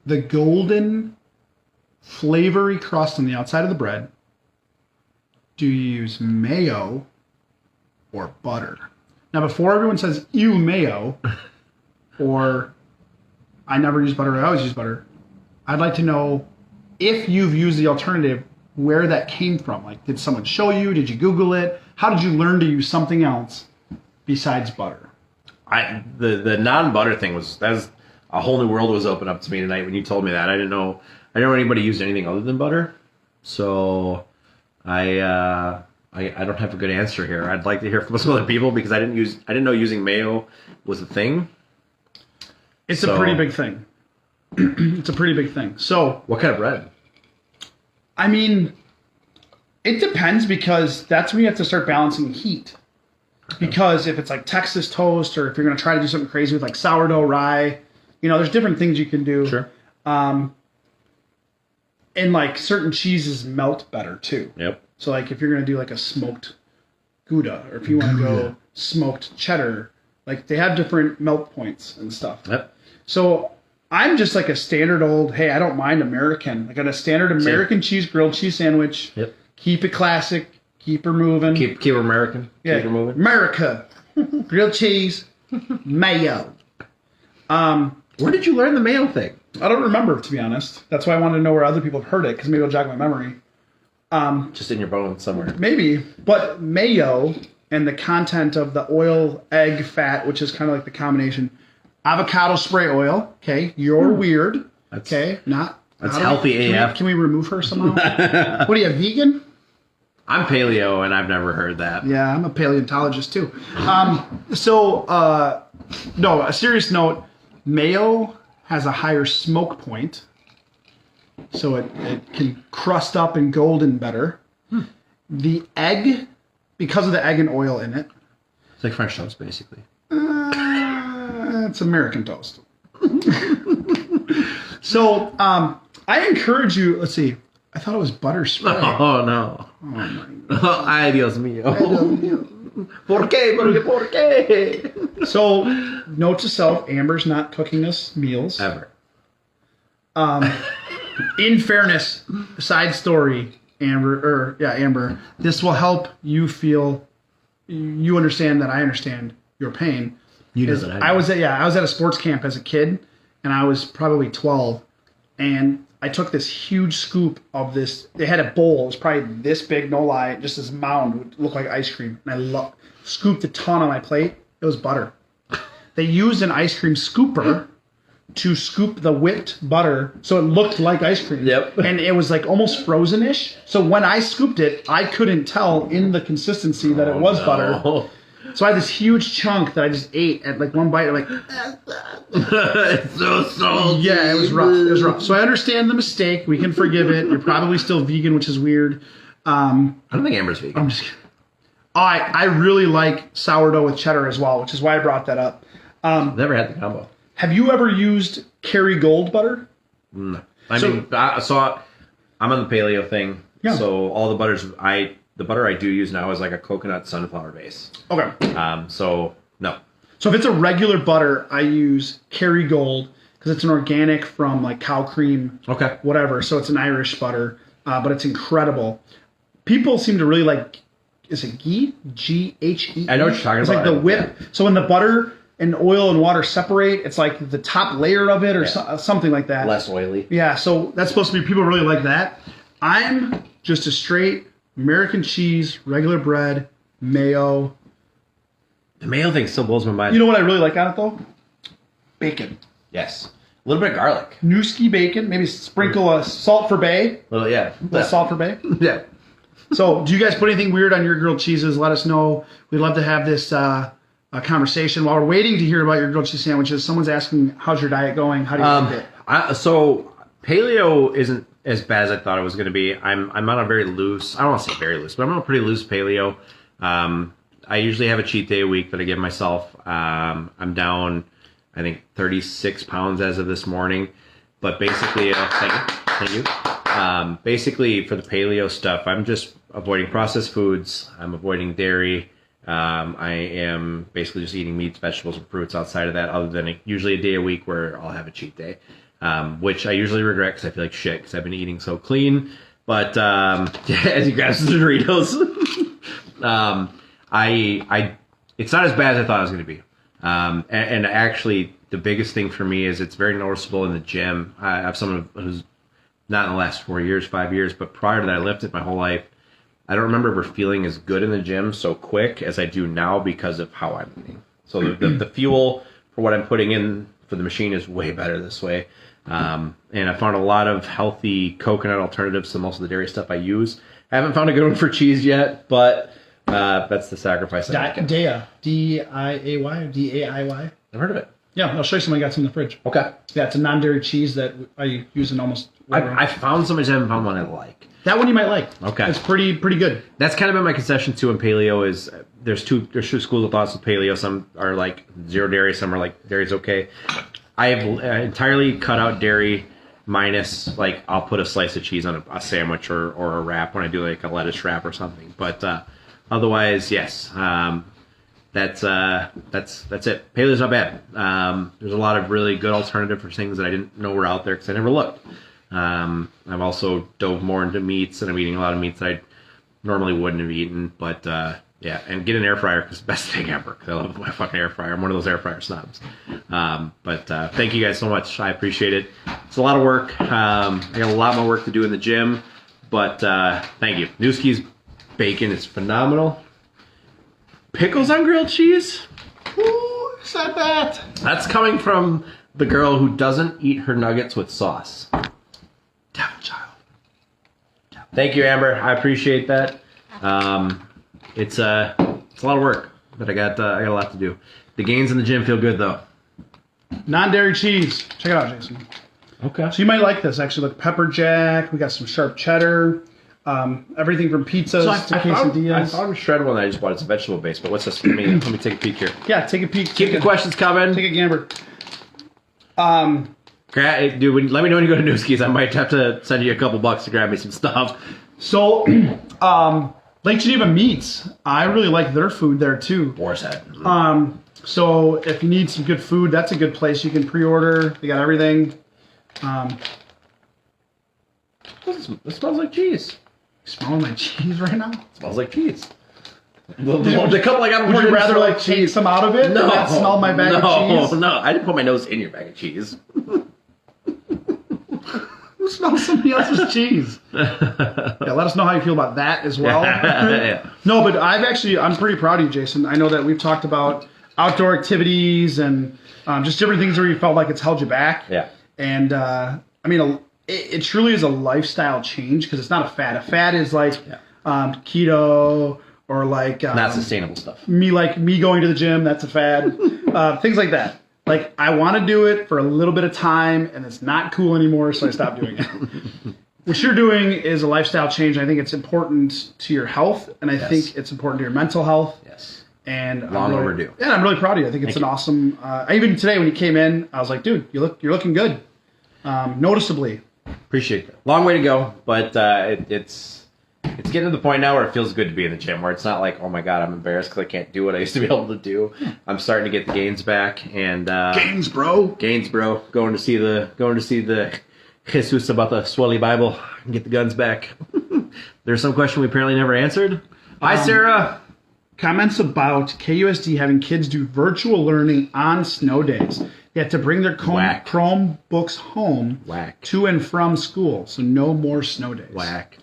the golden flavory crust on the outside of the bread, do you use mayo or butter? Now, before everyone says, ew, mayo, or I never use butter, I always use butter, I'd like to know if you've used the alternative, where that came from. Like, did someone show you? Did you Google it? How did you learn to use something else besides butter? The non-butter thing was a whole new world was opened up to me tonight when you told me that. I didn't know anybody used anything other than butter. So I don't have a good answer here. I'd like to hear from some other people because I didn't know using mayo was a thing. It's a pretty big thing. It's a pretty big thing. So what kind of bread? I mean, it depends because that's when you have to start balancing heat. Because if it's like Texas toast or if you're going to try to do something crazy with like sourdough rye, there's different things you can do. Sure. And like certain cheeses melt better too. Yep. So like if you're going to do like a smoked Gouda or if you want to go smoked cheddar, like they have different melt points and stuff. Yep. So I'm just like a standard old, hey, I don't mind American. I got a standard American cheese grilled cheese sandwich. Yep. Keep it classic. Keep her moving. Keep her American. Yeah. Keep her moving. America. Grilled cheese. Mayo. Where did you learn the mayo thing? I don't remember, to be honest. That's why I wanted to know where other people have heard it, because maybe it'll jog my memory. Just in your bones somewhere. Maybe. But mayo and the content of the oil, egg, fat, which is kind of like the combination. Avocado spray oil. Okay. You're weird. Okay. That's healthy AF. Can we remove her somehow? What are you, vegan? I'm paleo, and I've never heard that. Yeah, I'm a paleontologist too. No, a serious note, mayo has a higher smoke point, so it can crust up and golden better. The egg, because of the egg and oil in it. It's like French toast, basically. It's American toast. So, I encourage you, let's see, I thought it was butter spray. Oh, no. Oh, my God. Ay, Dios mío. ¿Por qué? ¿Por qué? So, note to self, Amber's not cooking us meals. Ever. In fairness, side story, Amber, this will help you feel, you understand that I understand your pain. You know that I was at a sports camp as a kid, and I was probably 12, and I took this huge scoop of this. They had a bowl. It was probably this big, no lie, just this mound would look like ice cream, and I scooped a ton on my plate. It was butter. They used an ice cream scooper to scoop the whipped butter so it looked like ice cream. Yep. And it was like almost frozen-ish. So when I scooped it, I couldn't tell in the consistency that it was butter. So I had this huge chunk that I just ate at like one bite. I'm like, It's so salty. yeah, it was rough. It was rough. So I understand the mistake. We can forgive it. You're probably still vegan, which is weird. I don't think Amber's vegan. I'm just kidding. I really like sourdough with cheddar as well, which is why I brought that up. Never had the combo. Have you ever used Kerrygold butter? No. I'm on the paleo thing. Yeah. So all the butters the butter I do use now is like a coconut sunflower base. Okay. So no. So if it's a regular butter, I use Kerrygold because because it's an organic from like cow cream, Okay. whatever. So it's an Irish butter, but it's incredible. People seem to really like. Is it ghee? Ghee. I know what you're talking it's about. It's like the whip. Yeah. So when the butter and oil and water separate, it's like the top layer of it or something like that. Less oily. Yeah, so that's supposed to be, people really like that. I'm just a straight American cheese, regular bread, mayo. The mayo thing still blows my mind. You know what I really like on it though? Bacon. Yes. A little bit of garlic. Nooski bacon, maybe sprinkle a salt for bay. Well, yeah. A little salt for bay. Yeah. So, do you guys put anything weird on your grilled cheeses? Let us know. We'd love to have this conversation. While we're waiting to hear about your grilled cheese sandwiches, someone's asking, how's your diet going? How do you think it? So, paleo isn't as bad as I thought it was going to be. I'm on a very loose, I don't want to say very loose, but I'm on a pretty loose paleo. I usually have a cheat day a week that I give myself. I'm down, I think, 36 pounds as of this morning. But basically, thank you. Basically, for the paleo stuff, I'm just avoiding processed foods. I'm avoiding dairy. I am basically just eating meats, vegetables, and fruits outside of that, other than usually a day a week where I'll have a cheat day, which I usually regret because I feel like shit because I've been eating so clean. But as he grabs the Doritos, it's not as bad as I thought it was going to be. And actually, the biggest thing for me is it's very noticeable in the gym. I have someone who's not in the last 4 years, 5 years, but prior to that, I lifted my whole life. I don't remember ever feeling as good in the gym so quick as I do now because of how I'm eating. So the fuel for what I'm putting in for the machine is way better this way. And I found a lot of healthy coconut alternatives to most of the dairy stuff I use. I haven't found a good one for cheese yet, but that's the sacrifice I make. Daiya. D-I-A-Y or D-A-I-Y? I've heard of it. Yeah, I'll show you some I got some in the fridge. Okay. Yeah, it's a non-dairy cheese that I use in almost... I found some, I just haven't found one I like. That one you might like. Okay. It's pretty good. That's kind of been my concession too in paleo is there's two schools of thoughts with paleo. Some are like zero dairy, some are like dairy's okay. I have entirely cut out dairy minus like I'll put a slice of cheese on a sandwich or a wrap when I do like a lettuce wrap or something. But otherwise, yes. That's it. Paleo's not bad. There's a lot of really good alternative for things that I didn't know were out there because I never looked. I've also dove more into meats, and I'm eating a lot of meats that I normally wouldn't have eaten. But yeah, and get an air fryer because it's the best thing ever. Because I love my fucking air fryer. I'm one of those air fryer snobs. But thank you guys so much. I appreciate it. It's a lot of work. I got a lot more work to do in the gym. But thank you. Nooski's bacon is phenomenal. Pickles on grilled cheese? Who said that? That's coming from the girl who doesn't eat her nuggets with sauce. Devil child. Thank you, Amber. I appreciate that. It's a lot of work, but I got a lot to do. The gains in the gym feel good though. Non-dairy cheese. Check it out, Jason. Okay. So you might like this. Actually, look, pepper jack. We got some sharp cheddar. Everything from pizzas to quesadillas. I found a shred one that I just bought. It's vegetable based, but what's this? Let me take a peek here. Yeah, take a peek. Keep the questions coming. Take a gamber. Dude, let me know when you go to Nooski's. I might have to send you a couple bucks to grab me some stuff. So, Lake Geneva Meats. I really like their food there too. Boar's head. So if you need some good food, that's a good place. You can pre-order. They got everything. It smells like cheese. Smelling my cheese right now? It smells like cheese. The couple I got. Would you rather like take some out of it? No. And not smell my bag of cheese? No, I didn't put my nose in your bag of cheese. Who smells somebody else's cheese? Yeah, let us know how you feel about that as well. Yeah. No, but I'm pretty proud of you, Jason. I know that we've talked about outdoor activities and just different things where you felt like it's held you back. Yeah. And I mean, it truly is a lifestyle change because it's not a fad. A fad is like keto or like not sustainable stuff. Me going to the gym, that's a fad. Things like that. Like I want to do it for a little bit of time, and it's not cool anymore, so I stopped doing it. What you're doing is a lifestyle change. I think it's important to your health, and I think it's important to your mental health. Yes. And long overdue. Yeah, I'm really proud of you. I think it's an awesome. Even today when you came in, I was like, dude, you're looking good, noticeably. Appreciate that. Long way to go, but it's it's getting to the point now where it feels good to be in the gym, where it's not like, oh my god, I'm embarrassed because I can't do what I used to be able to do. I'm starting to get the gains back, and Gains, bro. Going to see the Jesus about the Swelly Bible and get the guns back. There's some question we apparently never answered. Hi, Sarah. Comments about KUSD having kids do virtual learning on snow days. They have to bring their Chromebooks home to and from school, so no more snow days. Whack.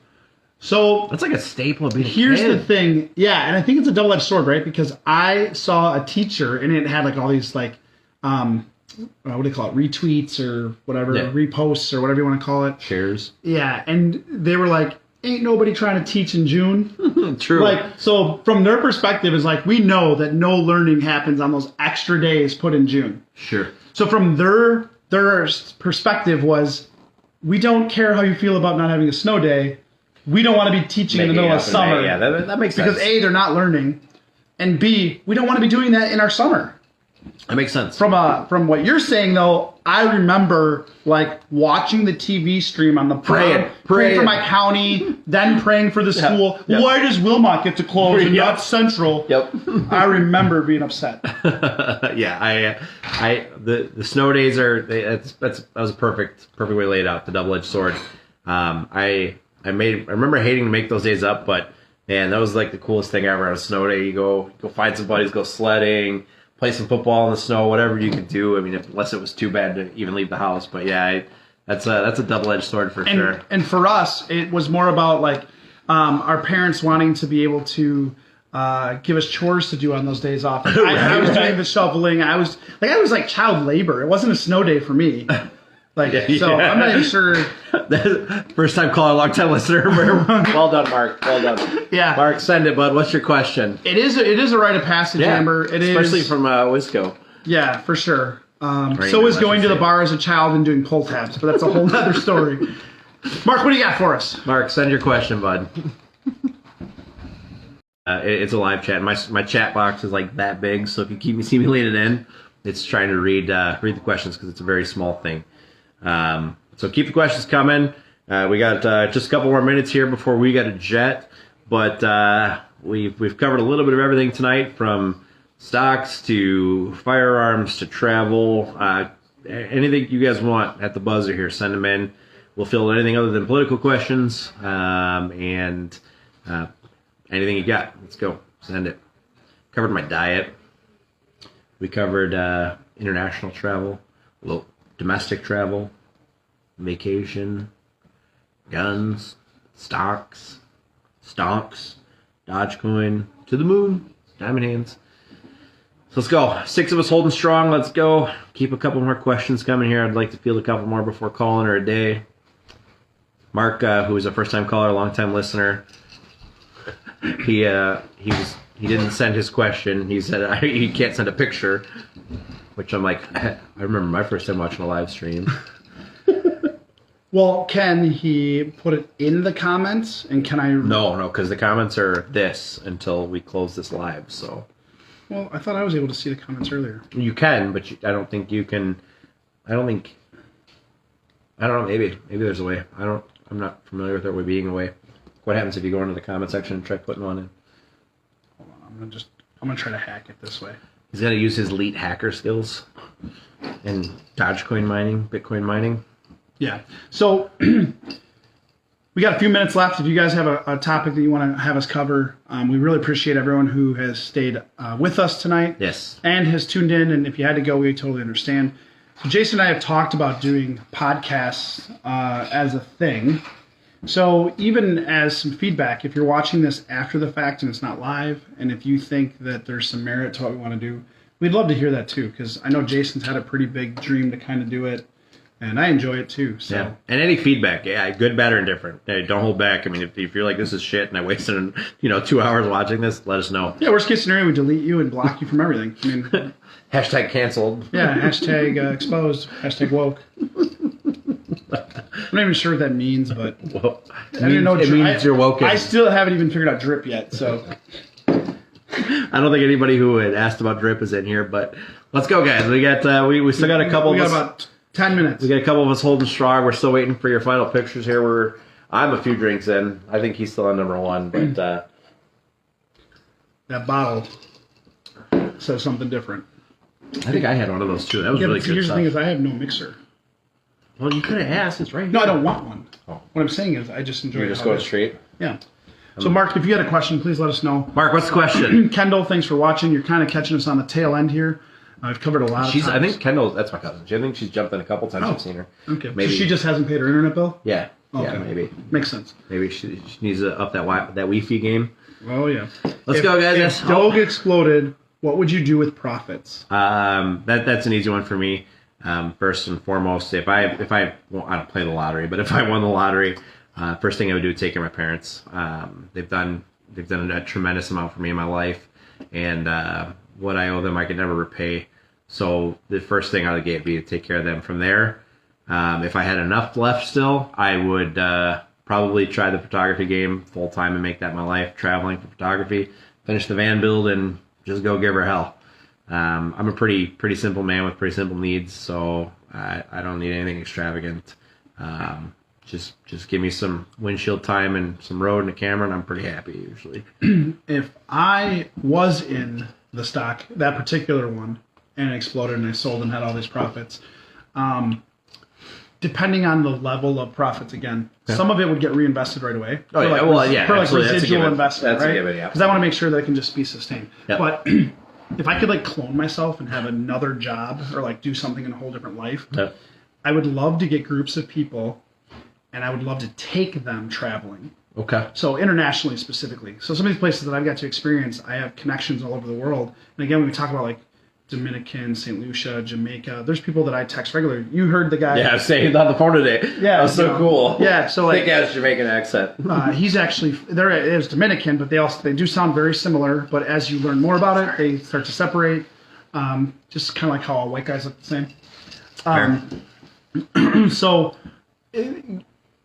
So that's like a staple of being here's a kid. the thing. Yeah, and I think it's a double-edged sword, right? Because I saw a teacher, and it had like all these like, what do they call it? Retweets or whatever, reposts or whatever you want to call it. Shares. Yeah, and they were like, ain't nobody trying to teach in June. True. Like, so from their perspective, is like, we know that no learning happens on those extra days put in June. Sure. So from their perspective was, we don't care how you feel about not having a snow day. We don't want to be teaching in the middle of summer. Yeah, that makes sense. Because A, they're not learning, and B, we don't want to be doing that in our summer. That makes sense. From what you're saying, though, I remember like watching the TV stream on the praying for my county, then praying for the school. Yep. Why does Wilmot get to close and not Central? Yep. I remember being upset. Yeah, the snow days are that was a perfect way to lay it out. The double-edged sword. I remember hating to make those days up, but man, that was like the coolest thing ever on a snow day. You go find some buddies, go sledding, play some football in the snow, whatever you could do. I mean, unless it was too bad to even leave the house. But yeah, that's a double-edged sword for sure. And for us, it was more about like our parents wanting to be able to give us chores to do on those days off. I was doing the shoveling. I was like child labor. It wasn't a snow day for me. I'm not even sure. First time caller, long time listener. Well done, Mark. Well done. Yeah, Mark, send it, bud. What's your question? It is a rite of passage, Amber. It especially is, from Wisco. Yeah, for sure. So is going to the bar as a child and doing pull tabs, but that's a whole other story. Mark, what do you got for us? Mark, send your question, bud. It's a live chat. My chat box is like that big, so if you see me lean it in, it's trying to read the questions because it's a very small thing. So keep the questions coming. We got just a couple more minutes here before we got a jet, but we've covered a little bit of everything tonight, from stocks to firearms to travel. Anything you guys want at the buzzer here, send them in. We'll fill anything other than political questions, and anything you got. Let's go. Send it. Covered my diet. We covered international travel, domestic travel, vacation, guns, stocks, Dogecoin, to the moon, diamond hands. So let's go. 6 of us holding strong. Let's go. Keep a couple more questions coming here. I'd like to field a couple more before calling her a day. Mark, who was a first-time caller, long-time listener, he didn't send his question. He said he can't send a picture, which I'm like, I remember my first time watching a live stream. Well, can he put it in the comments? And can I... No, because the comments are this until we close this live, so... Well, I thought I was able to see the comments earlier. You can, but I don't think you can... I don't know, maybe there's a way. I'm not familiar with there being a way. What happens if you go into the comment section and try putting one in? Hold on, I'm gonna try to hack it this way. He's got to use his elite hacker skills and Dogecoin mining, Bitcoin mining. Yeah. So we got a few minutes left. If you guys have a topic that you want to have us cover, we really appreciate everyone who has stayed with us tonight. Yes. And has tuned in. And if you had to go, we totally understand. So Jason and I have talked about doing podcasts as a thing. So even as some feedback, if you're watching this after the fact and it's not live, and if you think that there's some merit to what we want to do, we'd love to hear that too, because I know Jason's had a pretty big dream to kind of do it, and I enjoy it too. So. Yeah, and any feedback, good, bad, or indifferent. Hey, don't hold back. I mean, if you're like, this is shit, and I wasted 2 hours watching this, let us know. Yeah, worst case scenario, we delete you and block you from everything. I mean, hashtag canceled. Yeah, hashtag exposed, hashtag woke. I'm not even sure what that means, but well, I don't know. It means you're woke. I still haven't even figured out drip yet, so. I don't think anybody who had asked about drip is in here, but let's go, guys. We got we still got a couple. We of got us, about 10 minutes. We got a couple of us holding strong. We're still waiting for your final pictures here. We're I'm a few drinks in. I think he's still on number one, but That bottle says something different. I think I had one of those too. That was really but good here's stuff. the thing is I have no mixer. Well, you could have asked. It's right here. No, I don't want one. Oh. What I'm saying is I just enjoy You're it just how it going is. straight. Yeah. So, Mark, if you had a question, please let us know. Mark, what's the question? Kendall, thanks for watching. You're kind of catching us on the tail end here. I've covered a lot of I times. think Kendall, that's my cousin. I think she's jumped in a couple times. I've seen her. Okay. Maybe. So she just hasn't paid her internet bill? Yeah. Okay. Yeah, maybe. Makes sense. Maybe she needs to up that Wi-Fi game. Oh, yeah. Let's go, guys. If Doge exploded, what would you do with profits? That's an easy one for me. First and foremost, if I don't play the lottery, but if I won the lottery, first thing I would do is take care of my parents. They've done a tremendous amount for me in my life, and what I owe them I could never repay. So the first thing I would get would be to take care of them. From there, if I had enough left still, I would probably try the photography game full time and make that my life, traveling for photography, finish the van build, and just go give her hell. I'm a pretty simple man with pretty simple needs, so I don't need anything extravagant. Just give me some windshield time and some road and a camera, and I'm pretty happy usually. If I was in the stock, that particular one, and it exploded and I sold and had all these profits, depending on the level of profits again, some of it would get reinvested right away. Oh, yeah. For like Absolutely. That's a residual given. investment, That's a right? given, yeah. Because I want to make sure that it can just be sustained. Yep. But if I could like clone myself and have another job or like do something in a whole different life, Yep. I would love to get groups of people and I would love to take them traveling. Okay. So internationally specifically. So some of these places that I've got to experience, I have connections all over the world. And again, when we talk about like Dominican, St. Lucia, Jamaica, there's people that I text regularly. You heard the guy. Yeah, I was saying on the phone today. Yeah, that was so you know, cool. yeah, so like thick ass Jamaican accent. he's actually there is Dominican, but they do sound very similar. But as you learn more about it, they start to separate. Just kind of like how all white guys look the same. So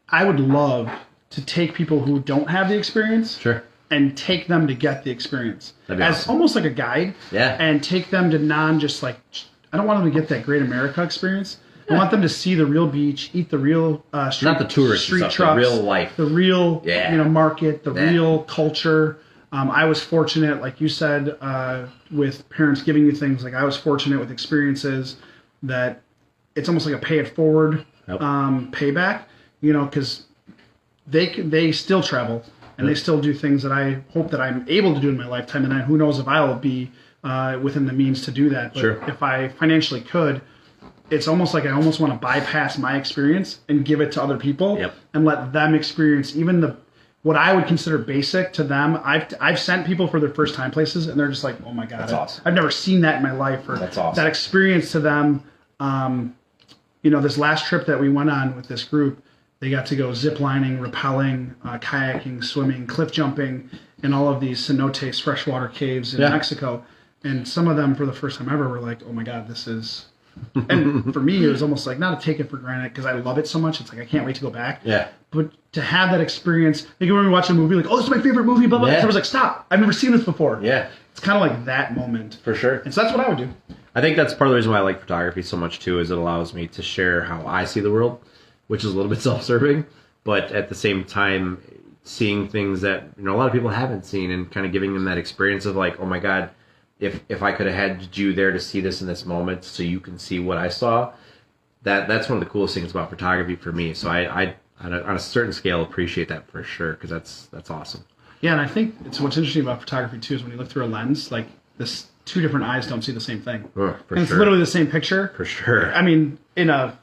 I would love to take people who don't have the experience, Sure. and take them to get the experience That'd be as awesome. almost like a guide. Yeah. And take them to just like I don't want them to get that great America experience. I want them to see the real beach, eat the real street, Not the tourist street stuff, the trucks, real life. the real Yeah. market, the Yeah. real culture. I was fortunate, like you said, with parents giving you things. Like I was fortunate with experiences that it's almost like a pay it forward Yep. payback. Because they still travel and they still do things that I hope that I'm able to do in my lifetime, and who knows if I will be within the means to do that. But Sure. if I financially could, it's almost like I almost want to bypass my experience and give it to other people Yep. and let them experience even what I would consider basic to them. I've sent people for their first time places, and they're just like, "Oh my god, That's awesome. I've never seen that in my life." Or That's awesome. that experience to them. This last trip that we went on with this group, they got to go zip lining, rappelling, kayaking, swimming, cliff jumping, in all of these cenotes, freshwater caves in Yeah. Mexico. And some of them, for the first time ever, were like, "Oh my god, this is." And for me, it was almost like not to take it for granted because I love it so much. It's like I can't wait to go back. Yeah. But to have that experience, like when we watch a movie, like, "Oh, this is my favorite movie," blah blah. Yeah. I was like, "Stop! I've never seen this before." Yeah. It's kind of like that moment. For sure. And so that's what I would do. I think that's part of the reason why I like photography so much too, is it allows me to share how I see the world, which is a little bit self-serving, but at the same time, seeing things that a lot of people haven't seen, and kind of giving them that experience of like, oh my god, if I could have had you there to see this in this moment, so you can see what I saw, that's one of the coolest things about photography for me. So I on a certain scale appreciate that for sure, because that's awesome. Yeah, and I think what's interesting about photography too is when you look through a lens, like this, two different eyes don't see the same thing. For And it's sure. literally the same picture. For sure. I mean, in a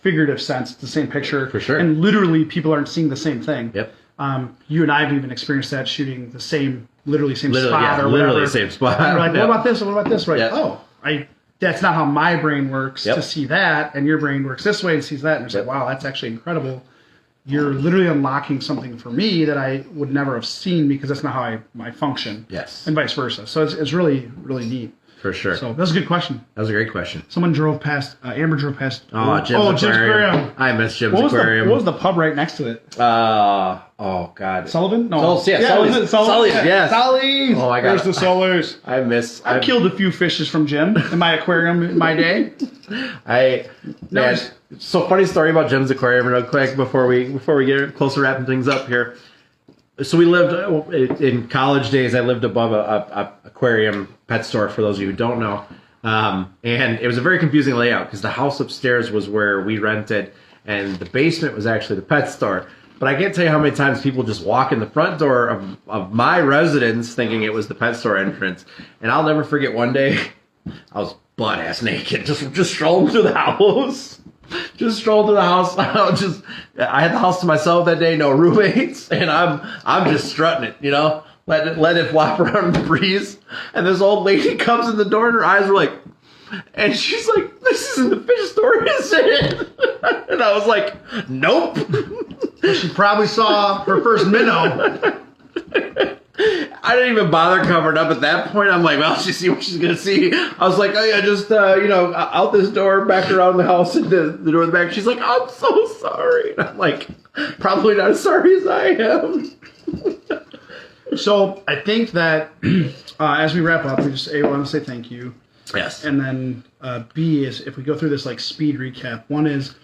figurative sense, it's the same picture. For sure. And literally, people aren't seeing the same thing. Yep. You and I have even experienced that shooting the same, literally same Literally, spot yeah, or literally whatever. same spot. And we're like, Yep. what about this? What about this? Right? Yep. Oh, that's not how my brain works Yep. to see that, and your brain works this way and sees that, and it's Yep. like, wow, that's actually incredible. You're literally unlocking something for me that I would never have seen because that's not how I function. Yes. And vice versa. So it's really, really neat. For sure. So that's a good question. That was a great question. Someone drove past. Amber drove past. Oh, Jim's Aquarium. I miss Jim's Aquarium. What was the pub right next to it? Oh God. Sullivan? No. Sully's. Sully's. Yes. Sully's. Oh my God. There's the Sully's. I've killed a few fishes from Jim in my aquarium in my day. So funny story about Jim's Aquarium real quick before we get closer wrapping things up here. So we lived in college days. I lived above a aquarium pet store. For those of you who don't know, and it was a very confusing layout because the house upstairs was where we rented, and the basement was actually the pet store. But I can't tell you how many times people just walk in the front door of my residence thinking it was the pet store entrance. And I'll never forget one day, I was butt ass naked, just strolling through the house. Just strolled to the house. I had the house to myself that day, no roommates, and I'm just strutting it, let it flop around in the breeze. And this old lady comes in the door, and her eyes were like, and she's like, "This isn't the fish store, is it?" And I was like, "Nope." She probably saw her first minnow. I didn't even bother covering up at that point. I'm like, well, she'll see what she's gonna see. I was like, oh yeah, just out this door, back around the house, and the door in the back. She's like, I'm so sorry. And I'm like, probably not as sorry as I am. So I think that as we wrap up, we just want to say thank you. Yes. And then B is, if we go through this like speed recap. One is,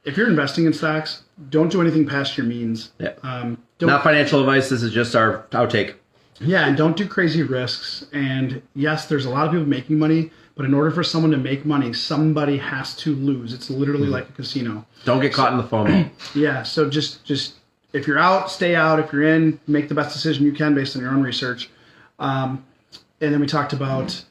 if you're investing in stocks, don't do anything past your means. Yeah. Not financial advice. This is just our outtake. Yeah, and don't do crazy risks. And yes, there's a lot of people making money, but in order for someone to make money, somebody has to lose. It's literally like a casino. Don't get caught in the FOMO. Yeah, so just if you're out, stay out. If you're in, make the best decision you can based on your own research. And then we talked about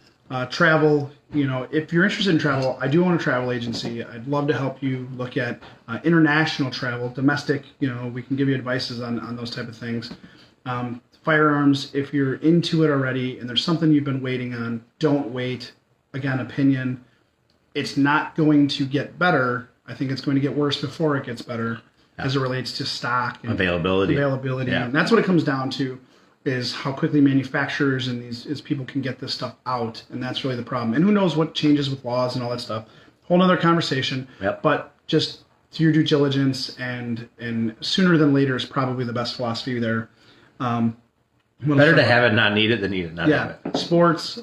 travel. If you're interested in travel, I do own a travel agency. I'd love to help you look at international travel, domestic. We can give you advices on those type of things. Firearms, if you're into it already and there's something you've been waiting on, don't wait. Again, opinion. It's not going to get better. I think it's going to get worse before it gets better as it relates to stock and availability. Yeah. And that's what it comes down to, is how quickly manufacturers and these people can get this stuff out. And that's really the problem. And who knows what changes with laws and all that stuff. Whole nother conversation. Yep. But just do your due diligence, and sooner than later is probably the best philosophy there. Better to have it not need it than need it not have it. Sports.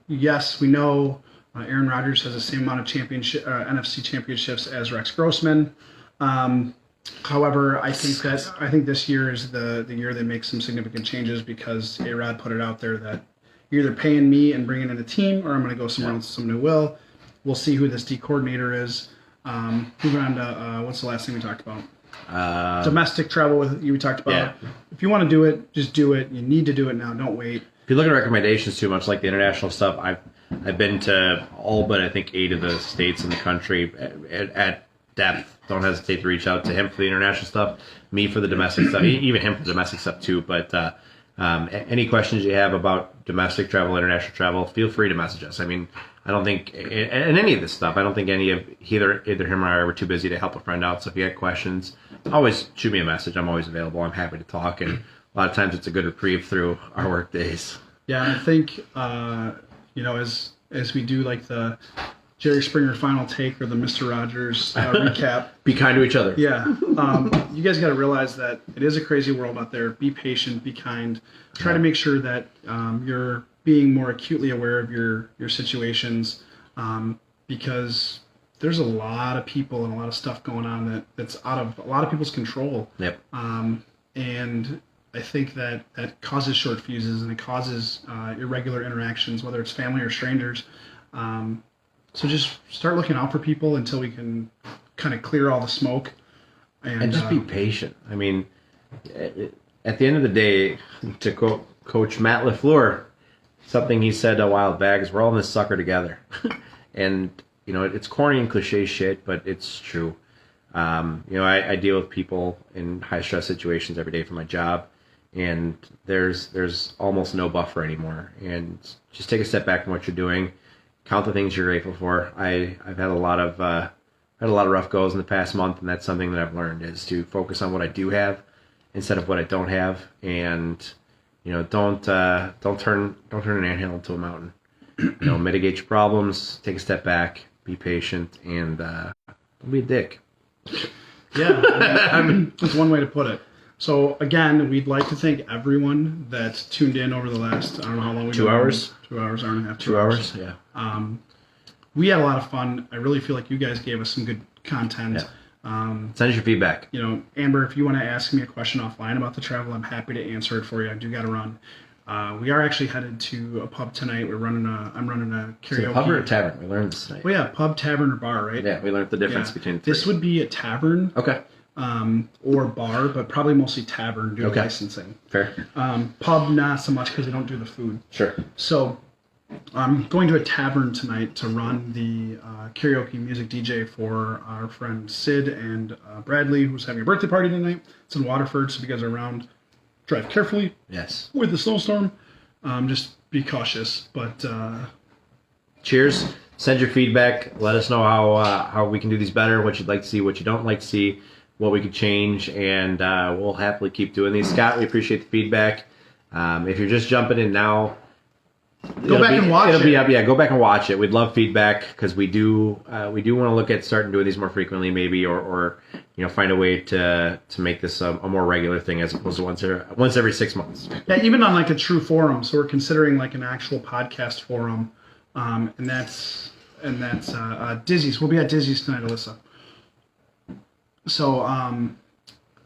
Yes, we know Aaron Rodgers has the same amount of NFC championships as Rex Grossman. However, I think this year is the year they make some significant changes, because A-Rod put it out there that you're either paying me and bringing in a team, or I'm going to go somewhere else, someone who will. We'll see who this D coordinator is. Moving on to what's the last thing we talked about? Domestic travel we talked about. Yeah. If you want to do it, just do it. You need to do it now. Don't wait. If you look at recommendations too much, like the international stuff, I've been to all but I think 8 of the states in the country at depth. Don't hesitate to reach out to him for the international stuff, me for the domestic stuff, even him for the domestic stuff too. But any questions you have about domestic travel, international travel, feel free to message us. I mean, I don't think in any of this stuff, I don't think any of either him or I are too busy to help a friend out. So if you got questions, always shoot me a message. I'm always available. I'm happy to talk, and a lot of times it's a good reprieve through our work days. Yeah, and I think as we do like the Jerry Springer final take or the Mr. Rogers recap. Be kind to each other. Yeah. You guys got to realize that it is a crazy world out there. Be patient, be kind. Try to make sure that you're being more acutely aware of your situations, because there's a lot of people and a lot of stuff going on that's out of a lot of people's control. Yep. And I think that causes short fuses, and it causes irregular interactions, whether it's family or strangers. So just start looking out for people until we can kind of clear all the smoke. And just be patient. I mean, at the end of the day, to quote Coach Matt LaFleur, something he said a while back is, we're all in this sucker together. And, it's corny and cliche shit, but it's true. I deal with people in high-stress situations every day for my job, and there's almost no buffer anymore. And just take a step back from what you're doing. Count the things you're grateful for. I've had a lot of rough goes in the past month, and that's something that I've learned, is to focus on what I do have instead of what I don't have, and don't turn an anthill into a mountain. mitigate your problems, take a step back, be patient, and don't be a dick. Yeah, that's one way to put it. So again, we'd like to thank everyone that tuned in over the last, I don't know how long we've 2 hours? 2 hours, hour and a half. 2 hours, yeah. We had a lot of fun. I really feel like you guys gave us some good content. Yeah. Send us your feedback. Amber, if you want to ask me a question offline about the travel, I'm happy to answer it for you. I do got to run. We are actually headed to a pub tonight. I'm running a karaoke. Is it a pub or a tavern? We learned this tonight. Well, yeah, pub, tavern, or bar, right? Yeah, we learned the difference between the three. This would be a tavern. Okay. Or bar, but probably mostly tavern due to licensing. Fair. Pub, not so much because they don't do the food. Sure. So I'm going to a tavern tonight to run the karaoke music DJ for our friend Sid and Bradley, who's having a birthday party tonight. It's in Waterford, so if you guys are around, drive carefully. Yes. With the snowstorm. Just be cautious. But cheers. Send your feedback. Let us know how we can do these better, what you'd like to see, what you don't like to see, what we could change, and we'll happily keep doing these. Scott, we appreciate the feedback. If you're just jumping in now, go back and watch it. It'll be up. Yeah, go back and watch it. We'd love feedback because we do want to look at starting doing these more frequently, maybe, or find a way to make this a more regular thing as opposed to once every 6 months. Yeah, even on like a true forum. So we're considering like an actual podcast forum, and that's Dizzy's. We'll be at Dizzy's tonight, Alyssa. So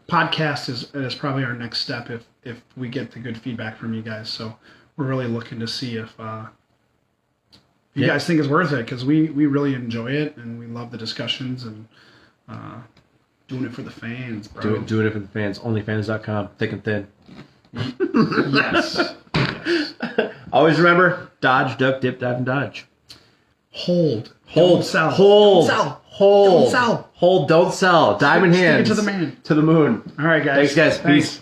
podcast is probably our next step if we get the good feedback from you guys. So we're really looking to see if you guys think it's worth it, because we really enjoy it and we love the discussions and doing it for the fans, bro. Doing it for the fans. Onlyfans.com. Thick and Thin. Yes. Always remember: dodge, duck, dip, dive, and dodge. Hold. Hold. Don't sell. Hold. Don't sell. Hold. Don't sell. Hold. Don't sell. Diamond Stick it hands. to the man. To the moon. All right, guys. Thanks, guys. Peace.